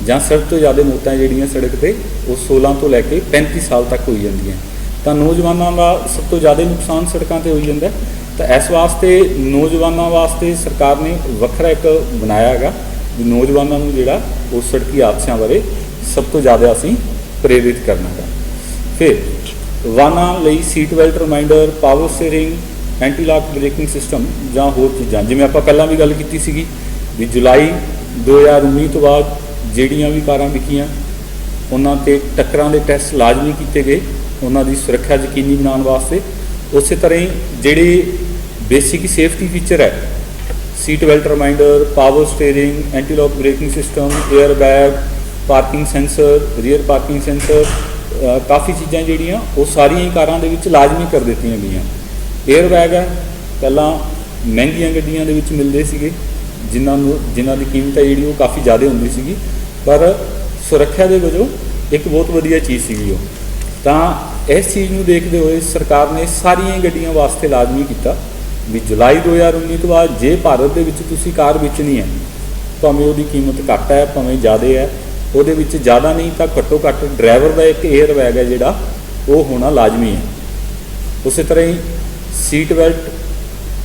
ਜਾਂ ਸਭ ਤੋਂ ਜ਼ਿਆਦਾ ਮੌਤਾਂ ਜਿਹੜੀਆਂ ਸੜਕ 'ਤੇ ਉਹ 16 ਤੋਂ ਲੈ ਕੇ 35 ਸਾਲ ਤੱਕ ਹੋਈ ਜਾਂਦੀਆਂ। ਤਾਂ ਨੌਜਵਾਨਾਂ ਦਾ ਸਭ ਤੋਂ ਜ਼ਿਆਦਾ ਨੁਕਸਾਨ ਸੜਕਾਂ 'ਤੇ ਹੋਈ ਜਾਂਦਾ। ਤਾਂ ਇਸ ਵਾਸਤੇ ਨੌਜਵਾਨਾਂ ਵਾਸਤੇ ਸਰਕਾਰ ਨੇ ਵੱਖਰਾ ਇੱਕ ਬਣਾਇਆ ਹੈਗਾ ਵੀ ਨੌਜਵਾਨਾਂ ਨੂੰ ਜਿਹੜਾ ਉਹ ਸੜਕੀ ਹਾਦਸਿਆਂ ਬਾਰੇ ਸਭ ਤੋਂ ਜ਼ਿਆਦਾ ਅਸੀਂ ਪ੍ਰੇਰਿਤ ਕਰਨਾ ਹੈ। ਫਿਰ ਵਾਹਨਾਂ ਲਈ seat belt reminder, power steering, anti lock braking system ਜਾਂ ਹੋਰ ਚੀਜ਼ਾਂ, ਜਿਵੇਂ ਆਪਾਂ ਪਹਿਲਾਂ ਵੀ ਗੱਲ ਕੀਤੀ ਸੀਗੀ ਵੀ ਜੁਲਾਈ 2019 ਤੋਂ ਬਾਅਦ ਜਿਹੜੀਆਂ ਵੀ ਕਾਰਾਂ ਵਿਕੀਆਂ ਉਹਨਾਂ 'ਤੇ ਟੱਕਰਾਂ ਦੇ ਟੈਸਟ ਲਾਜ਼ਮੀ ਕੀਤੇ ਗਏ ਉਹਨਾਂ ਦੀ ਸੁਰੱਖਿਆ ਯਕੀਨੀ ਬਣਾਉਣ ਵਾਸਤੇ। ਉਸੇ ਤਰ੍ਹਾਂ ਹੀ ਜਿਹੜੇ ਬੇਸਿਕ ਸੇਫਟੀ ਫੀਚਰ ਹੈ seat belt reminder, power steering, anti lock braking system, air bag, parking sensor, rear parking sensor, ਕਾਫੀ ਚੀਜ਼ਾਂ ਜਿਹੜੀਆਂ ਉਹ ਸਾਰੀਆਂ ਹੀ ਕਾਰਾਂ ਦੇ ਵਿੱਚ ਲਾਜ਼ਮੀ ਕਰ ਦਿੱਤੀਆਂ ਗਈਆਂ। ਏਅਰ ਬੈਗ ਹੈ ਪਹਿਲਾਂ ਮਹਿੰਗੀਆਂ ਗੱਡੀਆਂ ਦੇ ਵਿੱਚ ਮਿਲਦੇ ਸੀਗੇ ਜਿਨ੍ਹਾਂ ਦੀ ਕੀਮਤ ਹੈ ਜਿਹੜੀ ਉਹ ਕਾਫੀ ਜ਼ਿਆਦਾ ਹੁੰਦੀ ਸੀਗੀ, ਪਰ ਸੁਰੱਖਿਆ ਦੇ ਵਜੋਂ ਇੱਕ ਬਹੁਤ ਵਧੀਆ ਚੀਜ਼ ਸੀਗੀ ਉਹ। ਤਾਂ ਇਸ ਚੀਜ਼ ਨੂੰ ਦੇਖਦੇ ਹੋਏ ਸਰਕਾਰ ਨੇ ਸਾਰੀਆਂ ਗੱਡੀਆਂ ਵਾਸਤੇ ਲਾਜ਼ਮੀ ਕੀਤਾ ਵੀ ਜੁਲਾਈ 2019 ਤੋਂ ਬਾਅਦ ਜੇ ਭਾਰਤ ਦੇ ਵਿੱਚ ਤੁਸੀਂ ਕਾਰ ਵੇਚਣੀ ਹੈ ਭਾਵੇਂ ਉਹਦੀ ਕੀਮਤ ਘੱਟ ਹੈ ਭਾਵੇਂ ਜ਼ਿਆਦਾ ਹੈ, ਉਹਦੇ ਵਿੱਚ ਜ਼ਿਆਦਾ ਨਹੀਂ ਤਾਂ ਘੱਟੋ ਘੱਟ ਡਰਾਈਵਰ ਦਾ ਇੱਕ ਏਅਰ ਬੈਗ ਹੈ ਜਿਹੜਾ ਉਹ ਹੋਣਾ ਲਾਜ਼ਮੀ ਹੈ। ਉਸੇ ਤਰ੍ਹਾਂ ਹੀ ਸੀਟ ਬੈਲਟ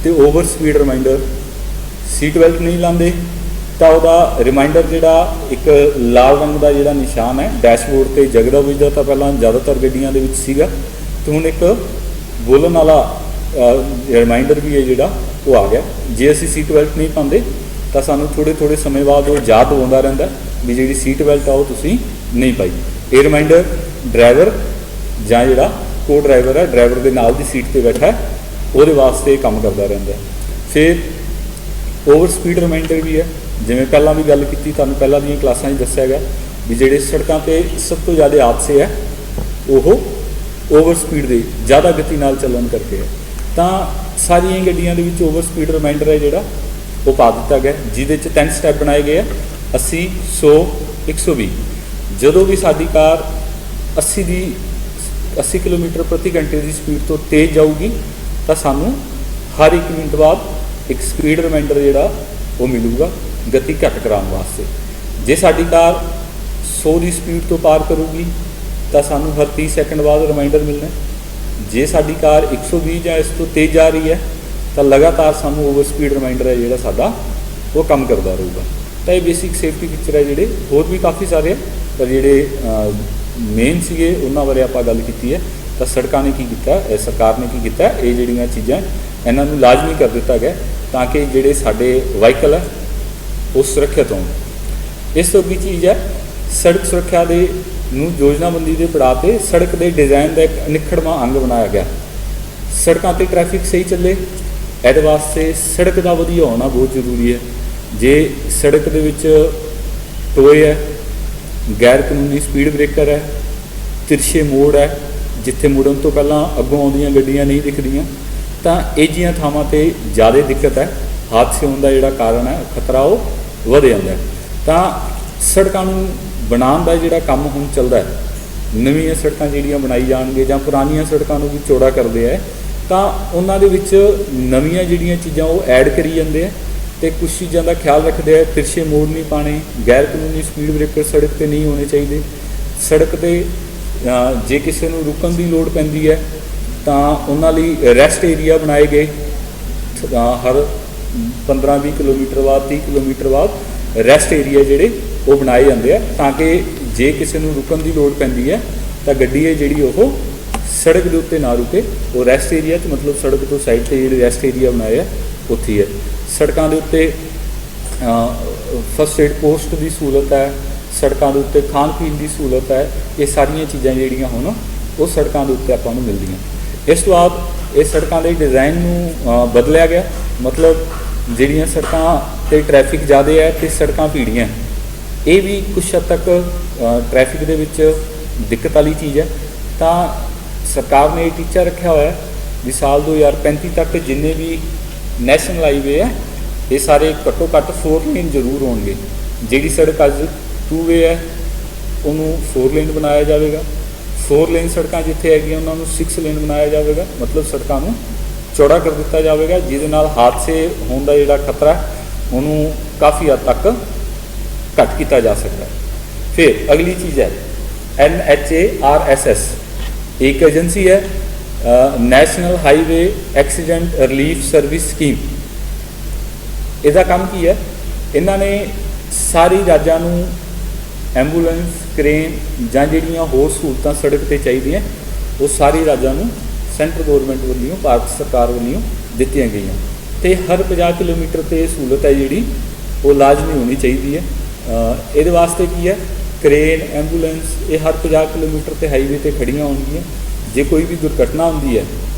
ਅਤੇ over speed reminder, seat belt ਨਹੀਂ ਲਾਉਂਦੇ ਤਾਂ ਉਹਦਾ ਰਿਮਾਈਂਡਰ ਜਿਹੜਾ ਇੱਕ ਲਾਲ ਰੰਗ ਦਾ ਜਿਹੜਾ ਨਿਸ਼ਾਨ ਹੈ ਡੈਸ਼ਬੋਰਡ 'ਤੇ ਜਗਦਾ ਬੁਝਦਾ ਤਾਂ ਪਹਿਲਾਂ ਜ਼ਿਆਦਾਤਰ ਗੱਡੀਆਂ ਦੇ ਵਿੱਚ ਸੀਗਾ, ਅਤੇ ਹੁਣ ਇੱਕ ਬੋਲਣ ਵਾਲਾ ਰਿਮਾਈਂਡਰ ਵੀ ਹੈ ਜਿਹੜਾ ਉਹ ਆ ਗਿਆ। ਜੇ ਅਸੀਂ ਸੀਟ ਬੈਲਟ ਨਹੀਂ ਪਾਉਂਦੇ ਤਾਂ ਸਾਨੂੰ ਥੋੜ੍ਹੇ ਸਮੇਂ ਬਾਅਦ ਉਹ ਯਾਦ ਆਉਂਦਾ ਰਹਿੰਦਾ ਵੀ ਜਿਹੜੀ ਸੀਟ ਬੈਲਟ ਆ ਉਹ ਤੁਸੀਂ ਨਹੀਂ ਪਾਈ। ਇਹ ਰਿਮਾਈਂਡਰ ਡਰਾਈਵਰ ਜਾਂ ਜਿਹੜਾ ਕੋ ਡਰਾਈਵਰ ਹੈ ਡਰਾਈਵਰ ਦੇ ਨਾਲ ਦੀ ਸੀਟ 'ਤੇ ਬੈਠਾ ਉਹਦੇ ਵਾਸਤੇ ਕੰਮ ਕਰਦਾ ਰਹਿੰਦਾ। ਫਿਰ ਓਵਰ ਸਪੀਡ ਰਿਮਾਈਂਡਰ ਵੀ ਹੈ, ਜਿਵੇਂ ਪਹਿਲਾਂ ਵੀ ਗੱਲ ਕੀਤੀ ਤੁਹਾਨੂੰ ਪਹਿਲਾਂ ਦੀਆਂ ਕਲਾਸਾਂ 'ਚ ਦੱਸਿਆ ਗਿਆ ਵੀ ਜਿਹੜੇ ਸੜਕਾਂ 'ਤੇ ਸਭ ਤੋਂ ਜ਼ਿਆਦਾ ਹਾਦਸੇ ਹੈ ਉਹ ਓਵਰ ਸਪੀਡ ਦੇ ਜ਼ਿਆਦਾ ਗਤੀ ਨਾਲ ਚੱਲਣ ਕਰਕੇ ਹੈ। ਤਾਂ ਸਾਰੀਆਂ ਗੱਡੀਆਂ ਦੇ ਵਿੱਚ ਓਵਰ ਸਪੀਡ ਰਿਮਾਈਂਡਰ ਹੈ ਜਿਹੜਾ ਉਹ ਪਾ ਦਿੱਤਾ ਗਿਆ, ਜਿਹਦੇ 'ਚ 3 ਸਟੈਪ ਬਣਾਏ ਗਏ ਆ 80, 100, 120 ਜਦੋਂ ਵੀ ਸਾਡੀ ਕਾਰ 80 ਕਿਲੋਮੀਟਰ ਪ੍ਰਤੀ ਘੰਟੇ ਦੀ ਸਪੀਡ ਤੋਂ ਤੇਜ਼ ਜਾਊਗੀ ਤਾਂ ਸਾਨੂੰ ਹਰ 1 ਮਿੰਟ ਬਾਅਦ ਇੱਕ ਸਪੀਡ ਰਿਮਾਈਂਡਰ ਜਿਹੜਾ ਉਹ ਮਿਲੂਗਾ ਗਤੀ ਘੱਟ ਕਰਾਉਣ ਵਾਸਤੇ। ਜੇ ਸਾਡੀ ਕਾਰ 100 ਦੀ ਸਪੀਡ ਤੋਂ ਪਾਰ ਕਰੂਗੀ ਤਾਂ ਸਾਨੂੰ ਹਰ 30 ਸੈਕਿੰਡ ਬਾਅਦ ਰਿਮਾਈਂਡਰ ਮਿਲਣਾ। ਜੇ ਸਾਡੀ ਕਾਰ 120 ਜਾਂ ਇਸ ਤੋਂ ਤੇਜ਼ ਜਾ ਰਹੀ ਹੈ ਤਾਂ ਲਗਾਤਾਰ ਸਾਨੂੰ ਓਵਰ ਸਪੀਡ ਰਿਮਾਈਂਡਰ ਹੈ ਜਿਹੜਾ ਸਾਡਾ ਉਹ ਕੰਮ ਕਰਦਾ ਰਹੂਗਾ। ਤਾਂ ਇਹ ਬੇਸਿਕ ਸੇਫਟੀ ਫੀਚਰ ਹੈ ਜਿਹੜੇ, ਹੋਰ ਵੀ ਕਾਫੀ ਸਾਰੇ ਹੈ ਪਰ ਜਿਹੜੇ ਮੇਨ ਸੀਗੇ ਉਹਨਾਂ ਬਾਰੇ ਆਪਾਂ ਗੱਲ ਕੀਤੀ ਹੈ। ਤਾਂ ਸੜਕਾਂ ਨੇ ਕੀ ਕੀਤਾ, ਸਰਕਾਰ ਨੇ ਕੀ ਕੀਤਾ, ਇਹ ਜਿਹੜੀਆਂ ਚੀਜ਼ਾਂ ਇਹਨਾਂ ਨੂੰ ਲਾਜ਼ਮੀ ਕਰ ਦਿੱਤਾ ਗਿਆ ਤਾਂ ਕਿ ਜਿਹੜੇ ਸਾਡੇ ਵਾਹੀਕਲ ਹੈ ਉਹ ਸੁਰੱਖਿਅਤ ਹੋਣ। ਇਸ ਤੋਂ ਅਗਲੀ ਚੀਜ਼ ਹੈ ਸੜਕ ਸੁਰੱਖਿਆ ਦੇ ਨੂੰ ਯੋਜਨਾਬੰਦੀ ਦੇ ਪੜਾਅ 'ਤੇ ਸੜਕ ਦੇ ਡਿਜ਼ਾਈਨ ਦਾ ਇੱਕ ਅਨਿੱਖੜਵਾਂ ਅੰਗ ਬਣਾਇਆ ਗਿਆ। ਸੜਕਾਂ 'ਤੇ ਟ੍ਰੈਫਿਕ ਸਹੀ ਚੱਲੇ ਇਹਦੇ ਵਾਸਤੇ ਸੜਕ ਦਾ ਵਧੀਆ ਹੋਣਾ ਬਹੁਤ ਜ਼ਰੂਰੀ ਹੈ। ਜੇ ਸੜਕ ਦੇ ਵਿੱਚ ਟੋਏ ਹੈ, ਗੈਰ ਕਾਨੂੰਨੀ ਸਪੀਡ ਬ੍ਰੇਕਰ ਹੈ, ਤਿਰਛੇ ਮੋੜ ਹੈ ਜਿੱਥੇ ਮੁੜਨ ਤੋਂ ਪਹਿਲਾਂ ਅੱਗੋਂ ਆਉਂਦੀਆਂ ਗੱਡੀਆਂ ਨਹੀਂ ਦਿਖਦੀਆਂ, ਤਾਂ ਇਹ ਜਿਹੀਆਂ ਥਾਵਾਂ 'ਤੇ ਜ਼ਿਆਦਾ ਦਿੱਕਤ ਹੈ, ਹਾਦਸੇ ਹੋਣ ਦਾ ਜਿਹੜਾ ਕਾਰਨ ਹੈ ਖਤਰਾ ਉਹ ਵਧ ਜਾਂਦਾ ਹੈ। ਤਾਂ ਸੜਕਾਂ ਨੂੰ ਬਣਾਉਣ ਦਾ ਜਿਹੜਾ ਕੰਮ ਹੁਣ ਚੱਲਦਾ ਹੈ, ਨਵੀਆਂ ਸੜਕਾਂ ਜਿਹੜੀਆਂ ਬਣਾਈ ਜਾਣਗੇ ਜਾਂ ਪੁਰਾਣੀਆਂ ਸੜਕਾਂ ਨੂੰ ਵੀ ਚੌੜਾ ਕਰਦੇ ਹੈ ਤਾਂ ਉਹਨਾਂ ਦੇ ਵਿੱਚ ਨਵੀਆਂ ਜਿਹੜੀਆਂ ਚੀਜ਼ਾਂ ਉਹ ਐਡ ਕਰੀ ਜਾਂਦੇ ਆ ਅਤੇ ਕੁਛ ਚੀਜ਼ਾਂ ਦਾ ਖਿਆਲ ਰੱਖਦੇ ਆ। ਤਿਰਛੇ ਮੋੜ ਨਹੀਂ ਪਾਉਣੇ, ਗੈਰ ਕਾਨੂੰਨੀ ਸਪੀਡ ਬ੍ਰੇਕਰ ਸੜਕ 'ਤੇ ਨਹੀਂ ਹੋਣੇ ਚਾਹੀਦੇ। ਸੜਕ 'ਤੇ ਜੇ ਕਿਸੇ ਨੂੰ ਰੁਕਣ ਦੀ ਲੋੜ ਪੈਂਦੀ ਹੈ ਤਾਂ ਉਹਨਾਂ ਲਈ ਰੈਸਟ ਏਰੀਆ ਬਣਾਏ ਗਏ। ਹਰ 15-20 ਕਿਲੋਮੀਟਰ ਬਾਅਦ, 30 ਕਿਲੋਮੀਟਰ ਬਾਅਦ ਰੈਸਟ ਏਰੀਆ ਜਿਹੜੇ ਉਹ ਬਣਾਏ ਜਾਂਦੇ ਆ ਤਾਂ ਕਿ ਜੇ ਕਿਸੇ ਨੂੰ ਰੁਕਣ ਦੀ ਲੋੜ ਪੈਂਦੀ ਹੈ ਤਾਂ ਗੱਡੀ ਹੈ ਜਿਹੜੀ ਉਹ ਸੜਕ ਦੇ ਉੱਤੇ ਨਾ ਰੁਕੇ, ਉਹ ਰੈਸਟ ਏਰੀਆ 'ਚ, ਮਤਲਬ ਸੜਕ ਤੋਂ ਸਾਈਡ 'ਤੇ ਜਿਹੜੇ ਰੈਸਟ ਏਰੀਆ ਬਣਾਏ ਆ ਉੱਥੇ ਹੈ। ਸੜਕਾਂ ਦੇ ਉੱਤੇ ਫਸਟ ਏਡ ਪੋਸਟ ਦੀ ਸਹੂਲਤ ਹੈ, ਸੜਕਾਂ ਦੇ ਉੱਤੇ ਖਾਣ ਪੀਣ ਦੀ ਸਹੂਲਤ ਹੈ। ਇਹ ਸਾਰੀਆਂ ਚੀਜ਼ਾਂ ਜਿਹੜੀਆਂ ਹੁਣ ਉਹ ਸੜਕਾਂ ਦੇ ਉੱਤੇ ਆਪਾਂ ਨੂੰ ਮਿਲਦੀਆਂ। ਇਸ ਤੋਂ ਬਾਅਦ ਇਹ ਸੜਕਾਂ ਦੇ ਡਿਜ਼ਾਈਨ ਨੂੰ ਬਦਲਿਆ ਗਿਆ, ਮਤਲਬ ਜਿਹੜੀਆਂ ਸੜਕਾਂ 'ਤੇ ਟ੍ਰੈਫਿਕ ਜ਼ਿਆਦਾ ਹੈ ਅਤੇ ਸੜਕਾਂ ਭੀੜੀਆਂ, ਇਹ ਵੀ ਕੁਛ ਹੱਦ ਤੱਕ ਟ੍ਰੈਫਿਕ ਦੇ ਵਿੱਚ ਦਿੱਕਤ ਵਾਲੀ ਚੀਜ਼ ਹੈ। ਤਾਂ ਸਰਕਾਰ ਨੇ ਇਹ ਟੀਚਾ ਰੱਖਿਆ ਹੋਇਆ ਵੀ ਸਾਲ 2035 ਤੱਕ ਜਿੰਨੇ ਵੀ ਨੈਸ਼ਨਲ ਹਾਈਵੇ ਹੈ ਇਹ ਸਾਰੇ ਘੱਟੋ ਘੱਟ 4 ਲੇਨ ਜ਼ਰੂਰ ਹੋਣਗੇ। ਜਿਹੜੀ ਸੜਕ ਅੱਜ 2 ਵੇ ਹੈ ਉਹਨੂੰ 4 ਲੇਨ ਬਣਾਇਆ ਜਾਵੇਗਾ। 4 ਲੇਨ ਸੜਕਾਂ ਜਿੱਥੇ ਹੈਗੀਆਂ ਉਹਨਾਂ ਨੂੰ 6 ਲੇਨ ਬਣਾਇਆ ਜਾਵੇਗਾ, ਮਤਲਬ ਸੜਕਾਂ ਨੂੰ ਚੌੜਾ ਕਰ ਦਿੱਤਾ ਜਾਵੇਗਾ, ਜਿਹਦੇ ਨਾਲ ਹਾਦਸੇ ਹੋਣ ਦਾ ਜਿਹੜਾ ਖਤਰਾ ਉਹਨੂੰ ਕਾਫੀ ਹੱਦ ਤੱਕ ਘੱਟ ਕੀਤਾ ਜਾ ਸਕਦਾ ਹੈ। ਫਿਰ ਅਗਲੀ ਚੀਜ਼ ਹੈ NHARSS, ਇੱਕ ਏਜੰਸੀ ਹੈ, national highway accident relief service scheme. ਇਹਦਾ ਕੰਮ ਕੀ ਹੈ, ਇਹਨਾਂ ਨੇ ਸਾਰੀ ਰਾਜਾਂ ਨੂੰ ਐਂਬੂਲੈਂਸ, ਕਰੇਨ ਜਾਂ ਜਿਹੜੀਆਂ ਹੋਰ ਸਹੂਲਤਾਂ ਸੜਕ 'ਤੇ ਚਾਹੀਦੀਆਂ ਉਹ ਸਾਰੀ ਰਾਜਾਂ ਨੂੰ ਸੈਂਟਰ ਗੌਰਮੈਂਟ ਵੱਲੋਂ, ਭਾਰਤ ਸਰਕਾਰ ਵੱਲੋਂ ਦਿੱਤੀਆਂ ਗਈਆਂ ਅਤੇ ਹਰ 50 ਕਿਲੋਮੀਟਰ 'ਤੇ ਇਹ ਸਹੂਲਤ ਹੈ ਜਿਹੜੀ ਉਹ ਲਾਜ਼ਮੀ ਹੋਣੀ ਚਾਹੀਦੀ ਹੈ। ਇਹਦੇ ਵਾਸਤੇ ਕੀ ਹੈ, ਕਰੇਨ, ਐਂਬੂਲੈਂਸ ਇਹ ਹਰ 50 ਕਿਲੋਮੀਟਰ 'ਤੇ ਹਾਈਵੇ 'ਤੇ ਖੜੀਆਂ ਹੋਣਗੀਆਂ। ਜੇ ਕੋਈ ਵੀ ਦੁਰਘਟਨਾ ਹੁੰਦੀ ਹੈ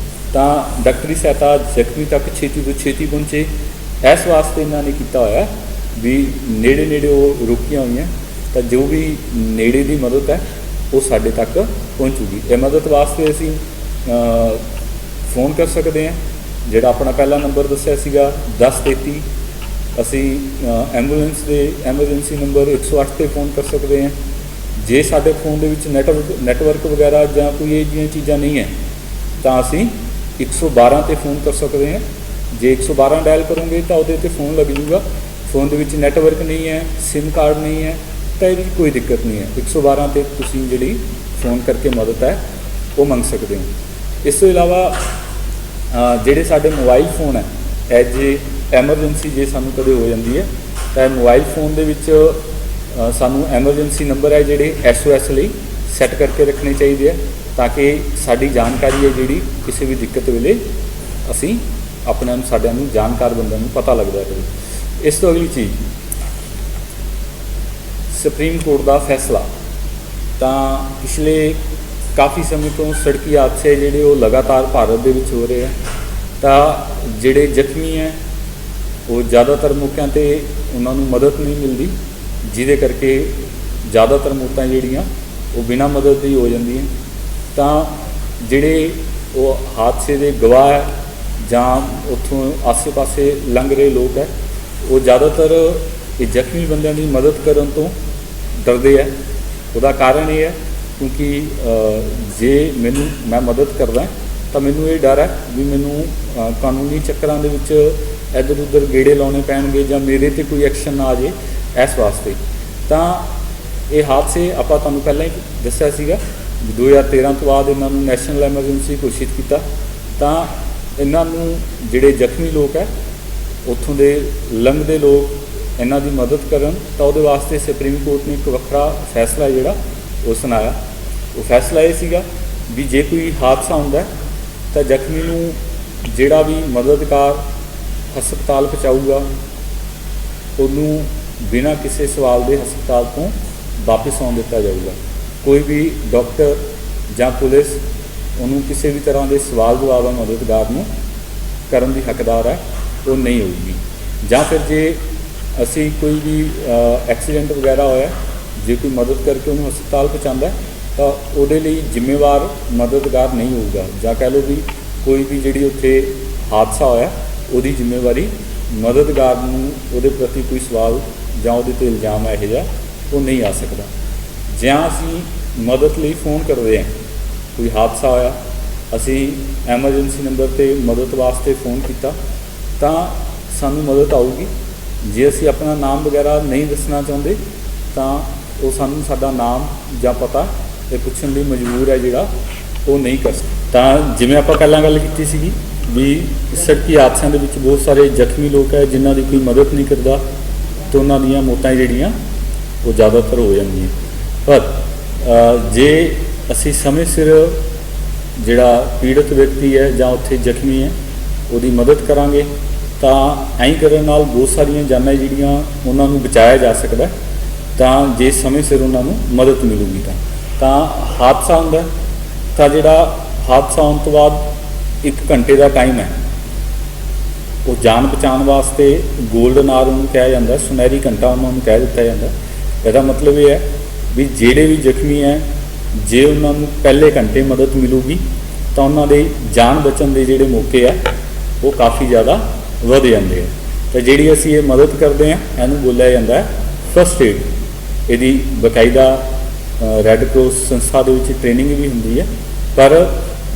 ਤਾਂ ਡਾਕਟਰੀ ਸਹਾਇਤਾ ਜ਼ਖਮੀ ਤੱਕ ਛੇਤੀ ਤੋਂ ਛੇਤੀ ਪਹੁੰਚੇ। ਇਸ ਵਾਸਤੇ ਇਹਨਾਂ ਨੇ ਕੀਤਾ ਹੋਇਆ ਵੀ ਨੇੜੇ ਉਹ ਰੁਕੀਆਂ ਹੋਈਆਂ ਤਾਂ ਜੋ ਵੀ ਨੇੜੇ ਦੀ ਮਦਦ ਹੈ ਉਹ ਸਾਡੇ ਤੱਕ ਪਹੁੰਚੂਗੀ। ਇਹ ਮਦਦ ਵਾਸਤੇ ਅਸੀਂ ਫੋਨ ਕਰ ਸਕਦੇ ਹਾਂ, ਜਿਹੜਾ ਆਪਣਾ ਪਹਿਲਾ ਨੰਬਰ ਦੱਸਿਆ ਸੀਗਾ 1033। ਅਸੀਂ ਐਂਬੂਲੈਂਸ ਦੇ ਐਮਰਜੈਂਸੀ ਨੰਬਰ 108 'ਤੇ ਫੋਨ ਕਰ ਸਕਦੇ ਹਾਂ। ਜੇ ਸਾਡੇ ਫੋਨ ਦੇ ਵਿੱਚ ਨੈਟਵਰਕ ਵਗੈਰਾ ਜਾਂ ਕੋਈ ਇਹ ਜਿਹੀਆਂ ਚੀਜ਼ਾਂ ਨਹੀਂ ਹੈ ਤਾਂ ਅਸੀਂ 112 'ਤੇ ਫੋਨ ਕਰ ਸਕਦੇ ਹਾਂ। ਜੇ 112 ਡਾਇਲ ਕਰੋਗੇ ਤਾਂ ਉਹਦੇ 'ਤੇ ਫੋਨ ਲੱਗ ਜੂਗਾ। ਫੋਨ ਦੇ ਵਿੱਚ ਨੈਟਵਰਕ ਨਹੀਂ ਹੈ, ਸਿਮ ਕਾਰਡ ਨਹੀਂ ਹੈ ਤਾਂ ਇਹਦੀ ਕੋਈ ਦਿੱਕਤ ਨਹੀਂ ਹੈ। 112 'ਤੇ ਤੁਸੀਂ ਜਿਹੜੀ ਫੋਨ ਕਰਕੇ ਮਦਦ ਹੈ ਉਹ ਮੰਗ ਸਕਦੇ ਹੋ। ਇਸ ਤੋਂ ਇਲਾਵਾ ਜਿਹੜੇ ਸਾਡੇ ਮੋਬਾਈਲ ਫੋਨ ਹੈ, ਐਜ ਐਮਰਜੈਂਸੀ ਜੇ ਸਾਨੂੰ ਕਦੇ ਹੋ ਜਾਂਦੀ ਹੈ ਤਾਂ ਮੋਬਾਈਲ ਫੋਨ ਦੇ ਵਿੱਚ ਸਾਨੂੰ ਐਮਰਜੈਂਸੀ ਨੰਬਰ ਹੈ ਜਿਹੜੇ SOS ਲਈ ਸੈੱਟ ਕਰਕੇ ਰੱਖਣੇ ਚਾਹੀਦੇ ਆ ਤਾਂ ਕਿ ਸਾਡੀ ਜਾਣਕਾਰੀ ਹੈ ਜਿਹੜੀ ਕਿਸੇ ਵੀ ਦਿੱਕਤ ਵੇਲੇ ਅਸੀਂ ਆਪਣਿਆਂ ਨੂੰ, ਸਾਡਿਆਂ ਨੂੰ, ਜਾਣਕਾਰ ਬੰਦਿਆਂ ਨੂੰ ਪਤਾ ਲੱਗਦਾ ਰਹੇ। ਇਸ ਤੋਂ ਅਗਲੀ ਚੀਜ਼ ਸੁਪਰੀਮ ਕੋਰਟ ਦਾ ਫੈਸਲਾ। ਤਾਂ ਪਿਛਲੇ ਕਾਫੀ ਸਮੇਂ ਤੋਂ ਸੜਕੀ ਹਾਦਸੇ ਜਿਹੜੇ ਉਹ ਲਗਾਤਾਰ ਭਾਰਤ ਦੇ ਵਿੱਚ ਹੋ ਰਹੇ ਆ ਤਾਂ ਜਿਹੜੇ ਜ਼ਖਮੀ ਹੈ ਉਹ ਜ਼ਿਆਦਾਤਰ ਮੌਕਿਆਂ 'ਤੇ ਉਹਨਾਂ ਨੂੰ ਮਦਦ ਨਹੀਂ ਮਿਲਦੀ, ਜਿਹਦੇ ਕਰਕੇ ਜ਼ਿਆਦਾਤਰ ਮੌਤਾਂ ਜਿਹੜੀਆਂ ਉਹ ਬਿਨਾਂ ਮਦਦ ਦੇ ਹੀ ਹੋ ਜਾਂਦੀਆਂ। ਤਾਂ ਜਿਹੜੇ ਉਹ ਹਾਦਸੇ ਦੇ ਗਵਾਹ ਹੈ ਜਾਂ ਉੱਥੋਂ ਆਸੇ-ਪਾਸੇ ਲੰਘ ਰਹੇ ਲੋਕ ਹੈ ਉਹ ਜ਼ਿਆਦਾਤਰ ਇਹ ਜ਼ਖਮੀ ਬੰਦਿਆਂ ਦੀ ਮਦਦ ਕਰਨ ਤੋਂ ਡਰਦੇ ਹੈ। ਉਹਦਾ ਕਾਰਨ ਇਹ ਹੈ ਕਿਉਂਕਿ ਜੇ ਮੈਂ ਮਦਦ ਕਰਦਾ ਤਾਂ ਮੈਨੂੰ ਇਹ ਡਰ ਹੈ ਵੀ ਮੈਨੂੰ ਕਾਨੂੰਨੀ ਚੱਕਰਾਂ ਦੇ ਵਿੱਚ ਇੱਧਰ ਉੱਧਰ ਗੇੜੇ ਲਾਉਣੇ ਪੈਣਗੇ ਜਾਂ ਮੇਰੇ 'ਤੇ ਕੋਈ ਐਕਸ਼ਨ ਨਾ ਆ ਜੇ। ਇਸ ਵਾਸਤੇ ਤਾਂ ਇਹ ਹਾਦਸੇ ਆਪਾਂ ਤੁਹਾਨੂੰ ਪਹਿਲਾਂ ਹੀ ਦੱਸਿਆ ਸੀਗਾ 2013 ਤੋਂ ਬਾਅਦ ਇਹਨਾਂ ਨੂੰ ਨੈਸ਼ਨਲ ਐਮਰਜੈਂਸੀ ਘੋਸ਼ਿਤ ਕੀਤਾ। ਤਾਂ ਇਹਨਾਂ ਨੂੰ ਜਿਹੜੇ ਜ਼ਖਮੀ ਲੋਕ ਹੈ ਉੱਥੋਂ ਦੇ ਲੰਘਦੇ ਲੋਕ ਇਹਨਾਂ ਦੀ ਮਦਦ ਕਰਨ ਤਾਂ ਉਹਦੇ ਵਾਸਤੇ ਸੁਪਰੀਮ ਕੋਰਟ ਨੇ ਇੱਕ ਵੱਖਰਾ ਫੈਸਲਾ ਜਿਹੜਾ ਉਹ ਸੁਣਾਇਆ। ਉਹ ਫੈਸਲਾ ਇਹ ਸੀਗਾ ਵੀ ਜੇ ਕੋਈ ਹਾਦਸਾ ਹੁੰਦਾ ਤਾਂ ਜ਼ਖਮੀ ਨੂੰ ਜਿਹੜਾ ਵੀ ਮਦਦਗਾਰ ਹਸਪਤਾਲ ਪਹੁੰਚਾਊਗਾ ਉਹਨੂੰ ਬਿਨਾਂ ਕਿਸੇ ਸਵਾਲ ਦੇ ਹਸਪਤਾਲ ਤੋਂ ਵਾਪਿਸ ਆਉਣ ਦਿੱਤਾ ਜਾਊਗਾ। ਕੋਈ ਵੀ ਡਾਕਟਰ ਜਾਂ ਪੁਲਿਸ ਉਹਨੂੰ ਕਿਸੇ ਵੀ ਤਰ੍ਹਾਂ ਦੇ ਸਵਾਲ ਜਵਾਬ ਮਦਦਗਾਰ ਨੂੰ ਕਰਨ ਦੀ ਹੱਕਦਾਰ ਹੈ ਉਹ ਨਹੀਂ ਹੋਊਗੀ। ਜਾਂ ਫਿਰ ਜੇ ਅਸੀਂ ਕੋਈ ਵੀ ਐਕਸੀਡੈਂਟ ਵਗੈਰਾ ਹੋਇਆ ਜੇ ਕੋਈ ਮਦਦ ਕਰਕੇ ਉਹਨੂੰ ਹਸਪਤਾਲ ਪਹੁੰਚਾਉਂਦਾ ਤਾਂ ਉਹਦੇ ਲਈ ਜ਼ਿੰਮੇਵਾਰ ਮਦਦਗਾਰ ਨਹੀਂ ਹੋਊਗਾ। ਜਾਂ ਕਹਿ ਲਓ ਵੀ ਕੋਈ ਵੀ ਜਿਹੜੀ ਉੱਥੇ ਹਾਦਸਾ ਹੋਇਆ ਉਹਦੀ ਜ਼ਿੰਮੇਵਾਰੀ ਮਦਦਗਾਰ ਨੂੰ ਉਹਦੇ ਪ੍ਰਤੀ ਕੋਈ ਸਵਾਲ ਜਾਂ ਉਹਦੇ 'ਤੇ ਇਲਜ਼ਾਮ ਇਹੋ ਜਿਹਾ ਉਹ ਨਹੀਂ ਆ ਸਕਦਾ। ਜਾਂ ਅਸੀਂ ਮਦਦ ਲਈ ਫੋਨ ਕਰਦੇ ਹਾਂ, ਕੋਈ ਹਾਦਸਾ ਹੋਇਆ ਅਸੀਂ ਐਮਰਜੈਂਸੀ ਨੰਬਰ 'ਤੇ ਮਦਦ ਵਾਸਤੇ ਫੋਨ ਕੀਤਾ ਤਾਂ ਸਾਨੂੰ ਮਦਦ ਆਊਗੀ। ਜੇ ਅਸੀਂ ਆਪਣਾ ਨਾਮ ਵਗੈਰਾ ਨਹੀਂ ਦੱਸਣਾ ਚਾਹੁੰਦੇ ਤਾਂ ਉਹ ਸਾਨੂੰ ਸਾਡਾ ਨਾਮ ਜਾਂ ਪਤਾ ਇਹ ਪੁੱਛਣ ਲਈ ਮਜਬੂਰ ਹੈ ਜਿਹੜਾ ਉਹ ਨਹੀਂ ਕਰ ਸਕਦਾ। ਤਾਂ ਜਿਵੇਂ ਆਪਾਂ ਪਹਿਲਾਂ ਗੱਲ ਕੀਤੀ ਸੀਗੀ ਵੀ ਸੜਕੀ ਹਾਦਸਿਆਂ ਦੇ ਵਿੱਚ ਬਹੁਤ ਸਾਰੇ ਜ਼ਖਮੀ ਲੋਕ ਹੈ ਜਿਨ੍ਹਾਂ ਦੀ ਕੋਈ ਮਦਦ ਨਹੀਂ ਕਰਦਾ ਅਤੇ ਉਹਨਾਂ ਦੀਆਂ ਮੌਤਾਂ ਜਿਹੜੀਆਂ ਉਹ ਜ਼ਿਆਦਾਤਰ ਹੋ ਜਾਂਦੀਆਂ। ਪਰ ਜੇ ਅਸੀਂ ਸਮੇਂ ਸਿਰ ਜਿਹੜਾ ਪੀੜਤ ਵਿਅਕਤੀ ਹੈ ਜਾਂ ਉੱਥੇ ਜ਼ਖਮੀ ਹੈ ਉਹਦੀ ਮਦਦ ਕਰਾਂਗੇ ਤਾਂ ਐਂ ਕਰਨ ਨਾਲ ਬਹੁਤ ਸਾਰੀਆਂ ਜਾਨਾਂ ਜਿਹੜੀਆਂ ਉਹਨਾਂ ਨੂੰ ਬਚਾਇਆ ਜਾ ਸਕਦਾ। ਤਾਂ ਜੇ ਸਮੇਂ ਸਿਰ ਉਹਨਾਂ ਨੂੰ ਮਦਦ ਮਿਲੂਗੀ ਤਾਂ ਹਾਦਸਾ ਹੁੰਦਾ ਤਾਂ ਜਿਹੜਾ ਹਾਦਸਾ ਹੋਣ ਤੋਂ ਬਾਅਦ 1 ਘੰਟੇ ਦਾ ਟਾਈਮ ਹੈ ਉਹ ਜਾਨ ਬਚਾਉਣ ਵਾਸਤੇ ਗੋਲਡਨ ਆਰ ਉਹਨੂੰ ਕਿਹਾ ਜਾਂਦਾ, ਸੁਨਹਿਰੀ ਘੰਟਾ ਉਹਨਾਂ ਨੂੰ ਕਹਿ ਦਿੱਤਾ ਜਾਂਦਾ। ਇਹਦਾ ਮਤਲਬ ਇਹ ਹੈ ਵੀ ਜਿਹੜੇ ਵੀ ਜ਼ਖਮੀ ਹੈ ਜੇ ਉਹਨਾਂ ਨੂੰ ਪਹਿਲੇ ਘੰਟੇ ਮਦਦ ਮਿਲੂਗੀ ਤਾਂ ਉਹਨਾਂ ਦੇ ਜਾਨ ਬਚਣ ਦੇ ਜਿਹੜੇ ਮੌਕੇ ਆ ਉਹ ਕਾਫੀ ਜ਼ਿਆਦਾ ਵਧ ਜਾਂਦੇ ਆ। ਤਾਂ ਜਿਹੜੀ ਅਸੀਂ ਇਹ ਮਦਦ ਕਰਦੇ ਹਾਂ ਇਹਨੂੰ ਬੋਲਿਆ ਜਾਂਦਾ ਫਸਟ ਏਡ। ਇਹਦੀ ਬਕਾਇਦਾ ਰੈੱਡ ਕ੍ਰੋਸ ਸੰਸਥਾ ਦੇ ਵਿੱਚ ਟ੍ਰੇਨਿੰਗ ਵੀ ਹੁੰਦੀ ਹੈ। ਪਰ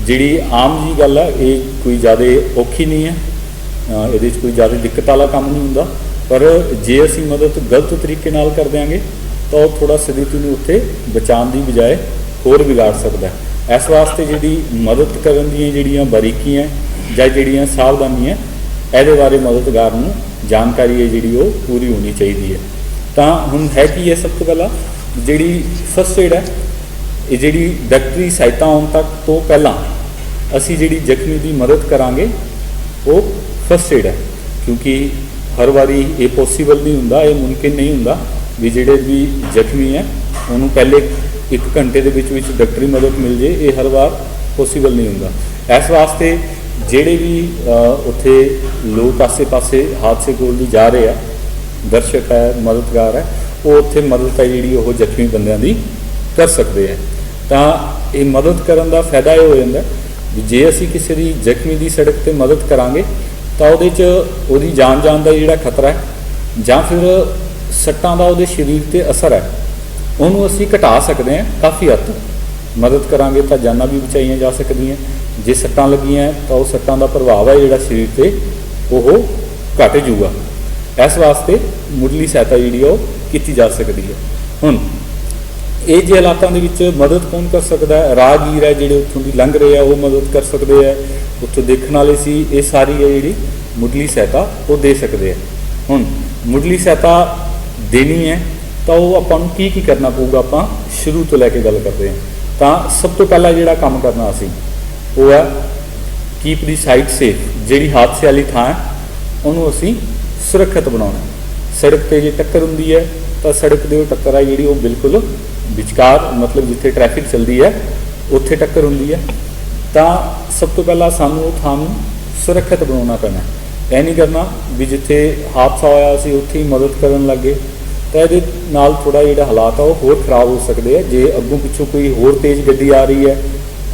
ਜਿਹੜੀ ਆਮ ਜੀ ਗੱਲ ਆ ਇਹ ਕੋਈ ਜ਼ਿਆਦਾ ਔਖੀ ਨਹੀਂ ਹੈ, ਇਹਦੇ 'ਚ ਕੋਈ ਜ਼ਿਆਦਾ ਦਿੱਕਤ ਵਾਲਾ ਕੰਮ ਨਹੀਂ ਹੁੰਦਾ। ਪਰ ਜੇ ਅਸੀਂ ਮਦਦ ਗਲਤ ਤਰੀਕੇ ਨਾਲ ਕਰ ਦਿਆਂਗੇ ਤਾਂ ਉਹ ਥੋੜ੍ਹਾ ਸਥਿਤੀ ਨੂੰ ਉੱਥੇ ਬਚਾਉਣ ਦੀ ਬਜਾਏ ਹੋਰ ਵਿਗਾੜ ਸਕਦਾ। ਇਸ ਵਾਸਤੇ ਜਿਹੜੀ ਮਦਦ ਕਰਨ ਦੀਆਂ ਜਿਹੜੀਆਂ ਬਾਰੀਕੀਆਂ ਜਾਂ ਜਿਹੜੀਆਂ ਸਾਵਧਾਨੀਆਂ ਇਹਦੇ ਬਾਰੇ ਮਦਦਗਾਰ ਨੂੰ ਜਾਣਕਾਰੀ ਹੈ ਜਿਹੜੀ ਉਹ ਪੂਰੀ ਹੋਣੀ ਚਾਹੀਦੀ ਹੈ। ਤਾਂ ਹੁਣ ਹੈ ਕੀ ਹੈ, ਸਭ ਤੋਂ ਪਹਿਲਾਂ ਜਿਹੜੀ ਫਸਟ ਏਡ ਹੈ ਇਹ ਜਿਹੜੀ ਡਾਕਟਰੀ ਸਹਾਇਤਾ ਆਉਣ ਤੱਕ ਤੋਂ ਪਹਿਲਾਂ ਅਸੀਂ ਜਿਹੜੀ ਜ਼ਖਮੀ ਦੀ ਮਦਦ ਕਰਾਂਗੇ ਉਹ ਫਸਟ ਏਡ ਹੈ। ਕਿਉਂਕਿ ਹਰ ਵਾਰੀ ਇਹ ਪੋਸੀਬਲ ਨਹੀਂ ਹੁੰਦਾ, ਇਹ ਮੁਮਕਿਨ ਨਹੀਂ ਹੁੰਦਾ ਵੀ ਜਿਹੜੇ ਵੀ ਜ਼ਖਮੀ ਹੈ ਉਹਨੂੰ ਪਹਿਲੇ 1 ਘੰਟੇ ਦੇ ਵਿੱਚ ਡਾਕਟਰੀ ਮਦਦ ਮਿਲ ਜੇ, ਇਹ ਹਰ ਵਾਰ ਪੋਸੀਬਲ ਨਹੀਂ ਹੁੰਦਾ। ਇਸ ਵਾਸਤੇ ਜਿਹੜੇ ਵੀ ਉੱਥੇ ਲੋਕ ਆਸੇ-ਪਾਸੇ ਹਾਦਸੇ ਕੋਲ ਦੀ ਜਾ ਰਹੇ ਆ, ਦਰਸ਼ਕ ਹੈ, ਮਦਦਗਾਰ ਹੈ, ਉਹ ਉੱਥੇ ਮਦਦ ਹੈ ਜਿਹੜੀ ਉਹ ਜ਼ਖਮੀ ਬੰਦਿਆਂ ਦੀ ਕਰ ਸਕਦੇ ਹੈ। ਤਾਂ ਇਹ ਮਦਦ ਕਰਨ ਦਾ ਫਾਇਦਾ ਇਹ ਹੋ ਜਾਂਦਾ ਵੀ ਜੇ ਅਸੀਂ ਕਿਸੇ ਦੀ ਜ਼ਖਮੀ ਦੀ ਸੜਕ 'ਤੇ ਮਦਦ ਕਰਾਂਗੇ ਤਾਂ ਉਹਦੇ 'ਚ ਉਹਦੀ ਜਾਨ ਜਾਣ ਦਾ ਜਿਹੜਾ ਖਤਰਾ ਹੈ ਜਾਂ ਫਿਰ ਸੱਟਾਂ ਦਾ ਉਹਦੇ ਸਰੀਰ 'ਤੇ ਅਸਰ ਹੈ ਉਹਨੂੰ ਅਸੀਂ ਘਟਾ ਸਕਦੇ ਹਾਂ ਕਾਫੀ ਹੱਦ ਤੱਕ। ਮਦਦ ਕਰਾਂਗੇ ਤਾਂ ਜਾਨਾਂ ਵੀ ਬਚਾਈਆਂ ਜਾ ਸਕਦੀਆਂ। ਜੇ ਸੱਟਾਂ ਲੱਗੀਆਂ ਤਾਂ ਉਹ ਸੱਟਾਂ ਦਾ ਪ੍ਰਭਾਵ ਹੈ ਜਿਹੜਾ ਸਰੀਰ 'ਤੇ ਉਹ ਘਟ ਜੂਗਾ। ਇਸ ਵਾਸਤੇ ਮੁੱਢਲੀ ਸਹਾਇਤਾ ਜਿਹੜੀ ਉਹ ਕੀਤੀ ਜਾ ਸਕਦੀ ਹੈ। ਹੁਣ ਇਹ ਜਿਹੇ ਹਾਲਾਤਾਂ ਦੇ ਵਿੱਚ ਮਦਦ ਕੌਣ ਕਰ ਸਕਦਾ ਹੈ? ਰਾਹਗੀਰ ਹੈ ਜਿਹੜੇ ਉੱਥੋਂ ਦੀ ਲੰਘ ਰਹੇ ਆ ਉਹ ਮਦਦ ਕਰ ਸਕਦੇ ਹੈ, ਉੱਥੋਂ ਦੇਖਣ ਵਾਲੇ ਸੀ, ਇਹ ਸਾਰੀ ਹੈ ਜਿਹੜੀ ਮੁੱਢਲੀ ਸਹਾਇਤਾ ਉਹ ਦੇ ਸਕਦੇ ਆ। ਹੁਣ ਮੁੱਢਲੀ ਸਹਾਇਤਾ ਦੇਣੀ ਹੈ ਤਾਂ ਉਹ ਆਪਾਂ ਨੂੰ ਕੀ ਕਰਨਾ ਪਊਗਾ, ਆਪਾਂ ਸ਼ੁਰੂ ਤੋਂ ਲੈ ਕੇ ਗੱਲ ਕਰਦੇ ਹਾਂ। ਤਾਂ ਸਭ ਤੋਂ ਪਹਿਲਾਂ ਜਿਹੜਾ ਕੰਮ ਕਰਨਾ ਅਸੀਂ ਉਹ ਹੈ ਕੀਪ ਦੀ ਸਾਈਟ ਸੇਫ। ਜਿਹੜੀ ਹਾਦਸੇ ਵਾਲੀ ਥਾਂ ਹੈ ਉਹਨੂੰ ਅਸੀਂ ਸੁਰੱਖਿਅਤ ਬਣਾਉਣਾ। ਸੜਕ 'ਤੇ ਜੇ ਟੱਕਰ ਹੁੰਦੀ ਹੈ ਤਾਂ ਸੜਕ ਦੇ ਉਹ ਟੱਕਰ ਹੈ ਜਿਹੜੀ ਉਹ ਬਿਲਕੁਲ ਵਿਚਕਾਰ, ਮਤਲਬ ਜਿੱਥੇ ਟ੍ਰੈਫਿਕ ਚੱਲਦੀ ਹੈ ਉੱਥੇ ਟੱਕਰ ਹੁੰਦੀ ਹੈ। ਤਾਂ ਸਭ ਤੋਂ ਪਹਿਲਾਂ ਸਾਨੂੰ ਉਹ ਥਾਂ ਨੂੰ ਸੁਰੱਖਿਅਤ ਬਣਾਉਣਾ ਪੈਣਾ। ਇਹ ਨਹੀਂ ਕਰਨਾ ਵੀ ਜਿੱਥੇ ਹਾਦਸਾ ਹੋਇਆ ਅਸੀਂ ਉੱਥੇ ਹੀ ਮਦਦ ਕਰਨ ਲੱਗੇ ਤਾਂ ਇਹਦੇ ਨਾਲ ਥੋੜ੍ਹਾ ਜਿਹੜਾ ਹਾਲਾਤ ਆ ਉਹ ਹੋਰ ਖਰਾਬ ਹੋ ਸਕਦੇ ਆ। ਜੇ ਅੱਗੋਂ ਪਿੱਛੋਂ ਕੋਈ ਹੋਰ ਤੇਜ਼ ਗੱਡੀ ਆ ਰਹੀ ਹੈ,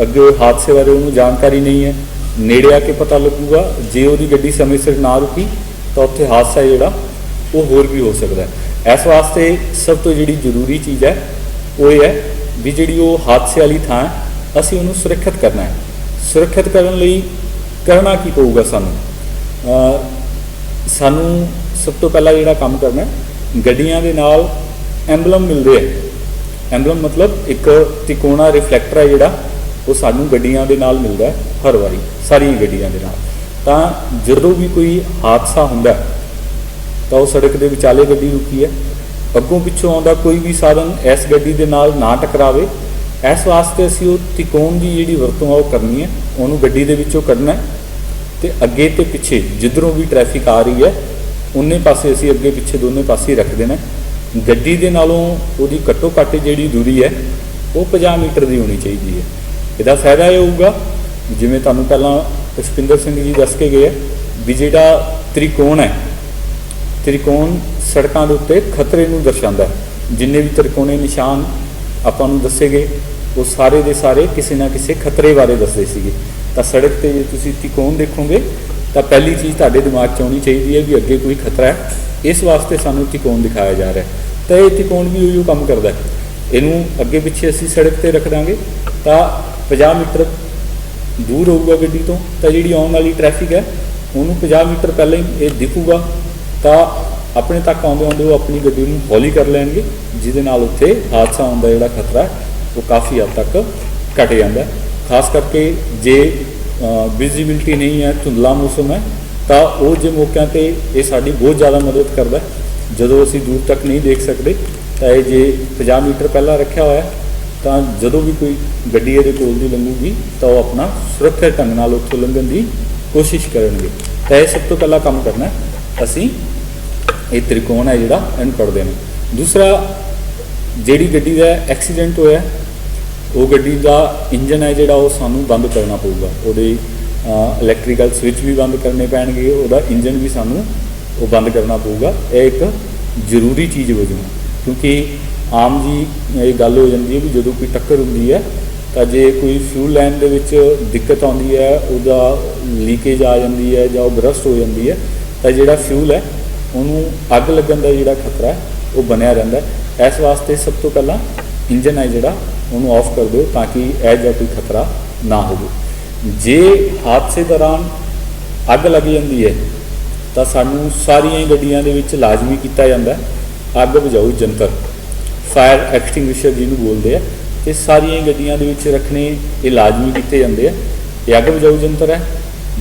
ਅੱਗੇ ਹਾਦਸੇ ਬਾਰੇ ਉਹਨੂੰ ਜਾਣਕਾਰੀ ਨਹੀਂ ਹੈ, ਨੇੜੇ ਆ ਕੇ ਪਤਾ ਲੱਗੂਗਾ। ਜੇ ਉਹਦੀ ਗੱਡੀ ਸਮੇਂ ਸਿਰ ਨਾ ਰੁਕੀ ਤਾਂ ਉੱਥੇ ਹਾਦਸਾ ਜਿਹੜਾ ਉਹ ਹੋਰ ਵੀ ਹੋ ਸਕਦਾ। इस वास्ते सब तो जिहड़ी जरूरी चीज़ है वो ये है भी जिहड़ी वो हादसे वाली थां है असीं उहनूं सुरੱਖਿਅਤ करना है। सुरੱਖਿਅਤ करन लई करना की पऊगा सानूं सब तो पहला जिहड़ा काम करना है गड्डियां दे नाल एंबलम मिलदे है। एंबलम मतलब एक तिकोना रिफ्लैक्टर है जिहड़ा वो सानूं गड्डियां दे नाल मिलदा है हर वारी सारियां गड्डियां दे नाल। तां जदों भी कोई हादसा हुंदा तो सड़क के विचाले गड्डी रुकी है अगों पिछों आउंदा कोई भी साधन इस गड्डी दे नाल ना टकरावे इस वास्ते असीं वो तिकोण की जिहड़ी वरतों आ करनी है उहनूं गड्डी दे विचों कढना है ते अगे ते पिछे जिधरों भी ट्रैफिक आ रही है उन्ने पासे असीं अगे पिछे दोनों पासे रख देना। गड्डी दे नालों उहदी घट्टो घट्ट जिहड़ी दूरी है वो 50 मीटर की होनी चाहिए है। इहदा फायदा ये होऊगा जिवें तुहानूं पहलां पुष्पिंदर सिंह जी दस के गए भी जिहड़ा त्रिकोण है त्रिकोण सड़कों के उत्ते खतरे नूं दर्शाता है। जिन्ने भी त्रिकोणे निशान आपां नूं दस्से गए वो सारे दे सारे किसी ना किसी खतरे बारे दसदे सीगे। तां सड़क ते जे तुसीं त्रिकोण देखोगे तो पहली चीज़ तुहाडे दिमाग 'च आउणी चाहिए है भी अगे कोई खतरा है इस वास्ते सानूं त्रिकोण दिखाया जा रहा है। तो ये त्रिकोण भी उही काम करदा है। इनू अगे पिछे असीं सड़क ते रख दांगे तो 50 मीटर दूर होऊगा गड्डी तो जिहड़ी आउण वाली ट्रैफिक है उन्होंने 50 मीटर पहले ही ये दिखूगा तो अपने तक आउंदे आउंदे वो अपनी गड्डी नूं हौली कर लैणगे जिहदे नाल उत्थे हादसा होने का जिहड़ा खतरा है वो काफ़ी हद तक घट जाता है। खास करके जे विजिबिलिटी नहीं है धुंधला मौसम है तो वो जे मौकों पर यह साड़ी बहुत ज़्यादा मदद करता है। जदों असीं दूर तक नहीं देख सकते तो ये जे 50 मीटर पहला रखा हुआ है तो जदों भी कोई गड्डी ये कोल दी लंघूगी तो वो अपना सुरੱਖਿਅਤ ढंग नाल उत्थों लंघण की कोशिश करेंगे। तो यह सब तो पहला काम करना है असीं ये त्रिकोण है जिहड़ा इहनूं कढ देना। दूसरा जिहड़ी गड्डी का एक्सीडेंट होया वो गड्डी का इंजन है जिहड़ा वो सानूं बंद करना पऊगा। उहदे इलैक्ट्रिकल स्विच भी बंद करने पैणगे उहदा इंजन भी सानूं वो बंद करना पऊगा। यह एक जरूरी चीज़ वजों क्योंकि आम जी ये गल हो जाती है भी जो कोई टक्कर होंदी है तो जे कोई फ्यूल लाइन दे विच दिक्कत आती है उहदा लीकेज आ जाती है जां बरस्ट हो जाती है तो जिहड़ा फ्यूल है उन्होंने अग लगन का जिहड़ा खतरा है वो बनया रहिंदा है। इस वास्ते सब तो पहला इंजन है जिहड़ा उन्होंने ऑफ कर दो ताकि यह जिहा कोई खतरा ना हो। जे हादसे दौरान अग लग जाती है तो सानूं सारियां गड्डियां दे विच लाजमी किया जाता है अग बुझाऊ यंत्र फायर एक्सटिंग्विशर जिन्होंने बोलते हैं तो सारिया गड्डियां दे विच रखने ये लाजमी किए जाते हैं। ये अग बुझाऊ यंत्र है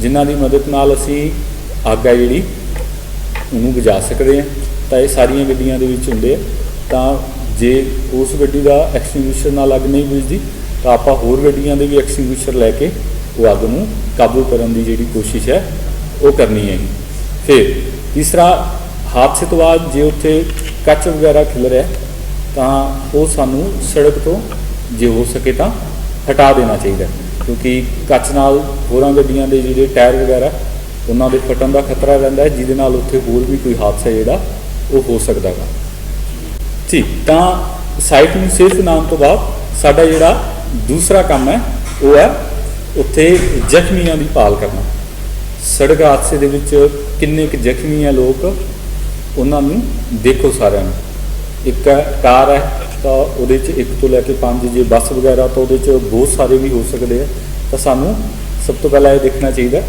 जिन्हां दी मदद नाल असीं अग है जिहड़ी उन्होंने बुझा सकते हैं। तो ये सारिया गड्डियां दे विच हुंदे तो जे उस गड्डी का एक्सटिंग्विशर नाल अग नहीं बुझदी तो आपां होर गड्डियां दे भी एक्सटिंग्विशर लैके वो अग नूं काबू करने की जिहड़ी कोशिश है वो करनी है। फिर तीसरा हादसे तो बाद जे उत्थे कच वगैरह खिल रहा है तो वो सानू सड़क तो जे हो सके तो हटा देना चाहिए क्योंकि कच नाल होरां गड्डियां दे जिहड़े टायर वगैरह उन्हां दे फटन का खतरा रहिंदा है जिहदे नाल उत्थे होर भी कोई हादसा जिहड़ा वो हो सकदा है। ठीक तो साइट नूं सेफ बनाउण तो बाद साडा जिहड़ा दूसरा काम है वो है उत्थे जख्मियां दी भाल करना। सड़क हादसे दे विच किन्ने क जख्मी है लोग उन्हां नूं देखो सारिਆਂ ਨੂੰ। एक कार है तो वो एक तो लैके 5 जे बस वगैरह तो वो बहुत सारे भी हो सकते हैं। तो सानू सब तो पहला ये देखना चाहिए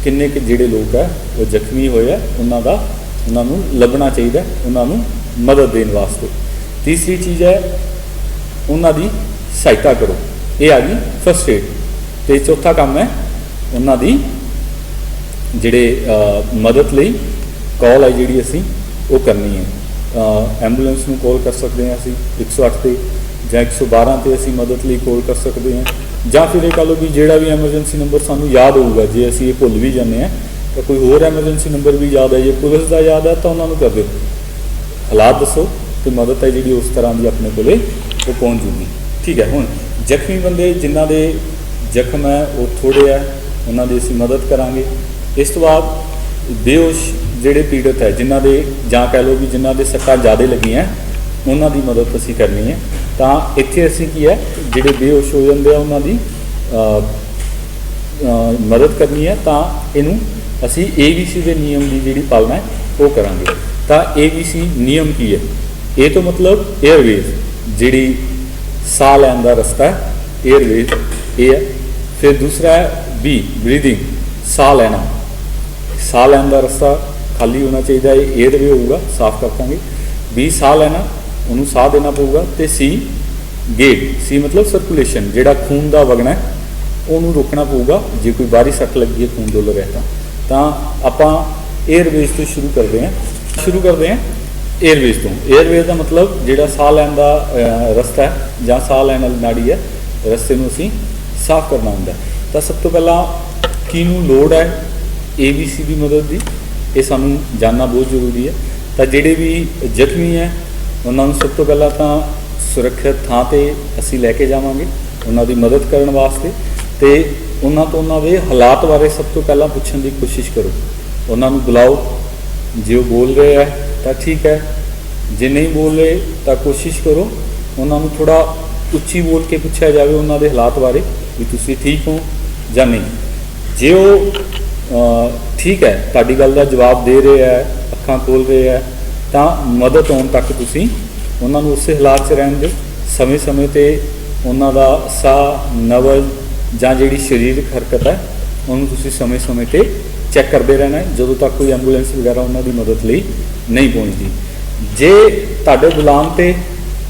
किन्ने के जिहड़े लोग है वो जख्मी होए है उन्होंने लभना चाहिए उन्होंने मदद देने वास्ते। तीसरी चीज़ है उन्होंने सहायता करो ये आ गई फर्स्ट एड। तो चौथा काम है उन्होंने जिहड़े मदद लई कॉल है जिहड़ी असीं वो करनी है। एंबूलेंस में कॉल कर सकते हैं असी 108 पे या 112 पे असी मदद लिए कॉल कर सकते हैं ਜਾਂ फिर कह लो भी जोड़ा भी एमरजेंसी नंबर सानू याद होगा जे असी ये भुल भी जाने तो कोई होर एमरजेंसी नंबर भी याद है जे पुलिस का याद है तो उन्होंने कर दो हालात दसो तो मदद है जी उस तरह की अपने को वो पहुँच जूगी। ठीक है हुण जख्मी बंदे जिन्हों के जख्म है वो थोड़े है उन्होंने असी मदद करांगे। इस तो बाद बेहोश ਜਿਹੜੇ पीड़ित है जिन्हों के ਜਾਂ कह लो भी जिन्हों के सट्टां ज़्यादा लगियां उन्हों की मदद असी करनी है। तो इत्थे असी की है जिहड़े बेहोश हो जाते हैं उन्हों मदद करनी है। तो इनू असी ABC के नियम की जिहड़ी पालना है वो करांगे। ਤਾਂ ABC ਨਿਯਮ ਕੀ ਹੈ? ਇਹ ਤੋਂ ਮਤਲਬ 에ਅਰਵੇਜ਼, ਜਿਹੜੀ ਸਾਹ ਲੈਣ ਦਾ ਰਸਤਾ ਹੈ, 에ਅਰਵੇਜ਼ ਇਹ ਹੈ। ਫਿਰ ਦੂਸਰਾ ਹੈ B ਬਰੀਥਿੰਗ, ਸਾਹ ਲੈਣਾ, ਸਾਹ ਲੈਣ ਦਾ ਰਸਤਾ ਖਾਲੀ ਹੋਣਾ ਚਾਹੀਦਾ, ਇਹ 에ਅਰਵੇ ਹੋਊਗਾ, ਸਾਫ਼ ਕਰ ਦਾਂਗੇ। B ਸਾਹ ਲੈਣਾ, ਉਹਨੂੰ ਸਾਹ ਦੇਣਾ ਪਊਗਾ। ਤੇ C ਗੇਟ, C ਮਤਲਬ ਸਰਕੂਲੇਸ਼ਨ, ਜਿਹੜਾ ਖੂਨ ਦਾ ਵਗਣਾ ਹੈ ਉਹਨੂੰ ਰੋਕਣਾ ਪਊਗਾ। ਜੇ ਕੋਈ ਬਾਹਰੀ ਸੱਟ ਲੱਗੀ ਹੈ, ਖੂਨ ਡੁੱਲ ਰਿਹਾ ਤਾਂ ਆਪਾਂ 에ਅਰਵੇਜ਼ ਤੋਂ ਸ਼ੁਰੂ ਕਰਦੇ ਹਾਂ 에ਅਰਵੇਜ਼ ਤੋਂ। 에ਅਰਵੇਜ਼ ਦਾ ਮਤਲਬ ਜਿਹੜਾ ਸਾਹ ਲੈਣ ਦਾ ਰਸਤਾ ਹੈ ਜਾਂ ਸਾਹ ਲੈਣ ਵਾਲੀ ਨਾੜੀ ਹੈ, ਰਸਤੇ ਨੂੰ ਅਸੀਂ ਸਾਫ਼ ਕਰਨਾ ਹੁੰਦਾ। ਤਾਂ ਸਭ ਤੋਂ ਪਹਿਲਾਂ ਕਿਹਨੂੰ ਲੋੜ ਹੈ ABC ਦੀ ਮਦਦ ਦੀ, ਇਹ ਸਾਨੂੰ ਜਾਣਨਾ ਬਹੁਤ ਜ਼ਰੂਰੀ ਹੈ। ਤਾਂ ਜਿਹੜੇ ਵੀ ਜ਼ਖਮੀ ਹੈ ਉਹਨਾਂ ਨੂੰ ਸਭ ਤੋਂ ਪਹਿਲਾਂ ਤਾਂ ਸੁਰੱਖਿਅਤ ਥਾਂ 'ਤੇ ਅਸੀਂ ਲੈ ਕੇ ਜਾਵਾਂਗੇ ਉਹਨਾਂ ਦੀ ਮਦਦ ਕਰਨ ਵਾਸਤੇ। ਅਤੇ ਉਹਨਾਂ ਤੋਂ ਉਹਨਾਂ ਦੇ ਹਾਲਾਤ ਬਾਰੇ ਸਭ ਤੋਂ ਪਹਿਲਾਂ ਪੁੱਛਣ ਦੀ ਕੋਸ਼ਿਸ਼ ਕਰੋ। ਉਹਨਾਂ ਨੂੰ ਬੁਲਾਓ, ਜੇ ਉਹ ਬੋਲ ਰਹੇ ਹੈ ਤਾਂ ਠੀਕ ਹੈ, ਜੇ ਨਹੀਂ ਬੋਲ ਰਹੇ ਤਾਂ ਕੋਸ਼ਿਸ਼ ਕਰੋ ਉਹਨਾਂ ਨੂੰ ਥੋੜ੍ਹਾ ਉੱਚੀ ਬੋਲ ਕੇ ਪੁੱਛਿਆ ਜਾਵੇ ਉਹਨਾਂ ਦੇ ਹਾਲਾਤ ਬਾਰੇ ਵੀ ਤੁਸੀਂ ਠੀਕ ਹੋ ਜਾਂ ਨਹੀਂ। ਜੇ ਉਹ ਠੀਕ ਹੈ, ਤੁਹਾਡੀ ਗੱਲ ਦਾ ਜਵਾਬ ਦੇ ਰਹੇ ਹੈ, ਅੱਖਾਂ ਖੋਲ੍ਹ ਰਹੇ ਹੈ, ਤਾਂ ਮਦਦ ਆਉਣ ਤੱਕ ਤੁਸੀਂ ਉਹਨਾਂ ਨੂੰ ਉਸੇ ਹਾਲਾਤ 'ਚ ਰਹਿਣ ਦਿਓ। ਸਮੇਂ 'ਤੇ ਉਹਨਾਂ ਦਾ ਸਾਹ, ਨਬਜ਼ ਜਾਂ ਜਿਹੜੀ ਸਰੀਰਕ ਹਰਕਤ ਹੈ ਉਹਨੂੰ ਤੁਸੀਂ ਸਮੇਂ 'ਤੇ ਚੈੱਕ ਕਰਦੇ ਰਹਿਣਾ ਹੈ, ਜਦੋਂ ਤੱਕ ਕੋਈ ਐਂਬੂਲੈਂਸ ਵਗੈਰਾ ਉਹਨਾਂ ਦੀ ਮਦਦ ਲਈ ਨਹੀਂ ਪਹੁੰਚਦੀ। ਜੇ ਤੁਹਾਡੇ ਬੁਲਾਉਣ 'ਤੇ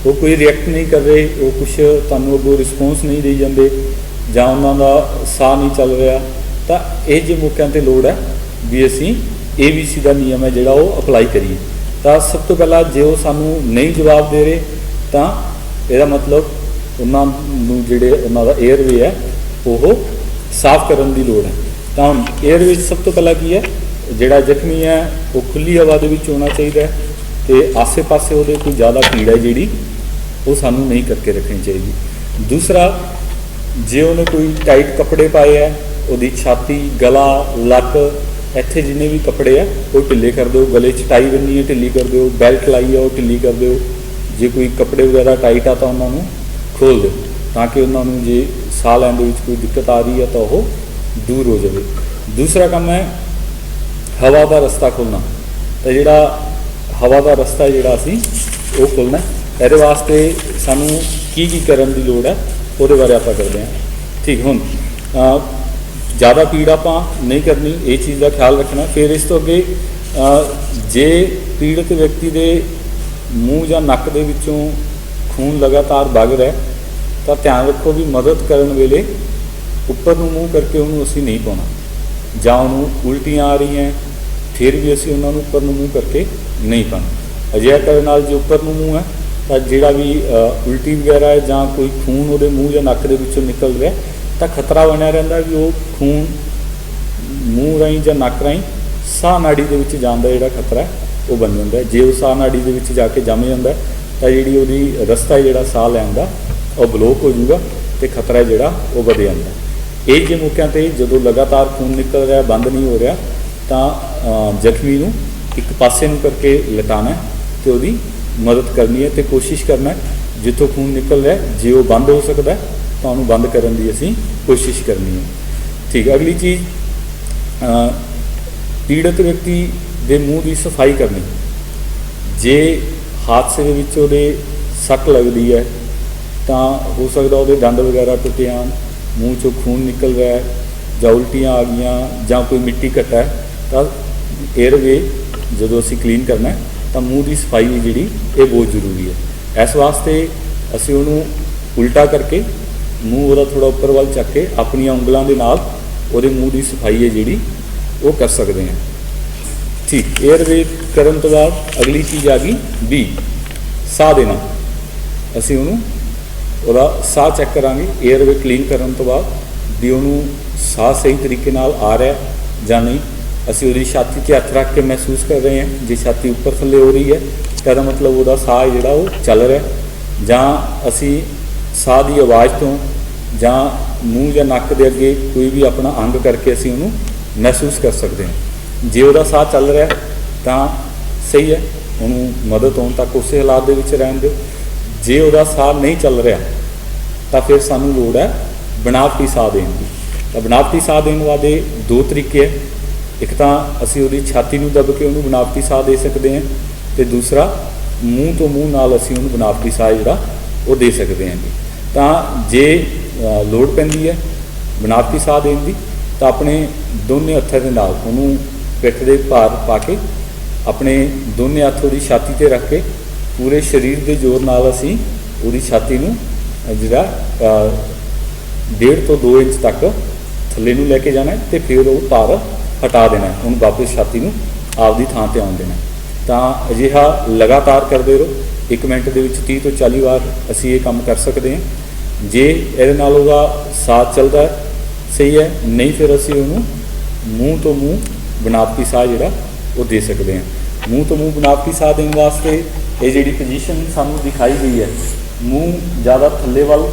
ਉਹ ਕੋਈ ਰਿਐਕਟ ਨਹੀਂ ਕਰ ਰਹੇ, ਉਹ ਕੁਛ ਤੁਹਾਨੂੰ ਅੱਗੋਂ ਰਿਸਪੌਂਸ ਨਹੀਂ ਦੇਈ ਜਾਂਦੇ ਜਾਂ ਉਹਨਾਂ ਦਾ ਸਾਹ ਨਹੀਂ ਚੱਲ ਰਿਹਾ, ਤਾਂ ਇਹ ਜਿਹੇ ਮੌਕਿਆਂ 'ਤੇ ਲੋੜ ਹੈ ਵੀ ਅਸੀਂ ABC ਦਾ ਨਿਯਮ ਹੈ ਜਿਹੜਾ ਉਹ ਅਪਲਾਈ ਕਰੀਏ। ਤਾਂ ਸਭ ਤੋਂ ਪਹਿਲਾਂ ਜੇ ਉਹ ਸਾਨੂੰ ਨਹੀਂ ਜਵਾਬ ਦੇ ਰਹੇ ਤਾਂ ਇਹਦਾ ਮਤਲਬ ਉਹਨਾਂ ਨੂੰ ਜਿਹੜੇ ਉਹਨਾਂ ਦਾ 에ਅਰਵੇ ਹੈ ਉਹ ਸਾਫ਼ ਕਰਨ ਦੀ ਲੋੜ ਹੈ। ਤਾਂ ਹੁਣ 에ਅਰਵੇ ਸਭ ਤੋਂ ਪਹਿਲਾਂ ਕੀ ਹੈ, ਜਿਹੜਾ ਜ਼ਖਮੀ ਹੈ ਉਹ ਖੁੱਲ੍ਹੀ ਹਵਾ ਦੇ ਵਿੱਚ ਹੋਣਾ ਚਾਹੀਦਾ ਹੈ ਅਤੇ ਆਸੇ-ਪਾਸੇ ਉਹਦੇ ਕੋਈ ਜ਼ਿਆਦਾ ਭੀੜ ਹੈ ਜਿਹੜੀ ਉਹ ਸਾਨੂੰ ਨਹੀਂ ਕਰਕੇ ਰੱਖਣੀ ਚਾਹੀਦੀ। ਦੂਸਰਾ, ਜੇ ਉਹਨੇ ਕੋਈ ਟਾਈਟ ਕੱਪੜੇ ਪਾਏ ਹੈ, ਉਹਦੀ ਛਾਤੀ, ਗਲਾ, ਲੱਕ, ਇੱਥੇ ਜਿੰਨੇ ਵੀ ਕੱਪੜੇ ਆ ਉਹ ਢਿੱਲੇ ਕਰ ਦਿਓ। ਗਲੇ 'ਚ ਟਾਈ ਬੰਨੀ ਹੈ, ਢਿੱਲੀ ਕਰ ਦਿਓ। ਬੈਲਟ ਲਾਈ ਆ, ਉਹ ਢਿੱਲੀ ਕਰ ਦਿਓ। ਜੇ ਕੋਈ ਕੱਪੜੇ ਵਗੈਰਾ ਟਾਈਟ ਆ ਤਾਂ ਉਹਨਾਂ ਨੂੰ ਖੋਲ੍ਹ ਦਿਓ, ਤਾਂ ਕਿ ਉਹਨਾਂ ਨੂੰ ਜੇ ਸਾਹ ਲੈਣ ਦੇ ਵਿੱਚ ਕੋਈ ਦਿੱਕਤ ਆ ਰਹੀ ਹੈ ਤਾਂ ਉਹ ਦੂਰ ਹੋ ਜਾਵੇ। ਦੂਸਰਾ ਕੰਮ ਹੈ ਹਵਾ ਦਾ ਰਸਤਾ ਖੋਲ੍ਹਣਾ। ਤਾਂ ਜਿਹੜਾ ਹਵਾ ਦਾ ਰਸਤਾ ਜਿਹੜਾ ਅਸੀਂ ਉਹ ਖੋਲ੍ਹਣਾ, ਇਹਦੇ ਵਾਸਤੇ ਸਾਨੂੰ ਕੀ ਕਰਨ ਦੀ ਲੋੜ ਹੈ ਉਹਦੇ ਬਾਰੇ ਆਪਾਂ ਕਰਦੇ ਹਾਂ। ਠੀਕ, ਹੁਣ ਜ਼ਿਆਦਾ ਪੀੜ ਆਪਾਂ ਨਹੀਂ ਕਰਨੀ, ਇਹ ਚੀਜ਼ ਦਾ ਖਿਆਲ ਰੱਖਣਾ। ਫਿਰ ਇਸ ਤੋਂ ਅੱਗੇ ਜੇ ਪੀੜਤ ਵਿਅਕਤੀ ਦੇ ਮੂੰਹ ਜਾਂ ਨੱਕ ਦੇ ਵਿੱਚੋਂ ਖੂਨ ਲਗਾਤਾਰ ਵਗ ਰਿਹਾ ਤਾਂ ਧਿਆਨ ਰੱਖੋ ਵੀ ਮਦਦ ਕਰਨ ਵੇਲੇ ਉੱਪਰ ਨੂੰ ਮੂੰਹ ਕਰਕੇ ਉਹਨੂੰ ਅਸੀਂ ਨਹੀਂ ਪਾਉਣਾ, ਜਾਂ ਉਹਨੂੰ ਉਲਟੀਆਂ ਆ ਰਹੀਆਂ ਫਿਰ ਵੀ ਅਸੀਂ ਉਹਨਾਂ ਨੂੰ ਉੱਪਰ ਨੂੰ ਮੂੰਹ ਕਰਕੇ ਨਹੀਂ ਪਾਉਣਾ। ਅਜਿਹਾ ਕਰਨ ਨਾਲ ਜੇ ਉੱਪਰ ਨੂੰ ਮੂੰਹ ਹੈ ਤਾਂ ਜਿਹੜਾ ਵੀ ਉਲਟੀ ਵਗੈਰਾ ਹੈ ਜਾਂ ਕੋਈ ਖੂਨ ਉਹਦੇ ਮੂੰਹ ਜਾਂ ਨੱਕ ਦੇ ਵਿੱਚੋਂ ਨਿਕਲ ਰਿਹਾ ਤਾਂ ਖਤਰਾ ਬਣਿਆ ਰਹਿੰਦਾ ਵੀ ਉਹ ਖੂਨ ਮੂੰਹ ਰਾਹੀਂ ਜਾਂ ਨੱਕ ਰਾਹੀਂ ਸਾਹ ਨਾੜੀ ਦੇ ਵਿੱਚ ਜਾਣ ਦਾ ਜਿਹੜਾ ਖਤਰਾ ਉਹ ਬਣ ਜਾਂਦਾ। ਜੇ ਉਹ ਸਾਹ ਨਾੜੀ ਦੇ ਵਿੱਚ ਜਾ ਕੇ ਜੰਮ ਜਾਂਦਾ ਤਾਂ ਜਿਹੜੀ ਉਹਦੀ ਰਸਤਾ ਜਿਹੜਾ ਸਾਹ ਲੈਣ ਦਾ ਉਹ ਬਲੋਕ ਹੋ ਜਾਊਗਾ ਅਤੇ ਖਤਰਾ ਜਿਹੜਾ ਉਹ ਵਧ ਜਾਂਦਾ। ਇਹ ਜਿਹੇ ਮੌਕਿਆਂ 'ਤੇ ਜਦੋਂ ਲਗਾਤਾਰ ਖੂਨ ਨਿਕਲ ਰਿਹਾ, ਬੰਦ ਨਹੀਂ ਹੋ ਰਿਹਾ, ਤਾਂ ਜ਼ਖਮੀ ਨੂੰ ਇੱਕ ਪਾਸੇ ਨੂੰ ਕਰਕੇ ਲਟਾਉਣਾ ਅਤੇ ਉਹਦੀ ਮਦਦ ਕਰਨੀ ਹੈ ਅਤੇ ਕੋਸ਼ਿਸ਼ ਕਰਨਾ ਜਿੱਥੋਂ ਖੂਨ ਨਿਕਲ ਰਿਹਾ ਜੇ ਉਹ ਬੰਦ ਹੋ ਸਕਦਾ ਤਾਂ ਉਹਨੂੰ ਬੰਦ ਕਰਨ ਦੀ ਅਸੀਂ ਕੋਸ਼ਿਸ਼ ਕਰਨੀ ਹੈ। ਠੀਕ, ਅਗਲੀ ਚੀਜ਼ ਪੀੜਤ ਵਿਅਕਤੀ ਦੇ ਮੂੰਹ ਦੀ ਸਫਾਈ ਕਰਨੀ। ਜੇ ਹਾਦਸੇ ਦੇ ਵਿੱਚ ਉਹਦੇ ਸੱਟ ਲੱਗਦੀ ਹੈ ਤਾਂ ਹੋ ਸਕਦਾ ਉਹਦੇ ਦੰਦ ਵਗੈਰਾ ਟੁੱਟੇ ਆਉਣ, ਮੂੰਹ 'ਚੋਂ ਖੂਨ ਨਿਕਲ ਰਿਹਾ ਜਾਂ ਉਲਟੀਆਂ ਆ ਗਈਆਂ ਜਾਂ ਕੋਈ ਮਿੱਟੀ ਘੱਟਾ ਹੈ, ਤਾਂ 에ਅਰਵੇ ਜਦੋਂ ਅਸੀਂ ਕਲੀਨ ਕਰਨਾ ਤਾਂ ਮੂੰਹ ਦੀ ਸਫਾਈ ਜਿਹੜੀ ਇਹ ਬਹੁਤ ਜ਼ਰੂਰੀ ਹੈ। ਇਸ ਵਾਸਤੇ ਅਸੀਂ ਉਹਨੂੰ ਉਲਟਾ ਕਰਕੇ ਮੂੰਹ ਉਹਦਾ ਥੋੜ੍ਹਾ ਉੱਪਰ ਵੱਲ ਚੱਕ ਕੇ ਆਪਣੀਆਂ ਉਂਗਲਾਂ ਦੇ ਨਾਲ ਉਹਦੇ ਮੂੰਹ ਦੀ ਸਫਾਈ ਹੈ ਜਿਹੜੀ ਉਹ ਕਰ ਸਕਦੇ ਹਾਂ। ਠੀਕ, 에ਅਰਵੇ ਕਰਨ ਤੋਂ ਬਾਅਦ ਅਗਲੀ ਚੀਜ਼ ਆ ਗਈ B, ਸਾਹ ਦੇਣਾ। ਅਸੀਂ ਉਹਦਾ ਸਾਹ ਚੈੱਕ ਕਰਾਂਗੇ 에ਅਰਵੇ ਕਲੀਨ ਕਰਨ ਤੋਂ ਬਾਅਦ ਵੀ ਉਹਨੂੰ ਸਾਹ ਸਹੀ ਤਰੀਕੇ ਨਾਲ ਆ ਰਿਹਾ ਜਾਂ ਨਹੀਂ। ਅਸੀਂ ਉਹਦੀ ਛਾਤੀ 'ਤੇ ਹੱਥ ਰੱਖ ਕੇ ਮਹਿਸੂਸ ਕਰ ਰਹੇ ਹਾਂ, ਜੇ ਛਾਤੀ ਉੱਪਰ ਥੱਲੇ ਹੋ ਰਹੀ ਹੈ ਤਾਂ ਇਹਦਾ ਮਤਲਬ ਉਹਦਾ ਸਾਹ ਜਿਹੜਾ ਉਹ ਚੱਲ ਰਿਹਾ। ਜਾਂ ਅਸੀਂ ਸਾਹ ਦੀ ਆਵਾਜ਼ ਤੋਂ ਜਾਂ ਮੂੰਹ ਜਾਂ ਨੱਕ ਦੇ ਅੱਗੇ ਕੋਈ ਵੀ ਆਪਣਾ ਅੰਗ ਕਰਕੇ ਅਸੀਂ ਉਹਨੂੰ ਮਹਿਸੂਸ ਕਰ ਸਕਦੇ ਹਾਂ। ਜੇ ਉਹਦਾ ਸਾਹ ਚੱਲ ਰਿਹਾ ਤਾਂ ਸਹੀ ਹੈ, ਉਹਨੂੰ ਮਦਦ ਹੋਣ ਤੱਕ ਉਸੇ ਹਾਲਾਤ ਦੇ ਵਿੱਚ ਰਹਿਣ ਦਿਓ। ਜੇ ਉਹਦਾ ਸਾਹ ਨਹੀਂ ਚੱਲ ਰਿਹਾ ਤਾਂ ਫਿਰ ਸਾਨੂੰ ਲੋੜ ਹੈ ਬਣਾਵਟੀ ਸਾਹ ਦੇਣ ਦੀ। ਤਾਂ ਬਣਾਵਟੀ ਸਾਹ ਦੇਣ ਵਾਲੇ ਦੋ ਤਰੀਕੇ ਹੈ। एक तो असी उहदी छाती नूं दब के उहनूं बनावटी साह दे सकते हैं, तो दूसरा मूँह तो मूँह नाल असी उहनूं बनावटी साह जिहड़ा वो दे सकते हैं जी। तो जे लोड़ पैंदी है बनावटी साह देण दी तो अपने दोनों हत्थां दे नाल उहनूं पिठ दे भार पा के अपने दोनों हत्थ उहदी छाती ते रख के पूरे शरीर के जोर नाल असी उहदी छाती नूं जिहड़ा 1.5 ਤੋਂ 2 इंच तक थल्ले नूं लैके जाना है, तो फिर वो भार हटा देना है, उन्होंने वापस छाती नूं आपदी थां ते आउण देना। तो अजिहा लगातार करते रहो, 1 मिनट के 30 ਤੋਂ 40 बार असी ये काम कर सकते हैं। जे इहदे नाल उहदा साथ चलता है सही है, नहीं फिर असी उहनूं मूँह तो मूँह बनावटी साह जिहड़ा वो दे सकते हैं। मूँह तो मूँह बनावटी साह देने वास्ते ये जिहड़ी पोजीशन सानूं दिखाई गई है, मूँह ज़्यादा थल्ले वाल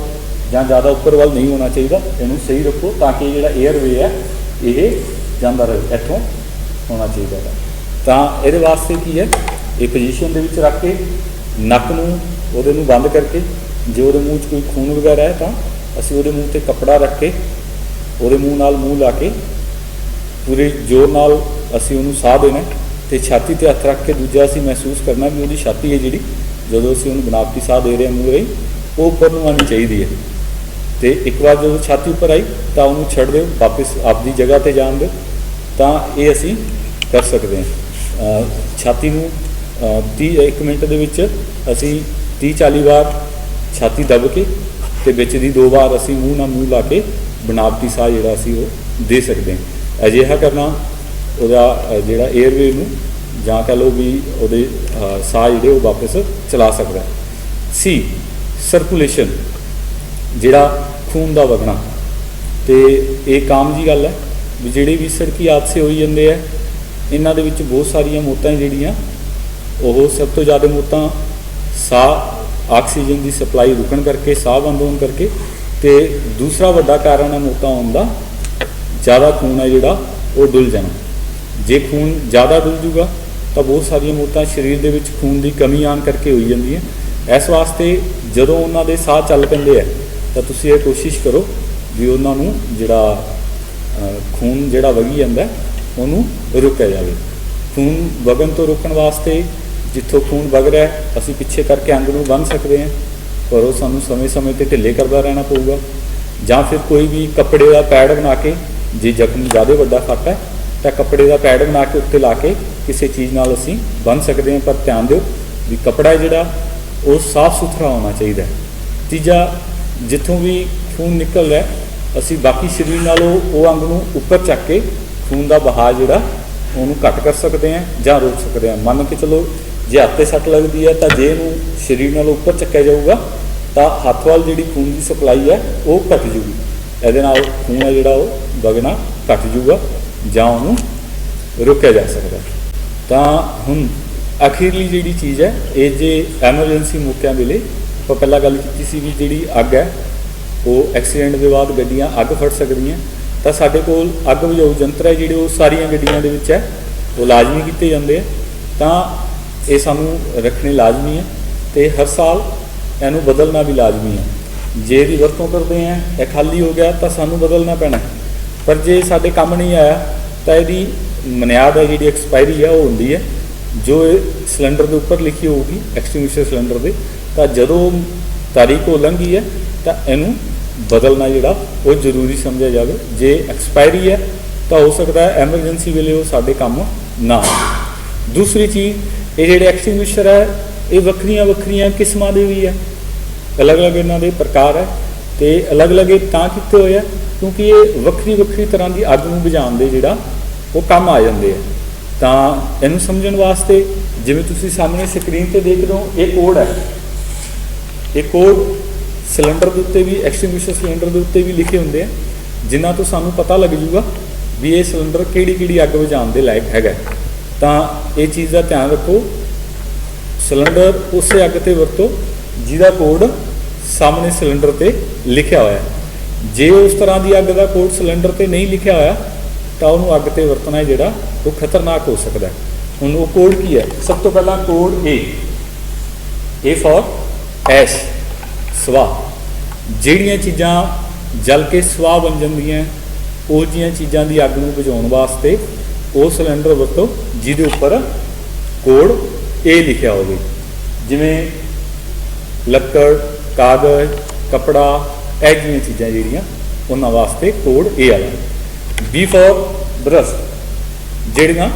ਜਾਂ ज़्यादा उपर वाल नहीं होना चाहिए, इनू सही रखो ताकि जिहड़ा एयरवे है ये जांदा रहे, इत्थों होना चाहिए है। तो ये वास्ते की है, ये पोजीशन दे विच रख के नक नूं उहदे नूं बंद करके, जे उहदे मूँह 'च कोई खून वगैरह है तो असीं उहदे मूँह ते कपड़ा रख के उहदे मूँह नाल मूँह ला के पूरे जोर नाल असीं उहनूं साह देना, तो छाती ते हत्थ रख के दूजा असीं महसूस करना भी उहदी छाती है जिहड़ी जदों असीं उहनूं बनावटी साह दे रहे हैं मूँह राहीं वो उपर नूं आनी चाहिए है। तो एक बार जो छाती उपर आई तो उन्होंने छड़ दो, वापस आपकी जगह पर जान दो, तो ये असी कर सकते हैं। छाती नूं 1 मिनट के असी 30-40 बार छाती दब के तो बिच दी 2 बार असी मूँह नाल मूँह ला के बनावटी साह जिहड़ा असी वो दे सकते हैं। अजिहा करना उहदा जिहड़ा एयरवे नूं जां कह लो भी उहदे साह जिहड़े वो वापस चला सकता है। सी सर्कुलेशन जिहड़ा खून का वगना, तो एक आम जी गल है भी जिहड़े भी सड़की हादसे हो जाते हैं, इन्हां दे विच बहुत सारिया मौतां जिहड़ियां वो सब तो ज़्यादा मौतां साह ऑक्सीजन की सप्लाई रुकण करके, साह बंद होने करके, तो दूसरा वड्डा कारण है मौतां होण दा ज़्यादा खून है जिहड़ा वो डुल जाना। जे खून ज़्यादा डुल जूगा तो बहुत सारिया मौतां शरीर दे विच खून की कमी आन करके होई जांदियां। इस वास्ते जदों उन्हां दे साह चल पैंदे है तो तुसीं ये कोशिश करो भी उन्होंने जिहड़ा खून जिहड़ा वगी जांदा उन्होंने रोकिया जाए। खून वगन तो रोकण वास्ते जिथों खून वग रहा है असीं पिछे करके अंग नूं बन सकते हैं, पर वो सानूं समय समय ते ढिले करदा रहना पऊगा, जां फिर कोई भी कपड़े का पैड बना के, जे जख्म ज़्यादा वड्डा फट है तो कपड़े का पैड बना के उत्ते ला के किसी चीज़ नाल असीं बन सकते हैं। पर ध्यान दिओ भी कपड़ा जिहड़ा वो साफ सुथरा होना चाहिए। तीजा जिथों भी खून निकल रहा है असी बाकी शरीर नालों वो अंग नूं उपर चक के खून का बहाव जिहड़ा उहनूं घट कर सकते हैं जां रोक सकते हैं। मान के चलो जे हत्थ ते सट लगती है तो जे इहनूं शरीर नालों उपर चक्या जाऊगा तो हत्थ वाल जिहड़ी खून की सप्लाई है वो घट जूगी, इहदे नाल खून है जिहड़ा वो वगना घट जूगा जां उहनूं रोकिया जा सकता। तो हुण अखीरली जिहड़ी चीज़ है ये जे एमरजेंसी मौक़िਆਂ वेले ਆਪਾਂ ਪਹਿਲਾਂ ਗੱਲ ਕੀਤੀ ਸੀ ਵੀ ਜਿਹੜੀ ਅੱਗ ਹੈ ਉਹ ਐਕਸੀਡੈਂਟ ਦੇ ਬਾਅਦ ਗੱਡੀਆਂ ਅੱਗ ਫੜ ਸਕਦੀਆਂ, ਤਾਂ ਸਾਡੇ ਕੋਲ ਅੱਗ ਬੁਝਾਊ ਯੰਤਰ ਹੈ ਜਿਹੜੇ ਉਹ ਸਾਰੀਆਂ ਗੱਡੀਆਂ ਦੇ ਵਿੱਚ ਹੈ, ਉਹ ਲਾਜ਼ਮੀ ਕੀਤੇ ਜਾਂਦੇ ਆ, ਤਾਂ ਇਹ ਸਾਨੂੰ ਰੱਖਣੇ ਲਾਜ਼ਮੀ ਹੈ ਤੇ ਹਰ ਸਾਲ ਇਹਨੂੰ ਬਦਲਣਾ ਵੀ ਲਾਜ਼ਮੀ ਹੈ। ਜੇ ਇਹਦੀ ਵਰਤੋਂ ਕਰਦੇ ਆ ਇਹ ਖਾਲੀ ਹੋ ਗਿਆ ਤਾਂ ਸਾਨੂੰ ਬਦਲਣਾ ਪੈਣਾ, ਪਰ ਜੇ ਸਾਡੇ ਕੰਮ ਨਹੀਂ ਆਇਆ ਤਾਂ ਇਹਦੀ ਮਨਿਆਦ ਹੈ ਜਿਹੜੀ ਐਕਸਪਾਇਰੀ ਹੈ ਉਹ ਹੁੰਦੀ ਹੈ, जो सिलेंडर के उपर लिखी होगी एक्सटिंग्विशर सिलेंडर के, तो जदों तारीख वो लंघी है तो इनू बदलना जोड़ा वो जरूरी समझा जाए। जे एक्सपायरी है तो हो सकता है एमरजेंसी वेले वो साडे काम ना। दूसरी चीज़ ये जोड़े एक्सटिंग्विशर है ये वक्रियां वक्रियां किस्मां दे भी है, अलग अलग इन्हां दे प्रकार है, तो अलग अलग तां कीते होए क्योंकि ये वक्री वक्री तरह की अग नूं बुझाउण दे जिहड़ा वो काम आ जांदे है। तो इनू समझण वास्ते जिवें तुसीं सामने स्क्रीन पर देख रहे हो ये कोड है, ये कोड सिलेंडर के उत्ते भी एक्सटिंग्विशर सिलेंडर के उत्ते भी लिखे होंगे हैं, जिन्हां तो सानू पता लग जूगा भी ये सिलेंडर किहड़ी अग बुझाउण दे लायक हैगा। तो ये चीज़ का ध्यान रखो, सिलेंडर उस अग ते वरतो जिहदा कोड सामने सिलेंडर ते लिखिया होया है। जे उस तरह की अग का कोड सिलेंडर ते नहीं लिखिया होया तो उन्होंने अग ते वरतना जिहड़ा वो खतरनाक हो सकता है। हुण वो कोड की है, सब तो पहला कोड ए फॉर ऐश स्वाह, जिहड़ियां चीज़ां जल के स्वाह बन जांदियां उह जिहियां चीज़ां की अग नूं बुझाउण वास्ते ਉਹ ਸਿਲੰਡਰ ਵਰਤੋ ਜਿਹਦੇ ਉੱਪਰ ਕੋਡ A ਲਿਖਿਆ ਹੋਵੇ। ਜਿਵੇਂ ਲੱਕੜ, ਕਾਗਜ਼, ਕਪੜਾ, ਇਹ ਜਿਹੀਆਂ ਚੀਜ਼ਾਂ ਜਿਹੜੀਆਂ ਉਹਨਾਂ ਵਾਸਤੇ ਕੋਡ A ਵਾਲਾ। B ਫॉर ਬਰਸਟ, ਜਿਹੜੀਆਂ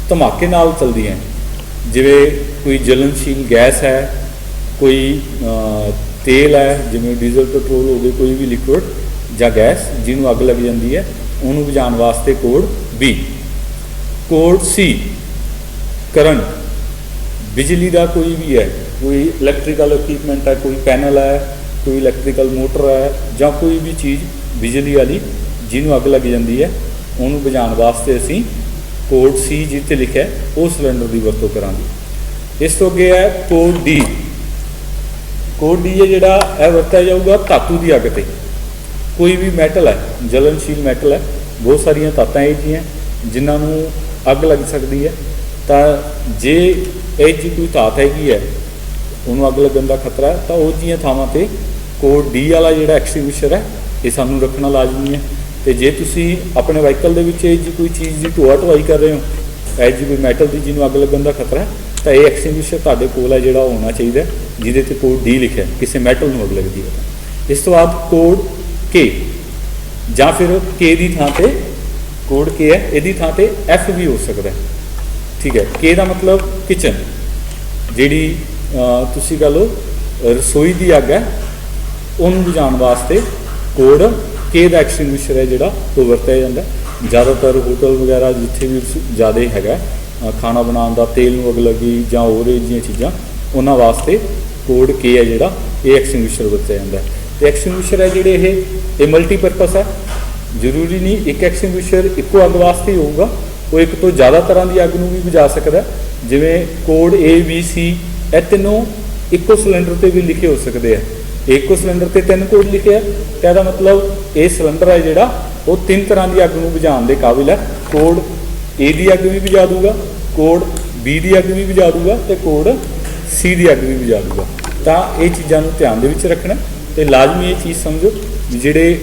ਧਮਾਕੇ ਨਾਲ ਚੱਲਦੀਆਂ, ਜਿਵੇਂ ਕੋਈ ਜਲਨਸ਼ੀਲ ਗੈਸ ਹੈ, ਕੋਈ ਤੇਲ ਹੈ, ਜਿਵੇਂ ਡੀਜ਼ਲ, ਪੈਟਰੋਲ ਹੋ ਗਏ, ਕੋਈ ਵੀ ਲਿਕੁਇਡ ਜਾਂ ਗੈਸ ਜਿਹਨੂੰ ਅੱਗ ਲੱਗ ਜਾਂਦੀ ਹੈ, ਉਹਨੂੰ ਬੁਝਾਉਣ ਵਾਸਤੇ code B। Code C current, ਬਿਜਲੀ ਦਾ ਕੋਈ ਵੀ ਹੈ, ਕੋਈ ਇਲੈਕਟ੍ਰੀਕਲ ਇਕਵਿਪਮੈਂਟ ਹੈ, ਕੋਈ ਪੈਨਲ ਹੈ, ਕੋਈ ਇਲੈਕਟ੍ਰੀਕਲ ਮੋਟਰ ਹੈ, ਜਾਂ ਕੋਈ ਵੀ ਚੀਜ਼ ਬਿਜਲੀ ਵਾਲੀ ਜਿਹਨੂੰ ਅੱਗ ਲੱਗ ਜਾਂਦੀ ਹੈ, ਉਹਨੂੰ ਬੁਝਾਉਣ ਵਾਸਤੇ ਅਸੀਂ ਕੋਡ C ਜਿੱਥੇ ਲਿਖਿਆ ਉਹ ਸਿਲੰਡਰ ਦੀ ਵਰਤੋਂ ਕਰਾਂਗੇ। ਇਸ ਤੋਂ ਅੱਗੇ ਹੈ ਕੋਡ D। ਕੋਡ D ਹੈ ਜਿਹੜਾ ਇਹ ਵਰਤਿਆ ਜਾਊਗਾ ਧਾਤੂ ਦੀ ਅੱਗ ਤੇ। ਕੋਈ ਵੀ ਮੈਟਲ ਹੈ, ਜਲਨਸ਼ੀਲ ਮੈਟਲ ਹੈ, ਬਹੁਤ ਸਾਰੀਆਂ ਧਾਤਾਂ ਇਹ ਜਿਹੀਆਂ ਜਿਨ੍ਹਾਂ ਨੂੰ ਅੱਗ ਲੱਗ ਸਕਦੀ ਹੈ, ਤਾਂ ਜੇ ਇਹ ਜੀ ਕੋਈ ਧਾਤ ਹੈਗੀ ਹੈ ਉਹਨੂੰ ਅੱਗ ਲੱਗਣ ਦਾ ਖਤਰਾ ਹੈ, ਤਾਂ ਉਹ ਜਿਹੀਆਂ ਥਾਵਾਂ ਤੇ ਕੋਡ D ਵਾਲਾ ਜਿਹੜਾ ਐਕਸਟਿੰਗੁਇਸ਼ਰ ਹੈ ਇਹ ਸਾਨੂੰ ਰੱਖਣਾ ਲਾਜ਼ਮੀ ਹੈ। ਤੇ ਜੇ ਤੁਸੀਂ ਆਪਣੇ ਵਾਹੀਕਲ ਦੇ ਵਿੱਚ ਇਹ ਜੀ ਕੋਈ ਚੀਜ਼ ਦੀ ਢੋਆ ਢੁਆਈ ਕਰ ਰਹੇ ਹੋ, ਇਹ ਜੀ ਕੋਈ ਮੈਟਲ ਦੀ ਜਿਹਨੂੰ ਅੱਗ ਲੱਗਣ ਦਾ ਖਤਰਾ ਹੈ, ਤਾਂ ਇਹ ਐਕਸਟਿੰਗੁਇਸ਼ਰ ਤੁਹਾਡੇ ਕੋਲ ਹੈ ਜਿਹੜਾ ਉਹ ਹੋਣਾ ਚਾਹੀਦਾ, ਜਿਹਦੇ ਤੇ ਕੋਡ D ਲਿਖਿਆ, ਕਿਸੇ ਮੈਟਲ ਨੂੰ ਅੱਗ ਲੱਗਦੀ ਹੈ। ਇਸ ਤੋਂ ਬਾਅਦ ਕੋਡ K, ਜਾਂ ਫਿਰ K ਦੀ ਥਾਂ ਤੇ ਕੋਡ K ਹੈ, ਇਹਦੀ ਥਾਂ ਤੇ F ਵੀ ਹੋ ਸਕਦਾ ਹੈ। ਠੀਕ ਹੈ, K ਦਾ ਮਤਲਬ ਕਿਚਨ, ਜਿਹੜੀ ਤੁਸੀਂ ਕਹ ਲਓ ਰਸੋਈ ਦੀ ਅੱਗ ਹੈ, ਉਹਨੂੰ ਬੁਝਾਉਣ ਵਾਸਤੇ ਕੋਡ K ਦਾ ਐਕਸਟਿੰਗੁਇਸ਼ਰ ਹੈ ਜਿਹੜਾ ਉਹ ਵਰਤਿਆ ਜਾਂਦਾ। ਜ਼ਿਆਦਾਤਰ ਹੋਟਲ ਵਗੈਰਾ ਜਿੱਥੇ ਵੀ ਜ਼ਿਆਦਾ ਹੈਗਾ ਖਾਣਾ ਬਣਾਉਣ ਦਾ, ਤੇਲ ਨੂੰ ਅੱਗ ਲੱਗੀ ਜਾਂ ਹੋਰ ਇਹ ਜਿਹੀਆਂ ਚੀਜ਼ਾਂ, ਉਹਨਾਂ ਵਾਸਤੇ ਕੋਡ K ਹੈ ਜਿਹੜਾ ਇਹ ਐਕਸਟਿੰਗੁਇਸ਼ਰ ਵਰਤਿਆ ਜਾਂਦਾ। ਅਤੇ ਐਕਸਟਿੰਗੁਇਸ਼ਰ ਹੈ ਜਿਹੜੇ ਇਹ ਮਲਟੀਪਰਪਸ ਹੈ। ਜ਼ਰੂਰੀ ਨਹੀਂ ਇੱਕ ਐਕਸਟਿੰਗੁਇਸ਼ਰ ਇੱਕੋ ਅੱਗ ਵਾਸਤੇ ਹੀ ਹੋਊਗਾ, ਉਹ ਇੱਕ ਤੋਂ ਜ਼ਿਆਦਾ ਤਰ੍ਹਾਂ ਦੀ ਅੱਗ ਨੂੰ ਵੀ ਬੁਝਾ ਸਕਦਾ। ਜਿਵੇਂ ਕੋਡ A, B, C ਇਹ ਤਿੰਨੋਂ ਇੱਕੋ ਸਿਲੰਡਰ 'ਤੇ ਵੀ ਲਿਖੇ ਹੋ ਸਕਦੇ ਆ। ਇੱਕੋ ਸਿਲੰਡਰ 'ਤੇ 3 ਕੋਡ ਲਿਖੇ ਆ, ਤਾਂ ਇਹਦਾ ਮਤਲਬ ਇਹ ਸਿਲੰਡਰ ਹੈ ਜਿਹੜਾ ਉਹ 3 ਤਰ੍ਹਾਂ ਦੀ ਅੱਗ ਨੂੰ ਬੁਝਾਉਣ ਦੇ ਕਾਬਿਲ ਹੈ। ਕੋਡ A ਦੀ ਅੱਗ ਵੀ ਬੁਝਾ ਦੂਗਾ, ਕੋਡ B ਦੀ ਅੱਗ ਵੀ ਬੁਝਾ ਦੂਗਾ, ਅਤੇ ਕੋਡ C ਦੀ ਅੱਗ ਵੀ ਬੁਝਾ ਦੂਗਾ। ਤਾਂ ਇਹ ਚੀਜ਼ਾਂ ਨੂੰ ਧਿਆਨ ਦੇ ਵਿੱਚ ਰੱਖਣਾ, ਅਤੇ ਲਾਜ਼ਮੀ ਇਹ ਚੀਜ਼ ਸਮਝੋ ਜਿਹੜੇ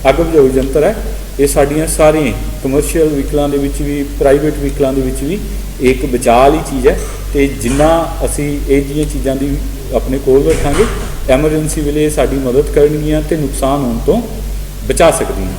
ਅੱਗ ਬੁਝਾਊ ਯੰਤਰ ਹੈ ਇਹ ਸਾਡੀਆਂ ਸਾਰੀਆਂ ਕਮਰਸ਼ੀਅਲ ਵਹੀਕਲਾਂ ਦੇ ਵਿੱਚ ਵੀ, ਪ੍ਰਾਈਵੇਟ ਵਹੀਕਲਾਂ ਦੇ ਵਿੱਚ ਵੀ ਇੱਕ ਬਚਾਅ ਵਾਲੀ ਚੀਜ਼ ਹੈ। ਅਤੇ ਜਿੰਨਾ ਅਸੀਂ ਇਹ ਜਿਹੀਆਂ ਚੀਜ਼ਾਂ ਦੀ ਆਪਣੇ ਕੋਲ ਰੱਖਾਂਗੇ, ਐਮਰਜੈਂਸੀ ਵੇਲੇ ਸਾਡੀ ਮਦਦ ਕਰਨਗੀਆਂ ਅਤੇ ਨੁਕਸਾਨ ਹੋਣ ਤੋਂ ਬਚਾ ਸਕਦੀਆਂ।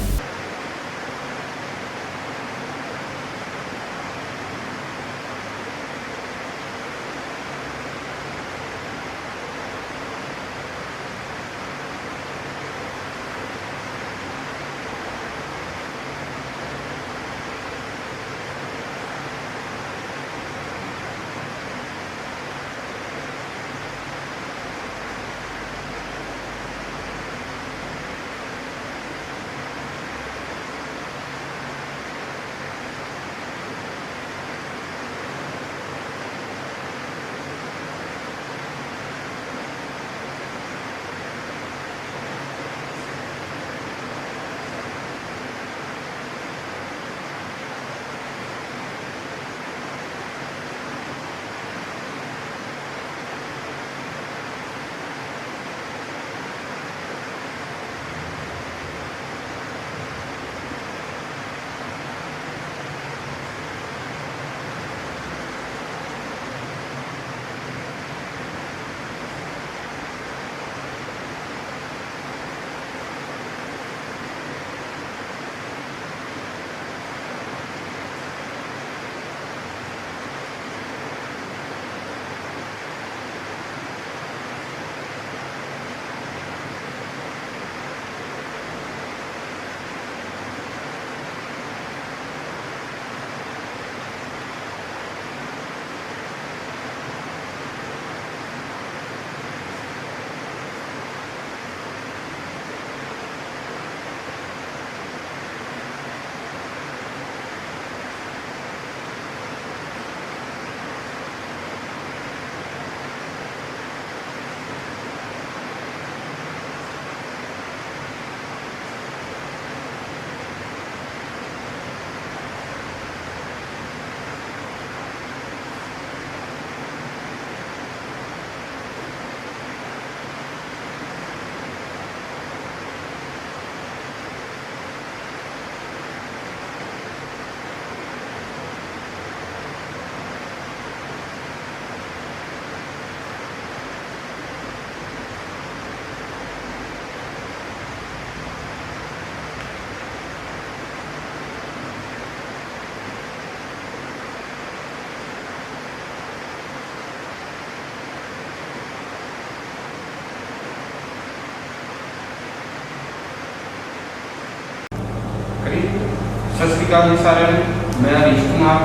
ਸਤਿ ਸ਼੍ਰੀ ਅਕਾਲ ਜੀ ਸਾਰਿਆਂ ਨੂੰ। ਮੈਂ Harish Kumar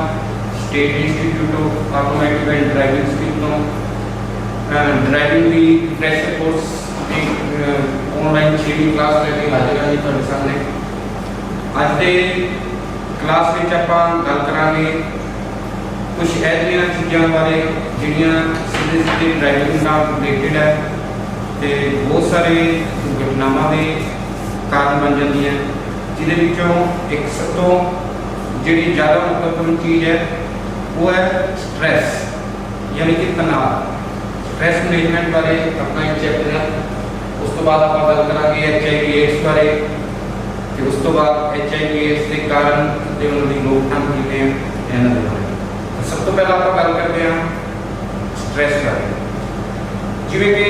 state institute of automatic and driving school ਤੋਂ ਡਰਾਈਵਿੰਗ ਦੀ ਪ੍ਰੈਸ਼ਰ ਕੋਰਸ ਦੀ ਆਨਲਾਈਨ 6ਵੀਂ ਕਲਾਸ ਲੈ ਕੇ ਹਾਜ਼ਰ ਹਾਂ ਜੀ ਤੁਹਾਡੇ ਸਾਹਮਣੇ। ਅੱਜ ਦੇ ਕਲਾਸ ਵਿੱਚ ਆਪਾਂ ਗੱਲ ਕਰਾਂਗੇ ਕੁਝ ਐਸੀਆਂ ਚੀਜ਼ਾਂ ਬਾਰੇ ਜਿਹੜੀਆਂ ਸਿੱਧੇ ਸਿੱਧੇ ਡਰਾਈਵਿੰਗ ਨਾਲ ਰਿਲੇਟਡ ਹੈ ਤੇ ਬਹੁਤ ਸਾਰੇ ਘਟਨਾਵਾਂ ਦੇ ਕਾਰਨ ਬਣ ਜਾਂਦੀਆਂ, ਜਿਹਦੇ ਵਿੱਚੋਂ ਇੱਕ ਸਭ ਤੋਂ ਜਿਹੜੀ ਜ਼ਿਆਦਾ ਮਹੱਤਵਪੂਰਨ ਚੀਜ਼ ਹੈ ਉਹ ਹੈ ਸਟ੍ਰੈਸ, ਯਾਨੀ ਕਿ ਤਣਾਅ। ਸਟ੍ਰੈਸ ਮੈਨੇਜਮੈਂਟ ਬਾਰੇ ਆਪਣਾ ਇੱਕ ਚੈਪਟਰ ਹੈ। ਉਸ ਤੋਂ ਬਾਅਦ ਆਪਾਂ ਗੱਲ ਕਰਾਂਗੇ HIV/AIDS ਬਾਰੇ ਤੇ ਉਸ ਤੋਂ ਬਾਅਦ HIV/AIDS ਦੇ ਕਾਰਨ ਤੇ ਉਹਨਾਂ ਦੀ ਰੋਕਥਾਮ ਕਿਵੇਂ ਹੈ ਇਹਨਾਂ ਦੇ ਬਾਰੇ। ਸਭ ਤੋਂ ਪਹਿਲਾਂ ਆਪਾਂ ਗੱਲ ਕਰਦੇ ਹਾਂ ਸਟ੍ਰੈਸ ਬਾਰੇ। ਜਿਵੇਂ ਕਿ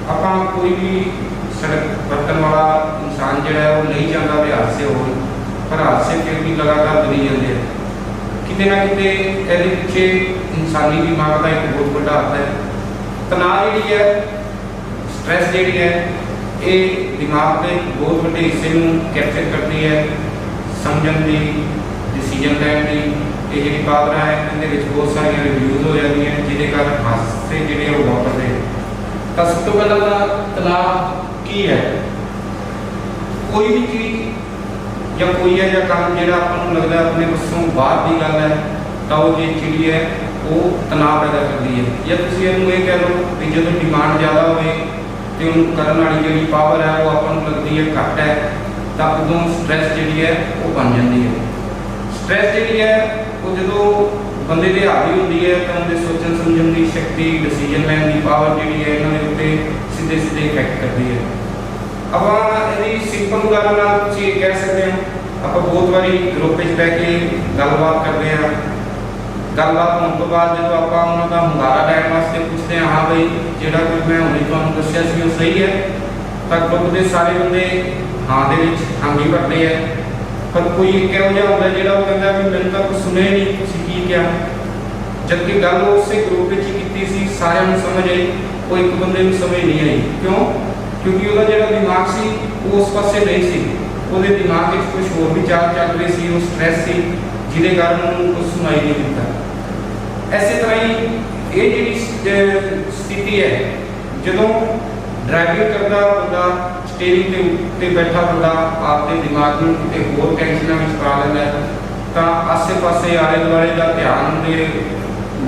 ਆਪਾਂ ਕੋਈ ਵੀ ਸੜਕ ਵਰਤਣ ਵਾਲਾ ਇਨਸਾਨ ਜਿਹੜਾ ਉਹ ਨਹੀਂ ਚਾਹੁੰਦਾ ਵੀ ਹਾਦਸੇ ਹੋਣ, ਪਰ ਹਾਦਸੇ ਫਿਰ ਵੀ ਲਗਾਤਾਰ ਵਧੀ ਜਾਂਦੇ ਆ। ਕਿਤੇ ਨਾ ਕਿਤੇ ਇਹਦੇ ਪਿੱਛੇ ਇਨਸਾਨੀ ਦਿਮਾਗ ਦਾ ਇੱਕ ਬਹੁਤ ਵੱਡਾ ਹੱਥ ਹੈ। ਤਣਾਅ ਜਿਹੜੀ ਹੈ, ਸਟ੍ਰੈਸ ਜਿਹੜੀ ਹੈ, ਇਹ ਦਿਮਾਗ ਦੇ ਬਹੁਤ ਵੱਡੇ ਹਿੱਸੇ ਨੂੰ ਕੈਪਚਰ ਕਰਦੀ ਹੈ। ਸਮਝਣ ਦੀ, ਡਿਸੀਜਨ ਲੈਣ ਦੀ ਇਹ ਜਿਹੜੀ ਪਾਵਰ ਹੈ, ਇਹਦੇ ਵਿੱਚ ਬਹੁਤ ਸਾਰੀਆਂ ਰਿਵਿਊਜ਼ ਹੋ ਜਾਂਦੀਆਂ ਜਿਹਦੇ ਕਾਰਨ ਹਾਦਸੇ ਜਿਹੜੇ ਉਹ ਵਾਪਰਦੇ। ਤਾਂ ਸਭ ਤੋਂ ਪਹਿਲਾਂ ਤਾਂ ਤਣਾਅ ਕੀ ਹੈ? ਕੋਈ ਵੀ ਚੀਜ਼ ਜਾਂ ਕੋਈ ਹੈ ਜਾਂ ਕੰਮ ਜਿਹੜਾ ਆਪਾਂ ਨੂੰ ਲੱਗਦਾ ਆਪਣੇ ਵੱਸੋਂ ਬਾਹਰ ਦੀ ਗੱਲ ਹੈ, ਤਾਂ ਉਹ ਜਿਹੜੀ ਚੀਜ਼ ਹੈ ਉਹ ਤਣਾਅ ਪੈਦਾ ਕਰਦੀ ਹੈ। ਜਾਂ ਤੁਸੀਂ ਇਹਨੂੰ ਇਹ ਕਹਿ ਲਓ ਵੀ ਜਦੋਂ ਡਿਮਾਂਡ ਜ਼ਿਆਦਾ ਹੋਵੇ ਤੇ ਉਹਨੂੰ ਕਰਨ ਵਾਲੀ ਜਿਹੜੀ ਪਾਵਰ ਹੈ ਉਹ ਆਪਾਂ ਨੂੰ ਲੱਗਦੀ ਹੈ ਘੱਟ ਹੈ, ਤਾਂ ਉਦੋਂ ਸਟ੍ਰੈਸ ਜਿਹੜੀ ਹੈ ਉਹ ਬਣ ਜਾਂਦੀ ਹੈ। ਸਟ੍ਰੈਸ ਜਿਹੜੀ ਹੈ ਉਹ ਜਦੋਂ ਬੰਦੇ ਦੇ ਹਾਵੀ ਹੁੰਦੀ ਹੈ ਤਾਂ ਉਹਦੇ ਸੋਚਣ ਸਮਝਣ ਦੀ ਸ਼ਕਤੀ, ਡਿਸੀਜਨ ਲੈਣ ਦੀ ਪਾਵਰ ਜਿਹੜੀ ਹੈ ਇਹਨਾਂ ਦੇ ਉੱਤੇ ਸਿੱਧੇ ਸਿੱਧੇ ਇਫੈਕਟ ਕਰਦੀ ਹੈ। ਆਪਾਂ ਇਹਦੀ ਸਿੰਪਲ ਗੱਲ ਨਾਲ ਤੁਸੀਂ ਇਹ ਕਹਿ ਸਕਦੇ ਹੋ, ਆਪਾਂ ਬਹੁਤ ਵਾਰੀ ਗਰੁੱਪ ਵਿੱਚ ਬਹਿ ਕੇ ਗੱਲਬਾਤ ਕਰਦੇ ਹਾਂ। ਗੱਲਬਾਤ ਹੋਣ ਤੋਂ ਬਾਅਦ ਜਦੋਂ ਆਪਾਂ ਉਹਨਾਂ ਦਾ ਹੁੰਗਾਰਾ ਲੈਣ ਵਾਸਤੇ ਪੁੱਛਦੇ ਹਾਂ, ਹਾਂ ਬਈ ਜਿਹੜਾ ਕੁਝ ਮੈਂ ਹੁਣੇ ਤੁਹਾਨੂੰ ਦੱਸਿਆ ਸੀ ਉਹ ਸਹੀ ਹੈ, ਤਾਂ ਗਰੁੱਪ ਦੇ ਸਾਰੇ ਬੰਦੇ ਹਾਂ ਦੇ ਵਿੱਚ ਹਾਂਜੀ ਭਰਦੇ ਹੈ। ਪਰ ਕੋਈ ਇੱਕ ਇਹੋ ਜਿਹਾ ਹੁੰਦਾ ਜਿਹੜਾ ਉਹ ਕਹਿੰਦਾ ਵੀ ਮੈਨੂੰ ਤਾਂ ਕੁਝ ਸੁਣਿਆ ਨਹੀਂ, ਤੁਸੀਂ ਕੀ ਕਿਹਾ, ਜਦਕਿ ਗੱਲ ਉਸੇ ਗਰੁੱਪ ਵਿੱਚ ਹੀ ਕੀਤੀ ਸੀ, ਸਾਰਿਆਂ ਨੂੰ ਸਮਝ ਆਈ, ਉਹ ਇੱਕ ਬੰਦੇ ਨੂੰ ਸਮਝ ਨਹੀਂ ਆਈ। ਕਿਉਂ? ਕਿਉਂਕਿ ਉਹਦਾ ਜਿਹੜਾ ਦਿਮਾਗ ਸੀ ਉਹ ਉਸ ਪਾਸੇ ਨਹੀਂ ਸੀ, ਉਹਦੇ ਦਿਮਾਗ ਵਿੱਚ ਕੁਝ ਹੋਰ ਵਿਚਾਰ ਚੱਲ ਰਹੇ ਸੀ, ਉਹ ਸਟ੍ਰੈਸ ਸੀ ਜਿਹਦੇ ਕਾਰਨ ਉਹਨੂੰ ਕੁਝ ਸੁਣਾਈ ਨਹੀਂ ਦਿੱਤਾ। ਐਸੇ ਤਰ੍ਹਾਂ ਹੀ ਇਹ ਜਿਹੜੀ ਸਥਿਤੀ ਹੈ, ਜਦੋਂ ਡਰਾਈਵਿੰਗ ਕਰਦਾ ਬੰਦਾ, ਸਟੀਅਰਿੰਗ ਦੇ ਉੱਤੇ ਬੈਠਾ ਬੰਦਾ ਆਪਦੇ ਦਿਮਾਗ ਨੂੰ ਕਿਤੇ ਹੋਰ ਟੈਨਸ਼ਨਾਂ ਵਿੱਚ ਪਾ ਲੈਂਦਾ, ਤਾਂ ਆਸੇ-ਪਾਸੇ ਆਲੇ ਦੁਆਲੇ ਦਾ ਧਿਆਨ ਉਹਦੇ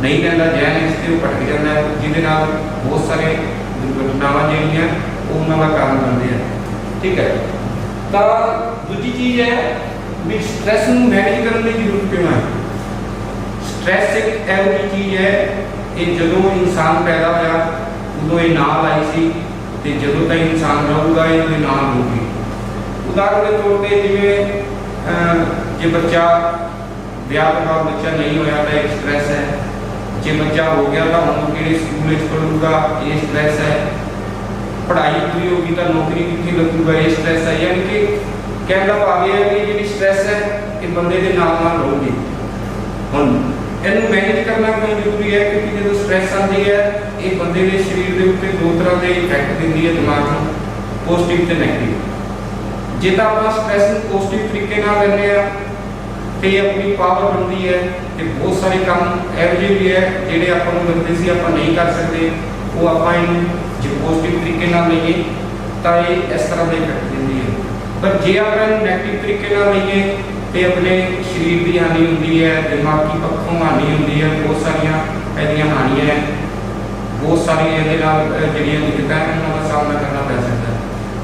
ਨਹੀਂ ਰਹਿੰਦਾ, ਜ਼ਹਿਨ ਇਸ 'ਤੇ ਉਹ ਭਟਕ ਜਾਂਦਾ, ਜਿਹਦੇ ਨਾਲ ਬਹੁਤ ਸਾਰੇ ਦੁਰਘਟਨਾਵਾਂ ਜਿਹੜੀਆਂ ਉਹ ਉਹਨਾਂ ਦਾ ਕਾਰਨ ਬਣਦੇ ਆ। ਠੀਕ ਹੈ। ਤਾਂ ਦੂਜੀ ਚੀਜ਼ ਹੈ ਵੀ ਸਟ੍ਰੈਸ ਨੂੰ ਮੈਨੇਜ ਕਰਨ ਦੀ ਜ਼ਰੂਰਤ ਕਿਉਂ ਹੈ? ਸਟ੍ਰੈਸ ਇੱਕ ਇਹੋ ਜਿਹੀ ਚੀਜ਼ ਹੈ, ਇਹ ਜਦੋਂ ਇਨਸਾਨ ਪੈਦਾ ਹੋਇਆ ਉਦੋਂ ਇਹ ਨਾਲ ਆਈ ਸੀ ਤੇ ਜਦੋਂ ਤੱਕ ਇਨਸਾਨ ਰਹੂਗਾ ਇਹਦੇ ਨਾਲ ਹੋਊਗੀ। ਉਦਾਹਰਨ ਦੇ ਤੌਰ 'ਤੇ ਜਿਵੇਂ ਜੇ ਬੱਚਾ ਵਿਆਹ ਤੋਂ ਬਾਅਦ ਬੱਚਾ ਨਹੀਂ ਹੋਇਆ ਤਾਂ ਇੱਕ ਸਟ੍ਰੈਸ ਹੈ, ਜੇ ਬੱਚਾ ਹੋ ਗਿਆ ਤਾਂ ਹੁਣ ਕਿਹੜੇ ਸਕੂਲ ਵਿੱਚ ਪੜ੍ਹੂਗਾ ਇਹ ਸਟ੍ਰੈਸ ਹੈ, ਪੜ੍ਹਾਈ ਪੂਰੀ ਹੋ ਗਈ ਤਾਂ ਨੌਕਰੀ ਕਿੱਥੇ ਲੱਗੂਗਾ ਇਹ ਸਟ੍ਰੈਸ ਹੈ। ਯਾਨੀ ਕਿ ਕਹਿਣ ਦਾ ਭਾਵ ਇਹ ਹੈ ਕਿ ਜਿਹੜੀ ਸਟ੍ਰੈਸ ਹੈ ਇਹ ਬੰਦੇ ਦੇ ਨਾਲ ਨਾਲ ਰਹੂਗੀ। ਹੁਣ ਇਹਨੂੰ ਮੈਨੇਜ ਕਰਨਾ ਕਿਉਂ ਜ਼ਰੂਰੀ ਹੈ? ਕਿਉਂਕਿ ਜਦੋਂ ਸਟ੍ਰੈਸ ਆਉਂਦੀ ਹੈ ਇਹ ਬੰਦੇ ਦੇ ਸਰੀਰ ਦੇ ਉੱਤੇ ਦੋ ਤਰ੍ਹਾਂ ਦੇ ਇਫੈਕਟ ਦਿੰਦੀ ਹੈ ਦਿਮਾਗ ਨੂੰ, ਪੋਜ਼ਿਟਿਵ ਤੇ ਨੈਗੇਟਿਵ। ਜੇ ਤਾਂ ਆਪਾਂ ਸਟ੍ਰੈਸ ਨੂੰ ਪੋਜ਼ਿਟਿਵ ਤਰੀਕੇ ਨਾਲ ਲੈਂਦੇ ਹਾਂ ਤੇ ਆਪਣੀ ਪਾਵਰ ਬਣਦੀ ਹੈ ਤੇ ਬਹੁਤ ਸਾਰੇ ਕੰਮ ਇਹੋ ਜਿਹੇ ਵੀ ਹੈ ਜਿਹੜੇ ਆਪਾਂ ਨੂੰ ਲੱਗਦੇ ਸੀ ਆਪਾਂ ਨਹੀਂ ਕਰ ਸਕਦੇ, ਉਹ ਆਪਾਂ ਇਹਨੂੰ ਜੇ ਪੋਜ਼ਿਟਿਵ ਤਰੀਕੇ ਨਾਲ ਲਈਏ ਤਾਂ ਇਹ ਇਸ ਤਰ੍ਹਾਂ ਦੇ ਇਫੈਕਟ ਦਿੰਦੀ ਹੈ। ਪਰ ਜੇ ਆਪਾਂ ਇਹਨੂੰ ਨੈਗੇਟਿਵ ਤਰੀਕੇ ਨਾਲ ਲਈਏ ਤੇ ਆਪਣੇ ਸਰੀਰ ਦੀ ਹਾਨੀ ਹੁੰਦੀ ਹੈ, ਦਿਮਾਗੀ ਪੱਖੋਂ ਹਾਨੀ ਹੁੰਦੀ ਹੈ, ਬਹੁਤ ਸਾਰੀਆਂ ਇਹਦੀਆਂ ਹਾਨੀਆਂ ਹੈ, ਬਹੁਤ ਸਾਰੀਆਂ ਇਹਦੇ ਨਾਲ ਜਿਹੜੀਆਂ ਦਿੱਕਤਾਂ ਉਹਨਾਂ ਦਾ ਸਾਹਮਣਾ ਕਰਨਾ ਪੈ ਸਕਦਾ ਹੈ।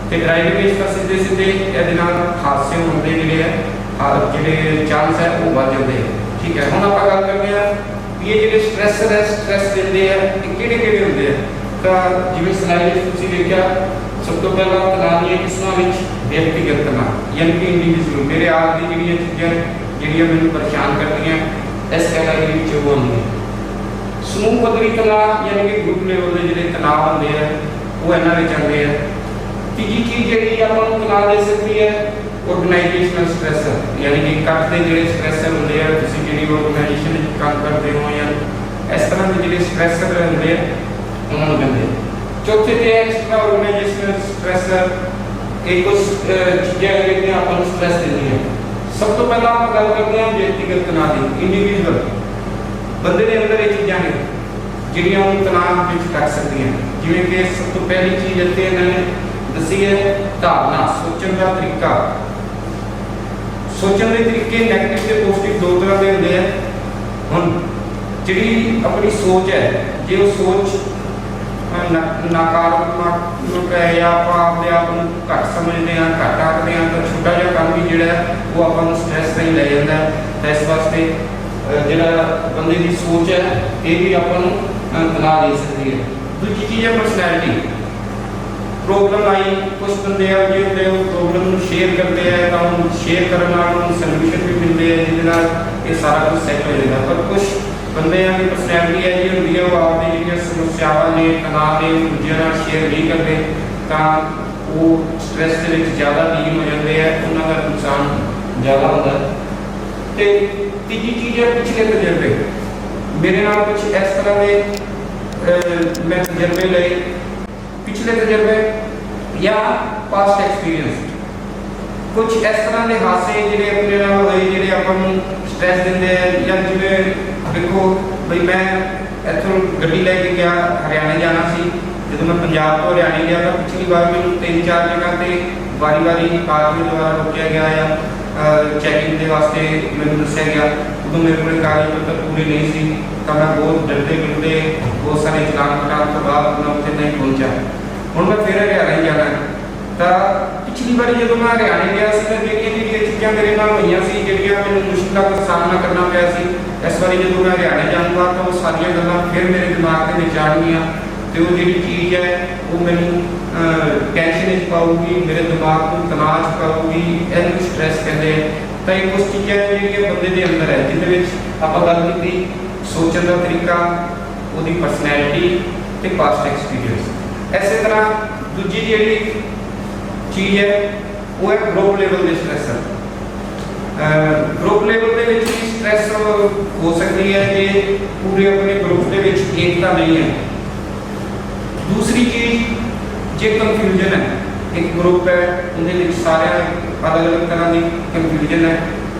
ਤੇ ਡਰਾਈਵਿੰਗ ਵਿੱਚ ਤਾਂ ਸਿੱਧੇ ਸਿੱਧੇ ਇਹਦੇ ਨਾਲ ਹਾਦਸੇ ਹੋਣ ਦੇ ਜਿਹੜੇ ਚਾਂਸ ਹੈ ਉਹ ਵੱਧ ਜਾਂਦੇ ਹੈ। ਠੀਕ ਹੈ। ਹੁਣ ਆਪਾਂ ਗੱਲ ਕਰਦੇ ਹਾਂ ਵੀ ਇਹ ਜਿਹੜੇ ਸਟ੍ਰੈਸਰ ਹੈ, ਸਟ੍ਰੈਸ ਦਿੰਦੇ ਆ, ਇਹ ਕਿਹੜੇ ਕਿਹੜੇ ਹੁੰਦੇ ਆ? ਤਾਂ ਜਿਵੇਂ ਸਲਾਈਡ ਵਿੱਚ ਤੁਸੀਂ ਦੇਖਿਆ, ਸਭ ਤੋਂ ਪਹਿਲਾਂ ਤਣਾਅ ਦੀਆਂ ਕਿਸਮਾਂ ਵਿੱਚ ਵਿਅਕਤੀਗਤ ਤਣਾਅ, ਯਾਨੀ ਕਿ ਇੰਡੀਵਿਜੂਅਲ, ਮੇਰੇ ਆਪ ਦੀ ਜਿਹੜੀਆਂ ਚੀਜ਼ਾਂ ਜਿਹੜੀਆਂ ਮੈਨੂੰ ਪਰੇਸ਼ਾਨ ਕਰਦੀਆਂ ਇਸ ਕੈਟਾਗਰੀ ਵਿੱਚ ਉਹ ਹੁੰਦੀਆਂ। ਸਮੂਹ ਪੱਧਰੀ ਤਣਾਅ ਯਾਨੀ ਕਿ ਗਰੁੱਪ ਲੈਵਲ ਦੇ ਜਿਹੜੇ ਤਣਾਅ ਹੁੰਦੇ ਆ ਉਹ ਇਹਨਾਂ ਵਿੱਚ ਆਉਂਦੇ ਆ। ਤੀਜੀ ਚੀਜ਼ ਜਿਹੜੀ ਆਪਾਂ ਨੂੰ ਤਣਾਅ ਦੇ ਸਕਦੀ ਹੈ ਆਰਗੇਨਾਈਜੇਸ਼ਨਲ ਸਟ੍ਰੈਸ, ਯਾਨੀ ਕਿ ਇਕੱਠ ਦੇ ਜਿਹੜੇ ਸਟ੍ਰੈਸਰ ਹੁੰਦੇ ਆ, ਤੁਸੀਂ ਜਿਹੜੀ ਆਰਗੇਨਾਈਜੇਸ਼ਨ ਵਿੱਚ ਕੰਮ ਕਰਦੇ ਹੋ ਜਾਂ ਇਸ ਤਰ੍ਹਾਂ ਦੇ ਜਿਹੜੇ ਸਟ੍ਰੈਸਰ ਹੁੰਦੇ ਆ ਉਹਨਾਂ ਨੂੰ ਕਹਿੰਦੇ। ਚੌਥੇ ਤੇ ਐਕਸਟਰਾ ਆਰਗੇਨਾਈਜੇਸ਼ਨਲ ਸਟ੍ਰੈਸਰ, ਇਹ ਕੁਝ ਚੀਜ਼ਾਂ ਜਿਹੜੀਆਂ ਆਪਾਂ ਨੂੰ ਸਟ੍ਰੈਸ ਦਿੰਦੀਆਂ। सब तो पहला आप गल करते हैं व्यक्तिगत तनाव की, इंडिविजुअल बंदे के अंदर ये चीज़ां ने ਜਿਹੜੀਆਂ ਉਹਨੂੰ ਤਣਾਅ ਵਿੱਚ ਕਰ ਸਕਦੀਆਂ। ਜਿਵੇਂ ਕਿ ਸਭ ਤੋਂ ਪਹਿਲੀ ਚੀਜ਼ ਇੱਥੇ ਇਹਨਾਂ ਨੇ ਦੱਸੀ ਹੈ ਧਾਰਨਾ, ਸੋਚਣ ਦਾ ਤਰੀਕਾ। ਸੋਚਣ ਦੇ ਤਰੀਕੇ ਨੈਗੇਟਿਵ ਤੇ ਪੋਜ਼ਿਟਿਵ ਦੋ ਤਰ੍ਹਾਂ ਦੇ ਹੁੰਦੇ ਆ। ਹੁਣ ਜਿਹੜੀ ਆਪਣੀ ਸੋਚ ਹੈ, ਜੇ ਉਹ ਸੋਚ ਨਕਾਰਾਤਮਕ ਹੈ ਜਾਂ ਆਪਾਂ ਆਪਣੇ ਆਪ ਨੂੰ ਘੱਟ ਸਮਝਦੇ ਹਾਂ, ਘੱਟ ਆਖਦੇ ਹਾਂ, ਤਾਂ ਛੋਟਾ ਜਿਹਾ ਕੰਮ ਵੀ ਜਿਹੜਾ ਉਹ ਆਪਾਂ ਨੂੰ ਸਟ੍ਰੈਸ ਨਹੀਂ ਲੈ ਜਾਂਦਾ। ਤਾਂ ਇਸ ਵਾਸਤੇ ਜਿਹੜਾ ਬੰਦੇ ਦੀ ਸੋਚ ਹੈ ਇਹ ਵੀ ਆਪਾਂ ਨੂੰ ਤਣਾਅ ਦੇ ਸਕਦੀ ਹੈ। ਦੂਜੀ ਚੀਜ਼ ਹੈ ਪਰਸਨੈਲਿਟੀ। ਪ੍ਰੋਬਲਮ ਆਈ, ਕੁਝ ਬੰਦੇ ਆ ਜਿਹੜੇ ਹੁੰਦੇ ਉਹ ਪ੍ਰੋਬਲਮ ਨੂੰ ਸ਼ੇਅਰ ਕਰਦੇ ਆ, ਤਾਂ ਉਹਨੂੰ ਸ਼ੇਅਰ ਕਰਨ ਨਾਲ ਉਹਨੂੰ ਸੋਲੂਸ਼ਨ ਵੀ ਮਿਲਦੇ ਆ, ਜਿਹਦੇ ਨਾਲ ਇਹ ਸਾਰਾ ਕੁਝ ਸੈੱਟ ਹੋ ਜਾਂਦਾ। ਪਰ ਕੁਝ ਬੰਦਿਆਂ ਦੀ ਪਰਸਨੈਲਿਟੀ ਹੈ ਜਿਹੜੀ ਹੁੰਦੀ ਹੈ ਉਹ ਆਪਣੀ ਜਿਹੜੀਆਂ ਸਮੱਸਿਆਵਾਂ ਨੇ, ਤਣਾਅ ਨੇ, ਦੂਜਿਆਂ ਨਾਲ ਸ਼ੇਅਰ ਨਹੀਂ ਕਰਦੇ, ਤਾਂ ਉਹ ਸਟ੍ਰੈਸ ਦੇ ਵਿੱਚ ਜ਼ਿਆਦਾ ਲੀਨ ਹੋ ਜਾਂਦੇ ਆ, ਉਹਨਾਂ ਦਾ ਨੁਕਸਾਨ ਜ਼ਿਆਦਾ ਹੁੰਦਾ ਹੈ। ਤੇ ਤੀਜੀ ਚੀਜ਼ ਹੈ ਪਿਛਲੇ ਤਜਰਬੇ। ਮੇਰੇ ਨਾਲ ਕੁਝ ਇਸ ਤਰ੍ਹਾਂ ਦੇ ਮੈਂ ਤਜਰਬੇ ਲਏ, ਪਿਛਲੇ ਤਜਰਬੇ ਜਾਂ ਪਾਸਟ ਐਕਸਪੀਰੀਅੰਸ। ਕੁਝ ਇਸ ਤਰ੍ਹਾਂ ਦੇ ਹਾਸੇ ਜਿਹੜੇ ਆਪਣੇ ਨਾਲ ਹੋਏ ਜਿਹੜੇ ਆਪਾਂ ਨੂੰ ਸਟ੍ਰੈਸ ਦਿੰਦੇ ਆ। ਜਾਂ ਜਿਵੇਂ ਦੇਖੋ ਬਈ ਮੈਂ ਇੱਥੋਂ ਗੱਡੀ ਲੈ ਕੇ ਗਿਆ, ਹਰਿਆਣੇ ਜਾਣਾ ਸੀ। ਜਦੋਂ ਮੈਂ ਪੰਜਾਬ ਤੋਂ ਹਰਿਆਣੇ ਗਿਆ ਤਾਂ ਪਿਛਲੀ ਵਾਰ ਮੈਨੂੰ 3-4 ਜਗ੍ਹਾ ਤੇ ਵਾਰੀ ਆਦਮੀ ਦੁਆਰਾ ਰੋਕਿਆ ਗਿਆ ਜਾਂ ਚੈਕਿੰਗ ਦੇ ਵਾਸਤੇ ਮੈਨੂੰ ਦੱਸਿਆ ਗਿਆ। ਉਦੋਂ ਮੇਰੇ ਕੋਲ ਕਾਗਜ਼ ਪੱਤਰ ਪੂਰੇ ਨਹੀਂ ਸੀ, ਤਾਂ ਮੈਂ ਬਹੁਤ ਡਰਦੇ ਡਰਦੇ ਬਹੁਤ ਸਾਰੇ ਚਲਾਨ ਕਟਾਉਣ ਤੋਂ ਬਾਅਦ ਮੈਂ ਉੱਥੇ ਨਹੀਂ ਪਹੁੰਚਿਆ। ਹੁਣ ਮੈਂ ਫਿਰ ਹਰਿਆਣੇ ਜਾਣਾ। ਤਾਂ ਪਿਛਲੀ ਵਾਰੀ ਜਦੋਂ ਮੈਂ ਹਰਿਆਣੇ ਗਿਆ ਸੀ ਤਾਂ ਜਿਹੜੀਆਂ ਚੀਜ਼ਾਂ ਮੇਰੇ ਨਾਲ ਹੋਈਆਂ ਸੀ, ਜਿਹੜੀਆਂ ਮੈਨੂੰ ਮੁਸ਼ਕਿਲਾਂ ਦਾ ਸਾਹਮਣਾ ਕਰਨਾ ਪਿਆ ਸੀ, ਇਸ ਵਾਰੀ ਜਦੋਂ ਮੈਂ ਹਰਿਆਣੇ ਜਾਊਂਗਾ ਤਾਂ ਉਹ ਸਾਰੀਆਂ ਗੱਲਾਂ ਫਿਰ ਮੇਰੇ ਦਿਮਾਗ ਦੇ ਵਿੱਚ ਆਉਣਗੀਆਂ ਤੇ ਉਹ ਜਿਹੜੀ ਚੀਜ਼ ਹੈ ਉਹ ਮੈਨੂੰ ਟੈਨਸ਼ਨ ਵਿੱਚ ਪਾਊਗੀ, ਮੇਰੇ ਦਿਮਾਗ ਨੂੰ ਤਣਾਅ 'ਚ ਪਾਊਗੀ। ਇਹਨੂੰ ਸਟ੍ਰੈਸ ਕਹਿੰਦੇ ਆ। ਤਾਂ ਇਹ ਕੁਝ ਚੀਜ਼ਾਂ ਜਿਹੜੀਆਂ ਬੰਦੇ ਦੇ ਅੰਦਰ ਹੈ, ਜਿਹਦੇ ਵਿੱਚ ਆਪਾਂ ਗੱਲ ਕੀਤੀ ਸੋਚਣ ਦਾ ਤਰੀਕਾ, ਉਹਦੀ ਪਰਸਨੈਲਿਟੀ ਤੇ ਪਾਸਟ ਐਕਸਪੀਰੀਅੰਸ। ਇਸੇ ਤਰ੍ਹਾਂ ਦੂਜੀ ਜਿਹੜੀ ਚੀਜ਼ ਹੈ ਉਹ ਹੈ ਗਰੁੱਪ ਲੈਵਲ ਦੇ ਸਟ੍ਰੈਸ। ਗਰੁੱਪ ਲੈਵਲ ਦੇ ਵਿੱਚ ਵੀ ਸਟ੍ਰੈਸ ਹੋ ਸਕਦੀ ਹੈ ਜੇ ਪੂਰੇ ਆਪਣੇ ਗਰੁੱਪ ਦੇ ਵਿੱਚ ਏਕਤਾ ਨਹੀਂ ਹੈ। ਦੂਸਰੀ ਚੀਜ਼ ਜੇ ਕਨਫਿਊਜ਼ਨ ਹੈ, ਇੱਕ ਗਰੁੱਪ ਹੈ ਉਹਦੇ ਵਿੱਚ ਸਾਰਿਆਂ ਅਲੱਗ-ਅਲੱਗ ਤਰ੍ਹਾਂ ਦੀ ਕਨਫਿਊਜ਼ਨ ਹੈ,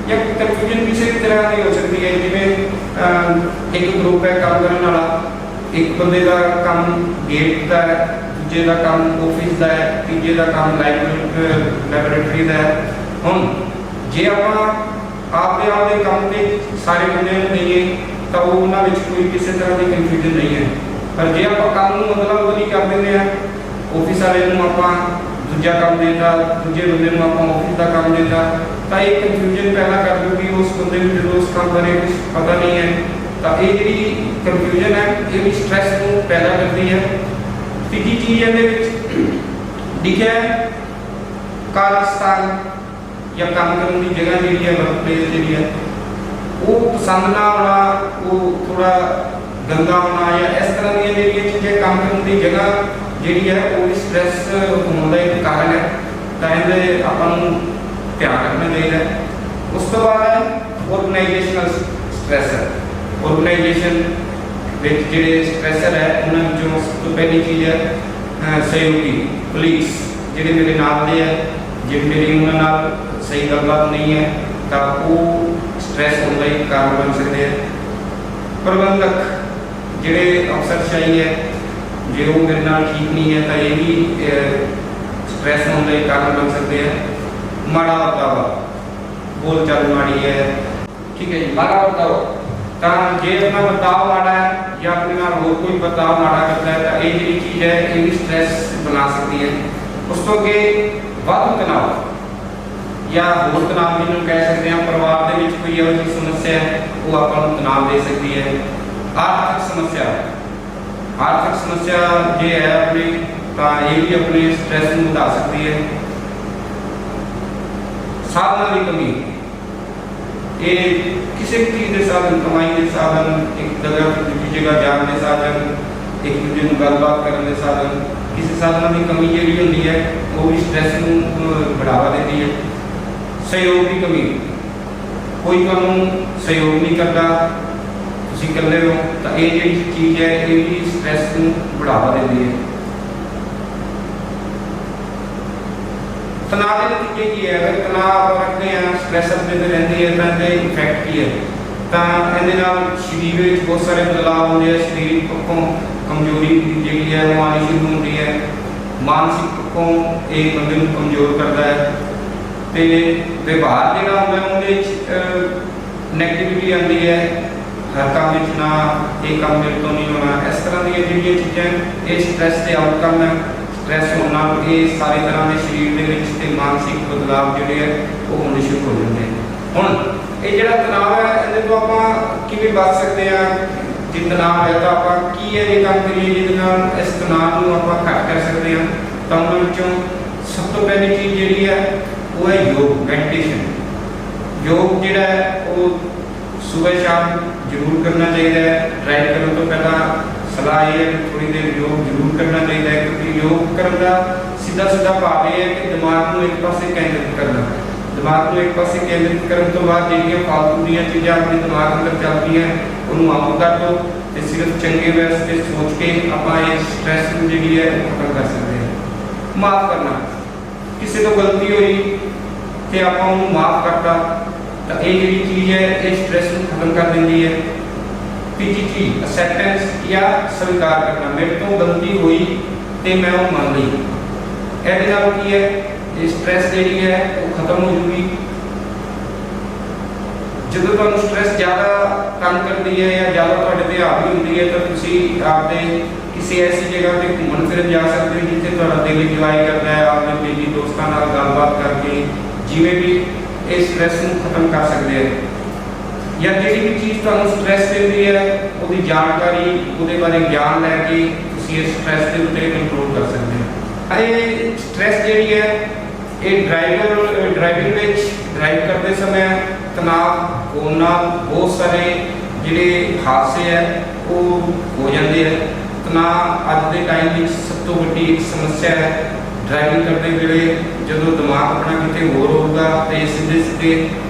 ਜਾਂ ਕਨਫਿਊਜ਼ਨ ਕਿਸੇ ਵੀ ਤਰ੍ਹਾਂ ਦੀ ਹੋ ਸਕਦੀ ਹੈ। ਜਿਵੇਂ ਇੱਕ ਗਰੁੱਪ ਹੈ ਕੰਮ ਕਰਨ ਵਾਲਾ, ਇੱਕ ਬੰਦੇ ਦਾ ਕੰਮ ਗੇਟ ਦਾ ਹੈ, ਦੂਜੇ ਦਾ ਕੰਮ ਆਫਿਸ ਦਾ ਹੈ, ਤੀਜੇ ਦਾ ਕੰਮ ਲੈਬੋਰੇਟਰੀ ਦਾ ਹੈ। ਹੁਣ ਜੇ ਆਪਾਂ ਆਪਦੇ ਕੰਮ ਤੇ ਸਾਰੇ ਬੰਦਿਆਂ ਨੂੰ ਦਈਏ ਤਾਂ ਉਹਨਾਂ ਵਿੱਚ ਕੋਈ ਕਿਸੇ ਤਰ੍ਹਾਂ ਦੀ ਕਨਫਿਊਜ਼ਨ ਨਹੀਂ ਹੈ। ਪਰ ਜੇ ਆਪਾਂ ਕੰਮ ਨੂੰ ਬਦਲੀ ਕਰ ਦਿੰਦੇ ਹਾਂ, ਆਫਿਸ ਵਾਲੇ ਨੂੰ ਆਪਾਂ ਦੂਜਾ ਕੰਮ ਦੇਤਾ, ਦੂਜੇ ਬੰਦੇ ਨੂੰ ਆਪਾਂ ਆਫਿਸ ਦਾ ਕੰਮ ਦੇਤਾ, ਤਾਂ ਇਹ ਕਨਫਿਊਜ਼ਨ ਪੈਦਾ ਕਰ ਦੂਗੀ ਉਸ ਬੰਦੇ ਨੂੰ ਜਦੋਂ ਉਸ ਕੰਮ ਬਾਰੇ ਕੁਝ ਪਤਾ ਨਹੀਂ ਹੈ। ਤਾਂ ਇਹ ਜਿਹੜੀ ਕਨਫਿਊਜ਼ਨ ਹੈ ਇਹ ਵੀ ਸਟ੍ਰੈਸ ਨੂੰ ਪੈਦਾ ਕਰਦੀ ਹੈ। ਤੀਜੀ ਚੀਜ਼ ਇਹਦੇ ਵਿੱਚ ਲਿਖਿਆ ਹੈ ਕਾਰਜ ਸਥਾਨ ਜਾਂ ਕੰਮ ਕਰਨ ਦੀ ਜਗ੍ਹਾ ਜਿਹੜੀ ਹੈ, ਵਰਕ ਪਲੇਸ ਜਿਹੜੀ ਹੈ, ਉਹ ਪਸੰਦ ਨਾ ਆਉਣਾ, ਉਹ ਥੋੜਾ ਗੰਦਾ ਹੋਣਾ ਜਾਂ ਇਸ ਤਰ੍ਹਾਂ ਦੀਆਂ ਜਿਹੜੀਆਂ ਚੀਜ਼ਾਂ ਕੰਮ ਕਰਨ ਦੀ ਜਗ੍ਹਾ ਜਿਹੜੀ ਹੈ ਉਹ ਵੀ ਸਟ੍ਰੈਸ ਹੋਣ ਦਾ ਇੱਕ ਕਾਰਨ ਹੈ। ਤਾਂ ਇਹਦੇ ਆਪਾਂ ਨੂੰ ਧਿਆਨ ਰੱਖਣਾ ਚਾਹੀਦਾ ਹੈ। ਉਸ ਤੋਂ ਬਾਅਦ ਹੈ ਆਰਗੇਨਾਈਜੇਸ਼ਨਲ ਸਟ੍ਰੈਸ। ਆਰਗੇਨਾਈਜੇਸ਼ਨ ਵਿੱਚ ਜਿਹੜੇ ਸਟ੍ਰੈਸਰ ਹੈ ਉਹਨਾਂ ਵਿੱਚੋਂ ਸਭ ਤੋਂ ਪਹਿਲੀ ਚੀਜ਼ ਹੈ ਸਹਿਯੋਗੀ, ਪੁਲਿਸ ਜਿਹੜੇ ਮੇਰੇ ਨਾਲ ਦੇ ਹੈ। ਜੇ ਮੇਰੀ ਉਹਨਾਂ ਨਾਲ ਸਹੀ ਗੱਲਬਾਤ ਨਹੀਂ ਹੈ ਤਾਂ ਉਹ ਸਟ੍ਰੈਸ ਹੋਣ ਦਾ ਇੱਕ ਕਾਰਨ ਬਣ ਸਕਦੇ ਹੈ। ਪ੍ਰਬੰਧਕ ਜਿਹੜੇ ਅਫਸਰਸ਼ਾਹੀ ਹੈ, ਜੇ ਉਹ ਮੇਰੇ ਨਾਲ ਠੀਕ ਨਹੀਂ ਹੈ ਤਾਂ ਇਹ ਵੀ ਸਟ੍ਰੈਸ ਹੋਣ ਦਾ ਇੱਕ ਕਾਰਨ ਬਣ ਸਕਦੇ ਹੈ। ਮਾੜਾ ਵਰਤਾਵਾ, ਬੋਲ ਚਾਲ ਮਾੜੀ ਹੈ, ਠੀਕ ਹੈ ਜੀ, ਮਾੜਾ ਵਰਤਾਵਾ। ਤਾਂ ਜੇ ਆਪਣਾ ਵਰਤਾਓ ਮਾੜਾ ਹੈ ਜਾਂ ਆਪਣੇ ਨਾਲ ਹੋਰ ਕੋਈ ਵਰਤਾਓ ਮਾੜਾ ਕਰਦਾ ਹੈ ਤਾਂ ਇਹ ਜਿਹੜੀ ਚੀਜ਼ ਹੈ ਇਹ ਵੀ ਸਟ੍ਰੈਸ ਬਣਾ ਸਕਦੀ ਹੈ। ਉਸ ਤੋਂ ਅੱਗੇ ਵਾਧੂ ਤਣਾਅ ਜਾਂ ਹੋਰ ਤਣਾਅ ਜਿਹਨੂੰ ਕਹਿ ਸਕਦੇ ਹਾਂ, ਪਰਿਵਾਰ ਦੇ ਵਿੱਚ ਕੋਈ ਇਹੋ ਜਿਹੀ ਸਮੱਸਿਆ ਹੈ ਉਹ ਆਪਾਂ ਨੂੰ ਤਣਾਅ ਦੇ ਸਕਦੀ ਹੈ। ਆਰਥਿਕ ਸਮੱਸਿਆ ਜੇ ਹੈ ਆਪਣੀ ਤਾਂ ਇਹ ਵੀ ਆਪਣੇ ਸਟ੍ਰੈਸ ਨੂੰ ਵਧਾ ਸਕਦੀ ਹੈ। ਸਾਧਨਾਂ ਦੀ ਕਮੀ, ਇਹ ਕਿਸੇ ਵੀ ਚੀਜ਼ ਦੇ ਸਾਧਨ, ਕਮਾਈ ਦੇ ਸਾਧਨ, ਇੱਕ ਜਗ੍ਹਾ ਤੋਂ ਦੂਜੀ ਜਗ੍ਹਾ ਜਾਣ ਦੇ ਸਾਧਨ, ਇੱਕ ਦੂਜੇ ਨੂੰ ਗੱਲਬਾਤ ਕਰਨ ਦੇ ਸਾਧਨ, ਕਿਸੇ ਸਾਧਨਾਂ ਦੀ ਕਮੀ ਜਿਹੜੀ ਹੁੰਦੀ ਹੈ ਉਹ ਵੀ ਸਟ੍ਰੈਸ ਨੂੰ बढ़ावा देती है। सहयोग की कमी, कोई ਤੁਹਾਨੂੰ सहयोग नहीं करता, ਤੁਸੀਂ ਇਕੱਲੇ ਹੋ, ਤਾਂ ਇਹ ਜਿਹੜੀ ਚੀਜ਼ ਹੈ ਇਹ ਵੀ ਸਟ੍ਰੈਸ ਨੂੰ बढ़ावा देती है। तनाव के नतीजे की है, अगर तनाव आप रखते हैं, स्ट्रैस अपने ते रहती है तो इसका इफेक्ट की है, तो ये शरीर में बहुत सारे बदलाव होते हैं। शरीर पक्षों कमजोरी जी है वो आनी शुरू होती है, मानसिक पक्षों एक बंदे को कमजोर करता है, तो व्यवहार जो होंगे नैगेटिविटी आती है, हर काम में ना ये काम मेरे तो नहीं होना, इस तरह की जी चीज़ें ये स्ट्रैस के आउटकम है। स्ट्रैस होना ये सारी तरह के शरीर के मानसिक बदलाव जोड़े है वो होने शुरू हो जाते हैं। हुण ये जो तनाव है ये तो आप किमें बच सकते हैं, जो तनाव है तो आप की है ये काम करिए जिस इस तनाव को आप घट कर सकते हैं। तो उन्होंने सब तो पहली चीज़ जी है वो है योग, मेडिटेशन। योग जोड़ा है वो सुबह शाम जरूर करना चाहिए। ड्राइव करने तो पहला सलाह ये है थोड़ी देर योग जरूर करना चाहिए, क्योंकि योग करने का सीधा सीधा भाव ये है कि दिमाग को एक पासे केंद्रित करना। दिमाग को एक पासे केंद्रित करने तो बाद जो फालतू दी चीज़ें अपने दिमाग अंदर चलती हैं उन्होंने आम कर दो, तो सिर्फ चंगे वास्ते सोच के आप स्ट्रैस जी है खत्म कर सकते हैं। माफ़ करना, किसी तो गलती हुई तो आप माफ़ करता तो ये जी चीज़ है ये स्ट्रैस को खत्म कर देती है। तीजी चीज एक्सेप्टेंस या स्वीकार करना, मेरे तो गलती हुई तो मैं वो मान ली, ये है स्ट्रैस जी है वो खत्म हो जाएगी। जो तुम स्ट्रैस ज़्यादा तंग करती है या ज़्यादा थोड़े हावी होती है तो तुम आपने किसी ऐसी जगह पर घूमन फिरन जा सकते हो जिसे थोड़ा दिल इंजॉय करता है, आपने बेली दोस्तों गलबात करके जिमें भी इस स्ट्रैस को खत्म कर सकते हैं। या जी भी चीज़ तुम स्ट्रैस देती है वो जानकारी वो बारे ज्ञान लैके इस स्ट्रैस के उत्ते कंट्रोल कर सकते हैं। ये स्ट्रैस जी है ये ड्राइविंग में ड्राइव करते समय तनाव होना बहुत सारे जोड़े हादसे है वो हो जाते हैं। तनाव अज के टाइम में सब तो बड़ी एक समस्या है। ड्राइविंग करते वे जो दिमाग अपना कितने होर होगा तो सीधे सीधे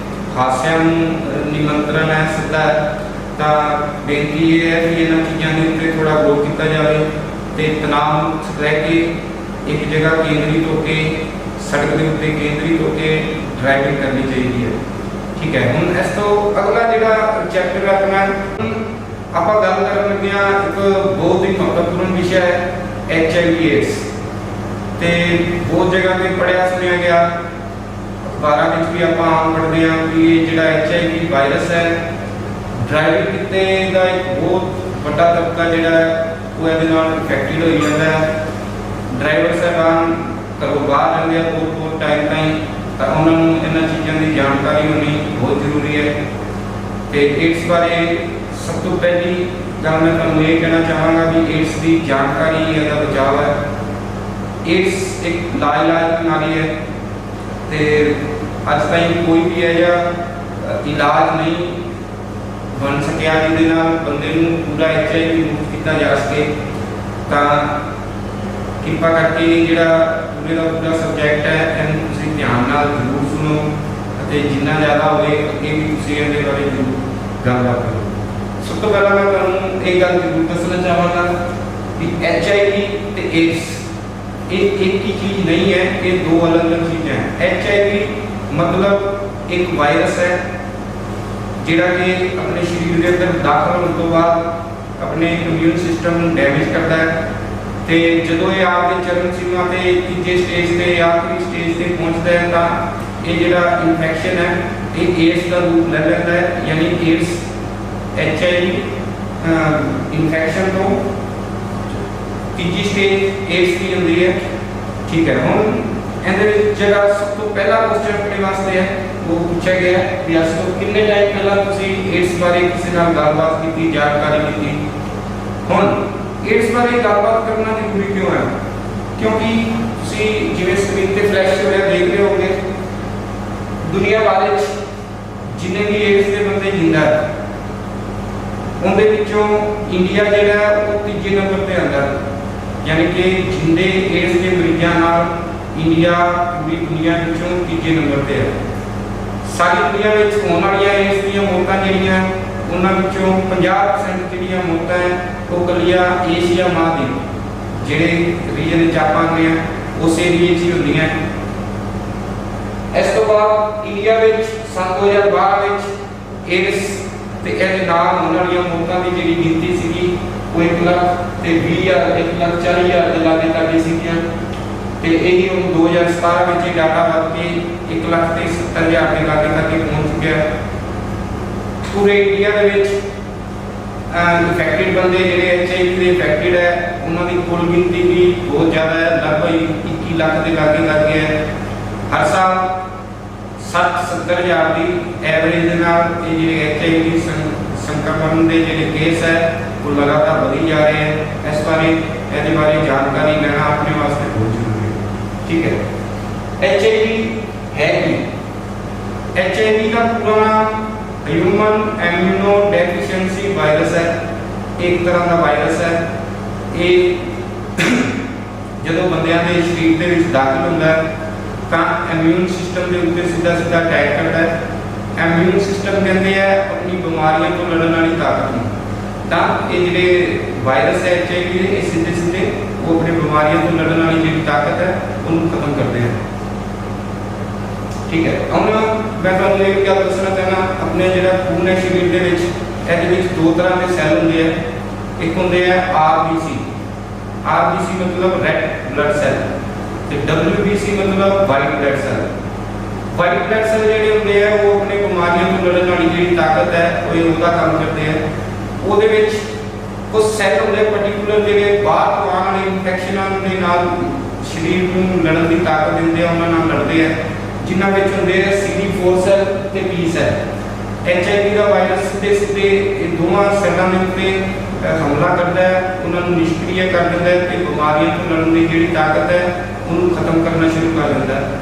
हादसों निमंत्रण है सीधा तो बेनती ये है कि इन्होंने चीज़ों के उत्ते थोड़ा गौर किया जाए तो तनाव मुक्त रह के एक जगह केंद्रित होकर सड़क के उत्ते केंद्रित होकर ड्राइविंग करनी चाहिए है। ठीक है, हम इस तो अगला जो चैप्टर रखना आप गल कर लगे एक बहुत ही महत्वपूर्ण विषय है HIV एड्स। तो बहुत जगह पर पढ़िया सुनिया गया, अखबारों में भी आप आम पढ़ते हैं कि जो HIV वायरस है ड्राइविंग कितने का एक बहुत बड़ा तबका जोड़ा है वो इफेक्टेड हो जाता है। ड्राइवर साहबान घरों बाहर रहते हैं बहुत बहुत टाइम ताईं तो उन्होंने इन्होंने चीज़ों की जानकारी होनी बहुत जरूरी है। तो एड्स बारे सब तो पहली गल मैं तुहानूं ये कहना चाहांगा कि एड्स की जानकारी इसका बचाव है। एड्स एक लाइलाज बीमारी है तो अज तक कोई भी ऐसा इलाज नहीं बन सकिया जिहदे नाल बंदे नूं पूरा HIV मुक्त किया जा सके। तो कृपा करके जिहड़ा पूरे का पूरा सबजैक्ट है इहनूं तुसीं ध्यान नाल जरूर सुनो और जिन्ना ज़्यादा होवे अगे भी तुसीं इहदे बारे जरूर गलबात करो। सब तो पहला मैं तुहानूं एक गल जरूर दसना चाहांगा कि HIV ते एड्स एक ही चीज़ नहीं है, ये दो अलग अलग चीज़ें हैं। HIV मतलब एक वायरस है जिहड़ा कि अपने शरीर के अंदर दाखिल होने तो बाद अपने इम्यून सिस्टम डैमेज करता है। तो जो ये आपके चरम सीमा से तीजे स्टेज से आखिरी स्टेज से पहुँचता है तो ये जो इन्फेक्शन है ये एड्स का रूप ले लेता है, यानी एड्स HIV इन्फेक्शन तो तीजी स्टेज एड्स की होती है। ठीक है, हम जो सब तो पहला क्वेश्चन अपने वास्ते है वो पूछा गया कि अस तो कितने टाइम पहला तुसी एड्स बारे किसी नाल गलबात की जानकारी दी। हुण एड्स बारे गलबात करना जरूरी क्यों है? क्योंकि तुसी जिवें स्क्रीन ते फ्लैश हो रहा देख रहे होंगे दुनिया भर जिन्ने भी एड्स के बंदे जिंदा है उनके विचों इंडिया जिहड़ा वो तीजे नंबर पर आंदा, यानी कि जिंदे एड्स के मरीजों नाल इंडिया पूरी दुनिया विचों तीजे नंबर पर है। सारी दुनिया में होने वाली एड्स दी मौतां जिहड़ियां उन्हां विचों 50% जिहड़ियां मौतां है वो कलिया एशिया महाद्वीप जिहड़े रीजन च आपां गए उस एरिए च ही होंदियां। ਇਸ ਤੋਂ ਬਾਅਦ ਇੰਡੀਆ ਵਿੱਚ ਸੰਨ 2012 ਵਿੱਚ ਏਡਸ ਤੇ ਇਹਦੇ ਨਾਲ ਹੋਣ ਵਾਲੀਆਂ ਮੌਤਾਂ ਦੀ ਜਿਹੜੀ ਗਿਣਤੀ ਸੀਗੀ ਉਹ 1,20,000 1,40,000 ਦੇ ਲਾਗੇ ਤੱਕ ਸੀਗੀਆਂ ਤੇ ਇਹੀ ਹੁਣ 2017 ਵਿੱਚ ਇਹ ਡਾਟਾ ਵੱਧ ਕੇ 1,70,000 ਦੇ ਲਾਗੇ ਤੱਕ ਪਹੁੰਚ ਚੁੱਕਿਆ ਹੈ। ਪੂਰੇ ਇੰਡੀਆ ਦੇ ਵਿੱਚ ਇਨਫੈਕਟਡ ਬੰਦੇ ਜਿਹੜੇ HIV ਦੇ ਇਨਫੈਕਟਡ ਹੈ ਉਹਨਾਂ ਦੀ ਕੁੱਲ ਗਿਣਤੀ ਵੀ ਬਹੁਤ ਜ਼ਿਆਦਾ ਹੈ, ਲਗਭਗ 21 ਲੱਖ ਦੇ ਲਾਗੇ ਹੈ। ਹਰ ਸਾਲ 60-70,000 ਦੀ ਐਵਰੇਜ ਦੇ ਨਾਲ ਇਹ ਜਿਹੜੇ HIV ਸੰਕਰਮਣ ਦੇ ਜਿਹੜੇ ਕੇਸ ਹੈ ਉਹ ਲਗਾਤਾਰ ਵਧੀ ਜਾ ਰਹੇ ਹੈ। ਇਸ ਬਾਰੇ ਇਹਦੇ ਬਾਰੇ ਜਾਣਕਾਰੀ ਲੈਣਾ ਆਪਣੇ ਵਾਸਤੇ ਬਹੁਤ ਜ਼ਰੂਰੀ ਹੈ। ਠੀਕ ਹੈ, HIV ਹੈ ਕੀ? HIV ਦਾ ਪੂਰਾ ਨਾਮ ਹਿਊਮਨ ਇਮਿਊਨੋ ਡੈਫੀਸ਼ੀਐਂਸੀ ਵਾਇਰਸ ਹੈ। ਇੱਕ ਤਰ੍ਹਾਂ ਦਾ ਵਾਇਰਸ ਹੈ। ਇਹ ਜਦੋਂ ਬੰਦਿਆਂ ਦੇ ਸਰੀਰ ਦੇ ਵਿੱਚ ਦਾਖਲ ਹੁੰਦਾ ਹੈ ਤਾਂ ਇਮਿਊਨ ਸਿਸਟਮ ਦੇ ਉੱਤੇ ਸਿੱਧਾ ਅਟੈਕ ਕਰਦਾ ਹੈ। ਇਮਿਊਨ ਸਿਸਟਮ ਕਹਿੰਦੇ ਆ ਆਪਣੀ ਬਿਮਾਰੀਆਂ ਤੋਂ ਲੜਨ ਵਾਲੀ ਤਾਕਤ ਨੂੰ, ਤਾਂ ਇਹ ਜਿਹੜੇ ਵਾਇਰਸ ਹੈ HIV ਦੇ ਇਹ ਸਿੱਧੇ ਉਹ ਆਪਣੀ ਬਿਮਾਰੀਆਂ ਤੋਂ ਲੜਨ ਵਾਲੀ ਜਿਹੜੀ ਤਾਕਤ ਹੈ ਉਹਨੂੰ ਖਤਮ ਕਰਦੇ ਹਨ। ਠੀਕ ਹੈ, ਹੁਣ ਮੈਂ ਤੁਹਾਨੂੰ ਇਹ ਗੱਲ ਦੱਸਣਾ ਚਾਹਨਾ ਆਪਣੇ ਜਿਹੜਾ ਖੂਨ ਹੈ ਸਰੀਰ ਦੇ ਵਿੱਚ ਇਹਦੇ ਵਿੱਚ ਦੋ ਤਰ੍ਹਾਂ ਦੇ ਸੈੱਲ ਹੁੰਦੇ ਆ। ਇੱਕ ਹੁੰਦੇ ਆ RBC ਮਤਲਬ ਰੈਡ ਬਲੱਡ ਸੈੱਲ ਤੇ WBC ਮਤਲਬ white blood cell. White blood cell ਜਿਹੜੇ ਹੁੰਦੇ ਆ ਉਹ ਆਪਣੇ ਬਿਮਾਰੀਆਂ ਤੋਂ ਲੜਨ ਵਾਲੀ ਜਿਹੜੀ ਤਾਕਤ ਹੈ ਉਹ ਉਹਦਾ ਕੰਮ ਕਰਦੇ ਆ। ਉਹਦੇ ਵਿੱਚ ਕੁਝ ਸੈੱਲ ਹੁੰਦੇ ਪਾਰਟਿਕੂਲਰ ਜਿਹੜੇ ਬਾਹਰ ਤੋਂ ਆਉਣ ਵਾਲੀ ਇਨਫੈਕਸ਼ਨਾਂ ਦੇ ਨਾਲ ਸਰੀਰ ਨੂੰ ਲੜਨ ਦੀ ਤਾਕਤ ਦਿੰਦੇ ਆ, ਉਹਨਾਂ ਨਾਲ ਲੜਦੇ ਆ, ਜਿਨ੍ਹਾਂ ਵਿੱਚ ਹੁੰਦੇ ਆ CD4 ਸੈੱਲ ਤੇ T ਸੈੱਲ। HIV ਦਾ ਵਾਇਰਸ ਸਿੱਧੇ ਇਹ ਦੋਵਾਂ ਸੈੱਲਾਂ ਦੇ ਉੱਤੇ ਹਮਲਾ ਕਰਦਾ ਹੈ, ਉਹਨਾਂ ਨੂੰ ਨਿਸ਼ਕ੍ਰਿय ਕਰ ਦਿੰਦਾ ਹੈ ਤੇ ਬਿਮਾਰੀਆਂ ਤੋਂ ਲੜਨ ਦੀ ਜਿਹੜੀ ਤਾਕਤ ਹੈ ਉਹਨੂੰ ਖਤਮ ਕਰਨਾ ਸ਼ੁਰੂ ਕਰ ਦਿੰਦਾ ਹੈ।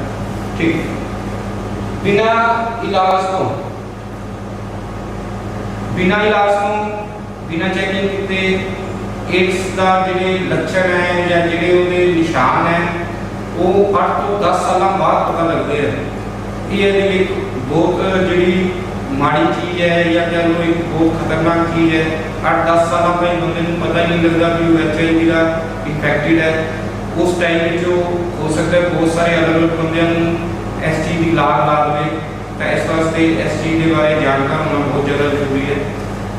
ਠੀਕ, ਬਿਨਾਂ ਇਲਾਜ ਤੋਂ ਬਿਨਾਂ ਚੈਕਿੰਗ ਕੀਤੇ ਏਡਸ ਦਾ ਜਿਹੜੇ ਲੱਛਣ ਹੈ ਜਾਂ ਜਿਹੜੇ ਉਹਦੇ ਨਿਸ਼ਾਨ ਹੈ ਉਹ 8 ਤੋਂ 10 ਸਾਲਾਂ ਬਾਅਦ ਪਤਾ ਲੱਗਦੇ ਆ। ਇਹ ਇਹਦੇ ਲਈ ਬਹੁਤ ਜਿਹੜੀ ਮਾੜੀ ਚੀਜ਼ ਹੈ ਜਾਂ ਕਹਿ ਲਓ ਇੱਕ ਬਹੁਤ ਖਤਰਨਾਕ ਚੀਜ਼ ਹੈ। 8-10 ਸਾਲਾਂ ਤੋਂ ਬੰਦੇ ਨੂੰ ਪਤਾ ਹੀ ਨਹੀਂ ਲੱਗਦਾ ਕਿ ਉਹ HIV ਦਾ ਇਨਫੈਕਟਡ ਹੈ। ਉਸ ਟਾਈਮ ਵਿੱਚ ਉਹ ਹੋ ਸਕਦਾ ਬਹੁਤ ਸਾਰੇ ਅਲੱਗ ਬੰਦਿਆਂ ਨੂੰ ਇਸ ਚੀਜ਼ ਦੀ ਲਾਗ ਲਾ ਦੇਵੇ, ਤਾਂ ਇਸ ਵਾਸਤੇ ਇਸ ਚੀਜ਼ ਦੇ ਬਾਰੇ ਜਾਣਕਾਰ ਹੋਣਾ ਬਹੁਤ ਜ਼ਿਆਦਾ ਜ਼ਰੂਰੀ ਹੈ।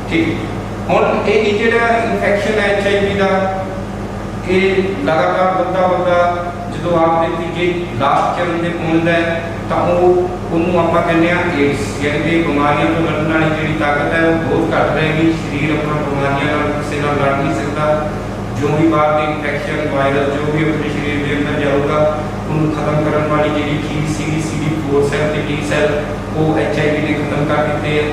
ਠੀਕ, ਹੁਣ ਇਹ ਜਿਹੜਾ ਇਨਫੈਕਸ਼ਨ ਹੈ HIV ਦਾ ਇਹ ਲਗਾਤਾਰ ਵੱਧਦਾ ਜਦੋਂ ਆਪ ਦੇ ਤੀਜੇ ਲਾਸਟ ਚਰਨ ਤੇ ਪਹੁੰਚਦਾ ਹੈ ਤਾਂ ਉਹਨੂੰ ਆਪਾਂ ਕਹਿੰਦੇ ਆ ਏਡਸ, ਯਾਨੀ ਕਿ ਬਿਮਾਰੀਆਂ ਤੋਂ ਲੜਨ ਵਾਲੀ ਜਿਹੜੀ ਤਾਕਤ ਹੈ ਉਹ ਬਹੁਤ ਘੱਟ ਰਹੇਗੀ। ਸਰੀਰ ਆਪਣਾ ਬਿਮਾਰੀਆਂ ਨਾਲ ਕਿਸੇ ਨਾਲ ਲੜ ਨਹੀਂ ਸਕਦਾ। ਜੋ ਵੀ ਬਾਹਰ ਦੀ ਇਨਫੈਕਸ਼ਨ ਵਾਇਰਸ ਜੋ ਵੀ ਆਪਣੇ ਸਰੀਰ ਦੇ ਅੰਦਰ ਜਾਊਗਾ ਉਹਨੂੰ ਖਤਮ ਕਰਨ ਵਾਲੀ ਜਿਹੜੀ ਚੀਜ਼ ਸੀਗੀ CD4 ਸੈੱਲ ਤੇ T ਸੈੱਲ ਉਹ HIV ਨੇ ਖਤਮ ਕਰ ਦਿੱਤੇ ਹੈ।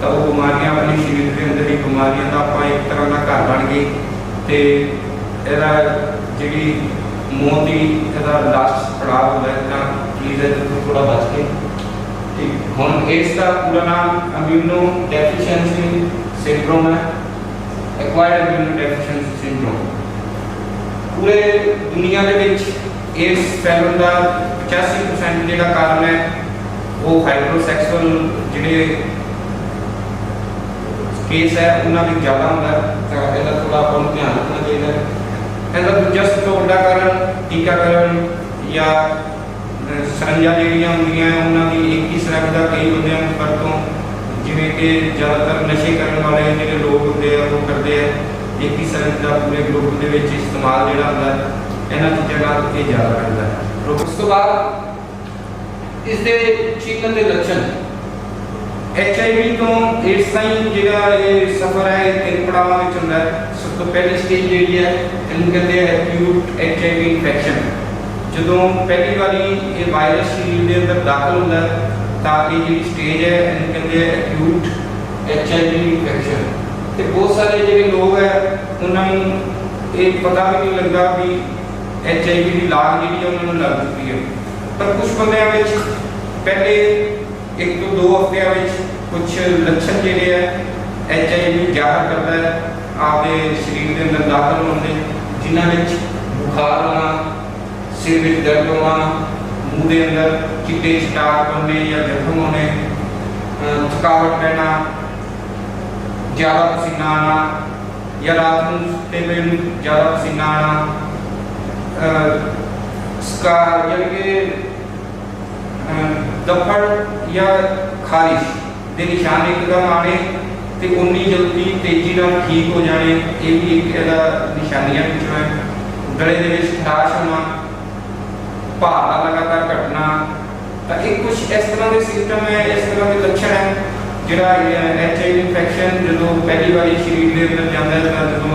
ਤਾਂ ਉਹ ਬਿਮਾਰੀਆਂ ਆਪਣੇ ਸਰੀਰ ਦੇ ਅੰਦਰ ਹੀ ਬਿਮਾਰੀਆਂ ਦਾ ਆਪਾਂ ਇੱਕ ਤਰ੍ਹਾਂ ਦਾ ਘਰ ਬਣ ਗਏ ਤੇ ਇਹਦਾ ਜਿਹੜੀ ਮੌਤ ਦੀ ਇਹਦਾ ਲਾਸਟ ਪੜਾਅ ਹੁੰਦਾ ਹੈ। ਤਾਂ ਪਲੀਜ਼ ਇਹਦੇ ਤੋਂ ਥੋੜਾ ਬਚ ਕੇ। ਠੀਕ, ਹੁਣ ਇਸ ਦਾ ਪੂਰਾ ਨਾਮ ਇਮਿਊਨੋ ਡੈਫੀਸ਼ੀਐਂਸੀ ਸਿੰਡਰੋਮ ਹੈ, ਐਕਵਾਇਰਡ ਇਮਿਊਨੋ ਡੈਫੀਸ਼ੀਐਂਸੀ ਸਿੰਡਰੋਮ। ਪੂਰੇ ਦੁਨੀਆ ਦੇ ਵਿੱਚ ਇਸ ਫੈਲਣ ਦਾ 85% ਜਿਹੜਾ ਕਾਰਨ ਹੈ ਉਹ ਹਾਈਡਰੋਸੈਕਸੁਅਲ ਜਿਹੜੇ ਕੇਸ ਹੈ ਉਹਨਾਂ ਵਿੱਚ ਜ਼ਿਆਦਾ ਹੁੰਦਾ। ਤਾਂ ਇਹਦਾ ਥੋੜਾ ਆਪਾਂ ਨੂੰ ਧਿਆਨ ਰੱਖਣਾ ਚਾਹੀਦਾ ਹੈ। ਇਹਦਾ ਦੂਜਾ ਸਭ ਤੋਂ ਵੱਡਾ ਕਾਰਨ ਟੀਕਾਕਰਨ ਜਾਂ ਸਰੰਜਾਂ ਜਿਹੜੀਆਂ ਹੁੰਦੀਆਂ ਉਹਨਾਂ ਦੀ ਇੱਕ ਹੀ ਸਰੰਜ ਦਾ ਕਈ ਬੰਦਿਆਂ ਨੂੰ ਵਰਤੋਂ, ਜਿਵੇਂ ਕਿ ਜ਼ਿਆਦਾਤਰ ਨਸ਼ੇ ਕਰਨ ਵਾਲੇ ਜਿਹੜੇ ਲੋਕ ਹੁੰਦੇ ਆ ਉਹ ਕਰਦੇ ਆ ਇੱਕ ਹੀ ਸਰੰਜ ਦਾ ਪੂਰੇ ਗਰੁੱਪ ਦੇ ਵਿੱਚ ਇਸਤੇਮਾਲ ਜਿਹੜਾ ਹੁੰਦਾ ਇਹਨਾਂ ਚੀਜ਼ਾਂ ਨਾਲ ਇਹ ਜ਼ਿਆਦਾ ਕਰਦਾ ਹੈ। ਉਸ ਤੋਂ ਬਾਅਦ ਇਸ ਦੇ ਚਿੰਨ੍ਹ ਦੇ ਲੱਛਣ HIV ਤੋਂ ਏਡਸ ਤਾਈਂ ਜਿਹੜਾ ਇਹ ਸਫ਼ਰ ਹੈ ਇਹ 3 ਪੜਾਵਾਂ ਵਿੱਚ ਹੁੰਦਾ ਹੈ। ਸਭ ਤੋਂ ਪਹਿਲੀ ਸਟੇਜ ਜਿਹੜੀ ਹੈ ਇਹਨੂੰ ਕਹਿੰਦੇ ਆ ਐਕਿਊਟ HIV ਇਨਫੈਕਸ਼ਨ। ਜਦੋਂ ਪਹਿਲੀ ਵਾਰੀ ਇਹ ਵਾਇਰਸ ਸਰੀਰ ਦੇ ਅੰਦਰ ਦਾਖਲ ਹੁੰਦਾ ਹੈ ਤਾਂ ਇਹ ਜਿਹੜੀ ਸਟੇਜ ਹੈ ਇਹਨੂੰ ਕਹਿੰਦੇ ਆ ਐਕਿਊਟ HIV ਇਨਫੈਕਸ਼ਨ। ਤੇ ਬਹੁਤ ਸਾਰੇ ਜਿਹੜੇ ਲੋਕ ਹੈ ਉਹਨਾਂ ਨੂੰ ਇਹ ਪਤਾ ਵੀ ਨਹੀਂ ਲੱਗਦਾ ਵੀ HIV ਦੀ ਲਾਗ ਜਿਹੜੀ ਉਹਨਾਂ ਨੂੰ ਲੱਗ ਚੁੱਕੀ ਹੈ। ਪਰ ਕੁਝ ਬੰਦਿਆਂ ਵਿੱਚ ਪਹਿਲੇ 1 ਤੋਂ 2 ਹਫ਼ਤਿਆਂ ਵਿੱਚ ਕੁਝ ਲੱਛਣ ਜਿਹੜੇ ਹੈ HIV ਜ਼ਾਹਰ ਕਰਦਾ ਹੈ ਆਪਦੇ ਸਰੀਰ ਦੇ ਅੰਦਰ ਦਾਖਲ ਹੋਣ ਦੇ, ਜਿਨ੍ਹਾਂ ਵਿੱਚ ਬੁਖਾਰ ਹੋਣਾ, ਸਿਰ ਵਿੱਚ ਦਰਦ ਹੋਣਾ, ਮੂੰਹ ਦੇ ਅੰਦਰ ਚਿੱਟੇ ਚਟਾਕ ਬਣਨੇ ਜਾਂ ਜ਼ਖਮ ਹੋਣੇ, ਥਕਾਵਟ ਰਹਿਣਾ, ਜ਼ਿਆਦਾ ਪਸੀਨਾ ਆਉਣਾ ਜਾਂ ਰਾਤ ਨੂੰ ਸੁੱਤੇ ਵੇਲੇ ਨੂੰ ਜ਼ਿਆਦਾ ਪਸੀਨਾ ਆਉਣਾ, ਸਕਾਰ ਯਾਨੀ ਕਿ दफड़ या खारिश के निशान एकदम आने तो उन्नी जल्दी तेजी नाल ठीक हो जाने, ये भी एक इहदा निशानियां विचों है। गले दे विच खराश होना, भार दा लगातार घटना, तो ये कुछ इस तरह के सिम्पटम है, इस तरह के लक्षण है। जिहड़ा HIV इन्फेक्शन जो पहली बार शरीर के अंदर जाता है तो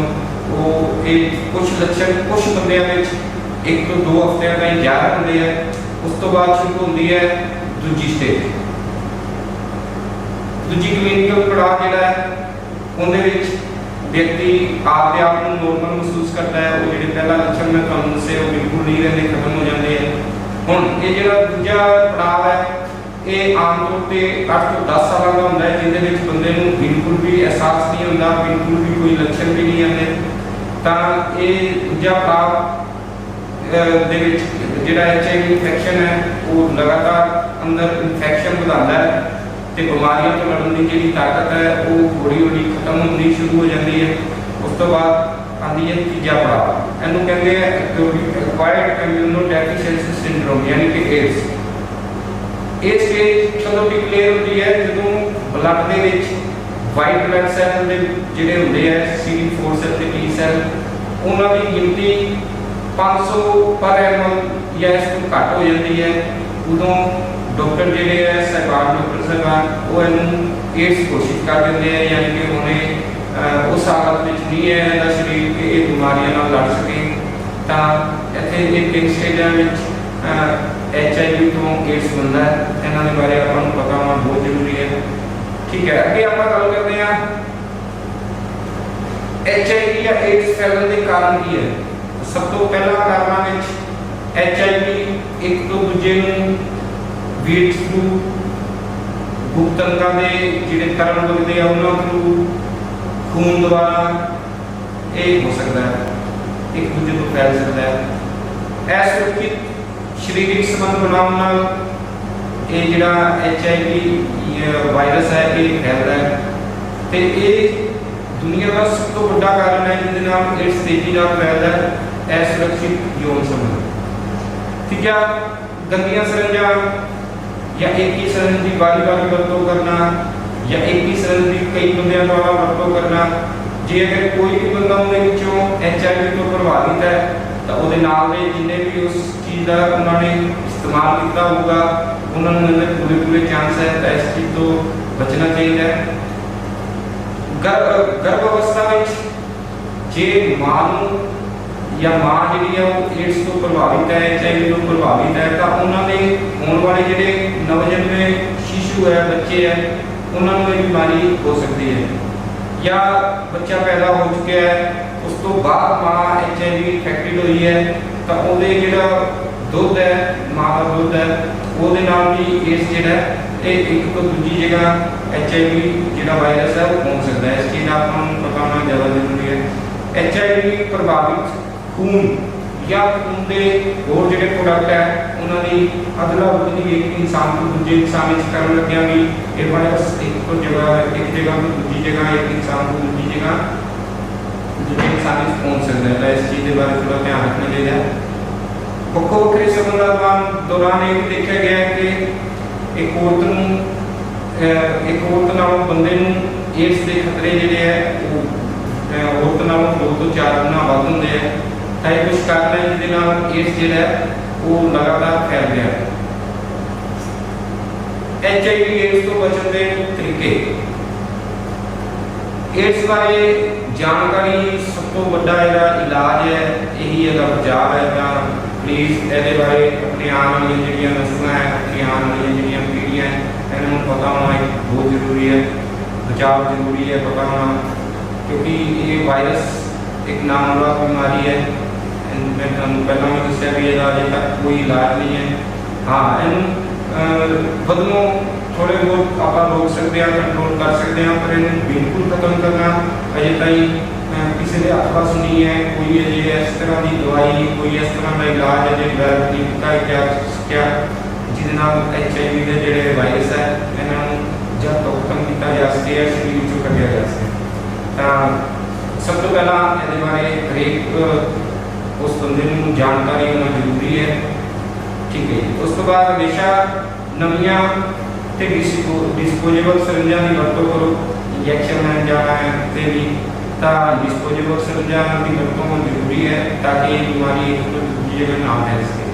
वो ये कुछ लक्षण कुछ बंदियां विच 1 तो 2 हफ्ते ताईं ज़्यादा होंदे है, उस तो बाद शुरू होंदी है दूजी स्टेज। दूजी क्लिनिकल पड़ाव जिहड़ा है उहदे विच व्यक्ति आपके आप को नॉर्मल महसूस करता है, वो जिहड़े पहला लक्षण मैं तुहानूं दस्से वो बिल्कुल नहीं रहते, खत्म हो जाते हैं। हुण ये जिहड़ा दूजा पड़ाव है ये आम तौर पर 8 तो 10 साल का होंदा है, जिहदे विच बंदे नूं बिल्कुल भी एहसास नहीं होंदा, बिल्कुल भी कोई लक्षण भी नहीं आते। तो ये दूजा पड़ाव दे विच जिहड़ा HIV इन्फेक्शन है वो लगातार अंदर इन्फेक्शन बढ़ाता है तो बीमारियों तो लड़न की जी ताकत है वो हौली हौली खत्म होनी शुरू हो जाती है। उस तो बाद आती है तीजा पड़ाव, इनू कहते हैं एक्वायर्ड इम्यूनोडेफिशिएंसी सिंड्रोम यानी कि एड्स। ये स्टेज कदों डिक्लेयर होती है जो ब्लड के वाइट ब्लड सैल जोड़े होंगे है CD4 सैल ते T सैल उन्होंने गिनती 500 पर ml या इस तो घट हो जाती है। उदों डॉक्टर जोड़े है सरकार डॉक्टर सरकार वो इनू एड्स घोषित कर देते हैं, यानी कि उन्हें उस हालत में नहीं है इनका शरीर कि ये बीमारियों लड़ सके। तो इतने ये 3 स्टेजा HIV तो एड्स बनता है, इन्हों के बारे आपको पता होना बहुत जरूरी है। ठीक है, अगे आप गल करते हैं HIV या एड्स फैलने के कारण की है। सब तो पहला कारण HIV एक तो दूजे वीट थ्रू गुप्तंगा के जिहड़े तरल वगदे हैं उन्होंने थ्रू खून द्वारा ये हो सकता है, एक दूजे को फैल सकता है। असुरक्षित शरीरिक संबंध बनाने नाल ये जिहड़ा HIV वायरस है ये फैलता है तो ये दुनिया का सब तो बड़ा कारण है जिसके नाल एड्स तेजी नाल फैलता है, असुरक्षित यौन संबंध। ठीक है, गंदियां सरंजा या एक ही सरंज की बारी बारी वरतों करना या एक ही सरंज की कई बंदियां द्वारा वरतों करना। जे अगर कोई भी बंदा उनके विचों HIV तो प्रभावित है तो वो नाल दे जिन्हें भी उस चीज़ का उन्होंने इस्तेमाल किया होगा उन्होंने पूरे पूरे चांस है, तो इस चीज़ तो बचना चाहिए। गर्भ अवस्था में जे मां या मां जी है वो एड्स तो प्रभावित है, HIV तो प्रभावित है, तो उन्होंने होने वाले जोड़े नवजन्मे शिशु है बच्चे है उन्होंने बीमारी हो सकती है। या बच्चा पैदा हो चुका है उस तो बाद मां HIV इन्फेक्टेड हुई है तो वो जो दुध है मां का दुध है वो भी एड्स जो एक तो दूजी जगह HIV जो वायरस है वो पहुँच सकता है। इस चीज़ का आपको पता होना ज़्यादा जरूरी है। HIV प्रभावित खून या खून के और जो प्रोडक्ट है उन्होंने अदला बदली एक इंसान को दूजे इंसान कर लग्या भी ये वायरस एक तो जगह एक जगह तो दूजी जगह एक इंसान को दूजी जगह दूजे इंसान पहुँच सकता है। तो इस चीज़ के बारे थोड़ा ध्यान रखना चाहिए। वक्ो वक्रे संबंध दौरान ये भी देखा गया है कि एक औरत नालों बंदे एड्स के खतरे जोड़े है औरत नालों 2 तो 4 गुना वध होंगे है। तो ये कुछ कारण है जिसके एड्स जो है वो लगातार फैल गया है। HIV एड्स तो बचने के तरीके एड्स बारे जानकारी सब तो बड़ा इलाज है यही है बचाव है। प्लीज़ ये बारे अपनी आने वाली जी नस्ल है अपनी आने वाली जी पीढ़ियाँ इन्होंने पता होना बहुत जरूरी है, बचाव जरूरी है पता होना, क्योंकि ये वायरस एक नामवरा बीमारी है। मैं पहला भी दस्या भी अजे तक कोई इलाज नहीं है। हाँ इन बदलों थोड़े बहुत आप रोक सकते हैं कंट्रोल कर सकते हैं पर इन बिल्कुल खत्म करना अजे ताई किसी के हथ बस नहीं है। कोई अजे इस तरह की दवाई कोई इस तरह का इलाज अजे डेवलप नहीं किया जा सकिया जिस HIV के जोड़े वायरस है इन्हों जब तक खत्म किया जा सके शरीर चो कटिया जा सके। तो सब तो पहला ये बारे हरेक उस बंदे को जानकारी होना जरूरी है। ठीक है, उस तो बाद हमेशा ਨਵੀਆਂ ਤੇ ਡਿਸਪੋਜ਼ੇਬਲ ਸਿਰੰਜਾਂ ਦੀ ਵਰਤੋਂ ਕਰੋ। ਇੰਜੈਕਸ਼ਨ ਲੈਣ ਜਾਣਾ ਹੈ ਤੇ ਵੀ ਤਾਂ ਡਿਸਪੋਜ਼ੇਬਲ ਸਿਰੰਜਾਂ ਦੀ ਵਰਤੋਂ ਜ਼ਰੂਰੀ ਹੈ ਤਾਂ ਕਿ ਇਹ ਬਿਮਾਰੀ ਇੱਕ ਤੋਂ ਦੂਜੀ ਜਗ੍ਹਾ ਨਾ ਫੈਲ ਸਕੇ।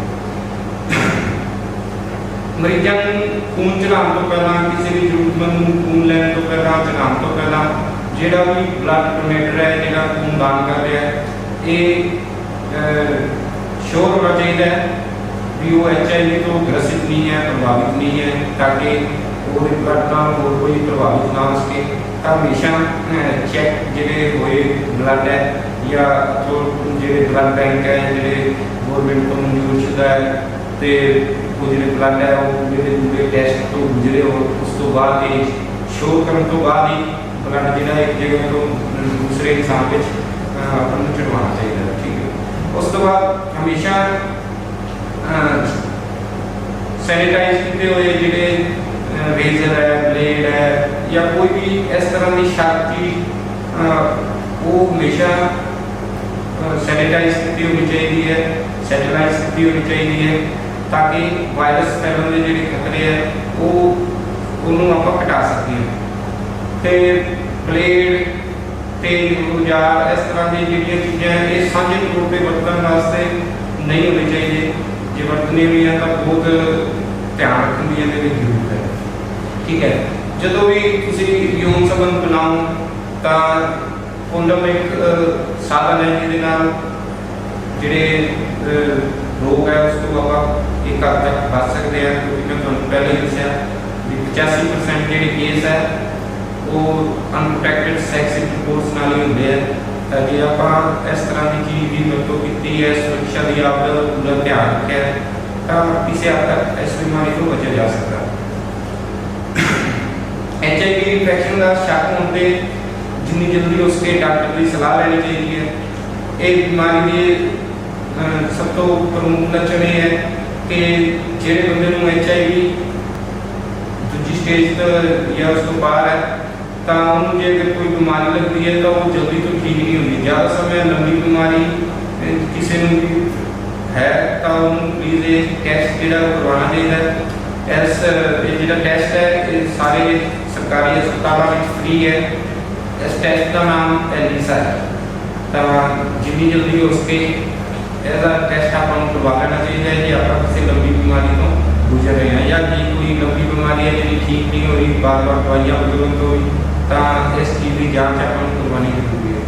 ਮਰੀਜ਼ਾਂ ਨੂੰ ਖੂਨ ਚੜਾਉਣ ਤੋਂ ਪਹਿਲਾਂ, ਕਿਸੇ ਵੀ ਜ਼ਰੂਰਤਮੰਦ ਨੂੰ ਖੂਨ ਲੈਣ ਤੋਂ ਪਹਿਲਾਂ, ਚੜਾਉਣ ਤੋਂ ਪਹਿਲਾਂ ਜਿਹੜਾ ਵੀ ਬਲੱਡ ਡੋਨੇਟਰ ਹੈ, ਜਿਹੜਾ ਖੂਨ ਦਾਨ ਕਰ ਰਿਹਾ ਹੈ, ਇਹ ਸ਼ੋਰ ਹੋਣਾ ਚਾਹੀਦਾ ਹੈ ਵੀ ਉਹ HIV ਤੋਂ ਗ੍ਰਸਿਤ ਨਹੀਂ ਹੈ, ਪ੍ਰਭਾਵਿਤ ਨਹੀਂ ਹੈ, ਤਾਂ ਕਿ ਉਹਦੇ ਬਲੱਡ ਨਾਲ ਹੋਰ ਕੋਈ ਪ੍ਰਭਾਵਿਤ ਨਾ ਹੋ ਸਕੇ। ਤਾਂ ਹਮੇਸ਼ਾ ਚੈੱਕ ਜਿਹੜੇ ਹੋਏ ਬਲੱਡ ਹੈ ਜਾਂ ਜਿਹੜੇ ਬਲੱਡ ਬੈਂਕ ਹੈ, ਜਿਹੜੇ ਗੌਰਮੈਂਟ ਤੋਂ ਮਨਜ਼ੂਰਸ਼ੁਦਾ ਹੈ, ਤੇ ਉਹ ਜਿਹੜੇ ਬਲੱਡ ਹੈ ਉਹ ਜਿਹੜੇ ਟੈਸਟ ਤੋਂ ਗੁਜ਼ਰੇ ਹੋ, ਉਸ ਤੋਂ ਬਾਅਦ ਇਹ ਸ਼ੋਅ ਕਰਨ ਤੋਂ ਬਾਅਦ ਹੀ ਬਲੱਡ ਜਿਹੜਾ ਇੱਕ ਜਗ੍ਹਾ ਤੋਂ ਦੂਸਰੇ ਇਨਸਾਨ ਵਿੱਚ ਆਪਾਂ ਨੂੰ ਚੜਵਾਉਣਾ ਚਾਹੀਦਾ ਹੈ। ਠੀਕ ਹੈ। ਉਸ ਤੋਂ ਬਾਅਦ ਹਮੇਸ਼ਾ ਸੈਨੀਟਾਈਜ਼ ਕੀਤੇ ਹੋਏ ਜਿਹੜੇ ਰੇਜ਼ਰ ਹੈ, ਬਲੇਡ ਹੈ ਜਾਂ ਕੋਈ ਵੀ ਇਸ ਤਰ੍ਹਾਂ ਦੀ ਸ਼ਾਰਪ ਚੀਜ਼ ਉਹ ਹਮੇਸ਼ਾ ਸੈਨੀਟਾਈਜ਼ ਕੀਤੀ ਹੋਣੀ ਚਾਹੀਦੀ ਹੈ, ਸੈਟੇਲਾਈਜ਼ ਕੀਤੀ ਹੋਣੀ ਚਾਹੀਦੀ ਹੈ, ਤਾਂ ਕਿ ਵਾਇਰਸ ਫੈਲਣ ਦੇ ਜਿਹੜੇ ਖਤਰੇ ਹੈ ਉਹਨੂੰ ਆਪਾਂ ਘਟਾ ਸਕੀਏ। ਤੇ ਬਲੇਡ ਤੇ ਔਜ਼ਾਰ ਇਸ ਤਰ੍ਹਾਂ ਦੀ ਜਿਹੜੀਆਂ ਚੀਜ਼ਾਂ ਇਹ ਸਾਂਝੇ ਤੌਰ 'ਤੇ ਵਰਤਣ ਵਾਸਤੇ ਨਹੀਂ ਹੋਣੇ ਚਾਹੀਦੇ। ਜੇ ਵਰਤਣੇ ਵੀ ਹੈ ਤਾਂ ਬਹੁਤ ਧਿਆਨ ਰੱਖਣ ਦੀ ਇਹਦੇ ਵਿੱਚ ਜ਼ਰੂਰਤ ਹੈ। ਠੀਕ ਹੈ। ਜਦੋਂ ਵੀ ਤੁਸੀਂ ਯੋਨ ਸੰਬੰਧ ਬਣਾਓ ਤਾਂ ਕੋਂਡਮ ਇੱਕ ਸਾਧਨ ਹੈ ਜਿਹਦੇ ਨਾਲ ਜਿਹੜੇ ਰੋਗ ਹੈ ਉਸ ਤੋਂ ਆਪਾਂ ਇੱਕ ਹੱਦ ਤੱਕ ਬਚ ਸਕਦੇ ਹਾਂ, ਕਿਉਂਕਿ ਮੈਂ ਤੁਹਾਨੂੰ ਪਹਿਲਾਂ ਹੀ ਦੱਸਿਆ ਵੀ 85% ਜਿਹੜੇ ਕੇਸ ਹੈ ਉਹ ਅਨਪ੍ਰੋਟੈਕਟਡ ਸੈਕਸ ਇੰਟਰਕੋਰਸ ਨਾਲ ਹੀ ਹੁੰਦੇ ਆ। ਤਾਂ ਜੇ ਆਪਾਂ ਇਸ ਤਰ੍ਹਾਂ ਦੀ ਚੀਜ਼ ਦੀ ਵਰਤੋਂ ਕੀਤੀ ਹੈ, ਸੁਰੱਖਿਆ ਦੀ ਆਪਦਾ ਪੂਰਾ ਧਿਆਨ ਰੱਖਿਆ ਤਾਂ ਕਿਸੇ ਹੱਦ ਤੱਕ ਇਸ ਬਿਮਾਰੀ ਤੋਂ ਬਚਿਆ ਜਾ ਸਕਦਾ। HIV ਇਨਫੈਕਸ਼ਨ ਦਾ ਸ਼ੱਕ ਹੋਣ 'ਤੇ ਜਿੰਨੀ ਜਲਦੀ ਉਸ ਕੇ ਡਾਕਟਰ ਦੀ ਸਲਾਹ ਲੈਣੀ ਚਾਹੀਦੀ ਹੈ। ਇਹ ਬਿਮਾਰੀ ਦੇ ਸਭ ਤੋਂ ਪ੍ਰਮੁੱਖ ਲੱਛਣ ਇਹ ਹੈ ਕਿ ਜਿਹੜੇ ਬੰਦੇ ਨੂੰ HIV ਦੂਜੀ ਸਟੇਜ ਜਾਂ ਉਸ ਤੋਂ ਬਾਹਰ ਹੈ ਤਾਂ ਉਹਨੂੰ ਜੇ ਅਗਰ ਕੋਈ ਬਿਮਾਰੀ ਲੱਗਦੀ ਹੈ ਤਾਂ ਉਹ ਜਲਦੀ ਤੋਂ ਠੀਕ ਨਹੀਂ ਹੁੰਦੀ। ਜ਼ਿਆਦਾ ਸਮੇਂ ਲੰਬੀ ਬਿਮਾਰੀ ਕਿਸੇ ਨੂੰ ਵੀ ਹੈ ਤਾਂ ਉਹਨੂੰ ਪਲੀਜ਼ ਇਹ ਟੈਸਟ ਜਿਹੜਾ ਉਹ ਕਰਵਾਉਣਾ ਚਾਹੀਦਾ ਹੈ। ਇਹ ਜਿਹੜਾ ਟੈਸਟ ਹੈ ਇਹ ਸਾਰੇ ਸਰਕਾਰੀ ਹਸਪਤਾਲਾਂ ਵਿੱਚ ਫ੍ਰੀ ਹੈ। ਇਸ ਟੈਸਟ ਦਾ ਨਾਮ ਐਲੀਸਾ ਹੈ। ਤਾਂ ਜਿੰਨੀ ਜਲਦੀ ਹੋ ਸਕੇ ਇਹਦਾ ਟੈਸਟ ਆਪਾਂ ਨੂੰ ਕਰਵਾ ਲੈਣਾ ਚਾਹੀਦਾ ਹੈ ਜੇ ਆਪਾਂ ਕਿਸੇ ਲੰਬੀ ਬਿਮਾਰੀ ਤੋਂ ਗੁਜ਼ਰ ਰਹੇ ਹਾਂ, ਜਾਂ ਜੇ ਕੋਈ ਲੰਬੀ ਬਿਮਾਰੀ ਹੈ ਜਿਹੜੀ ਠੀਕ ਨਹੀਂ ਹੋ ਰਹੀ, ਬਾਰ-ਬਾਰ ਦਵਾਈਆਂ ਬਦਲਣ ਤੋਂ, ਤਾਂ ਇਸ ਚੀਜ਼ ਦੀ ਜਾਂਚ ਆਪਾਂ ਨੂੰ ਕਰਵਾਉਣੀ ਜ਼ਰੂਰੀ ਹੈ।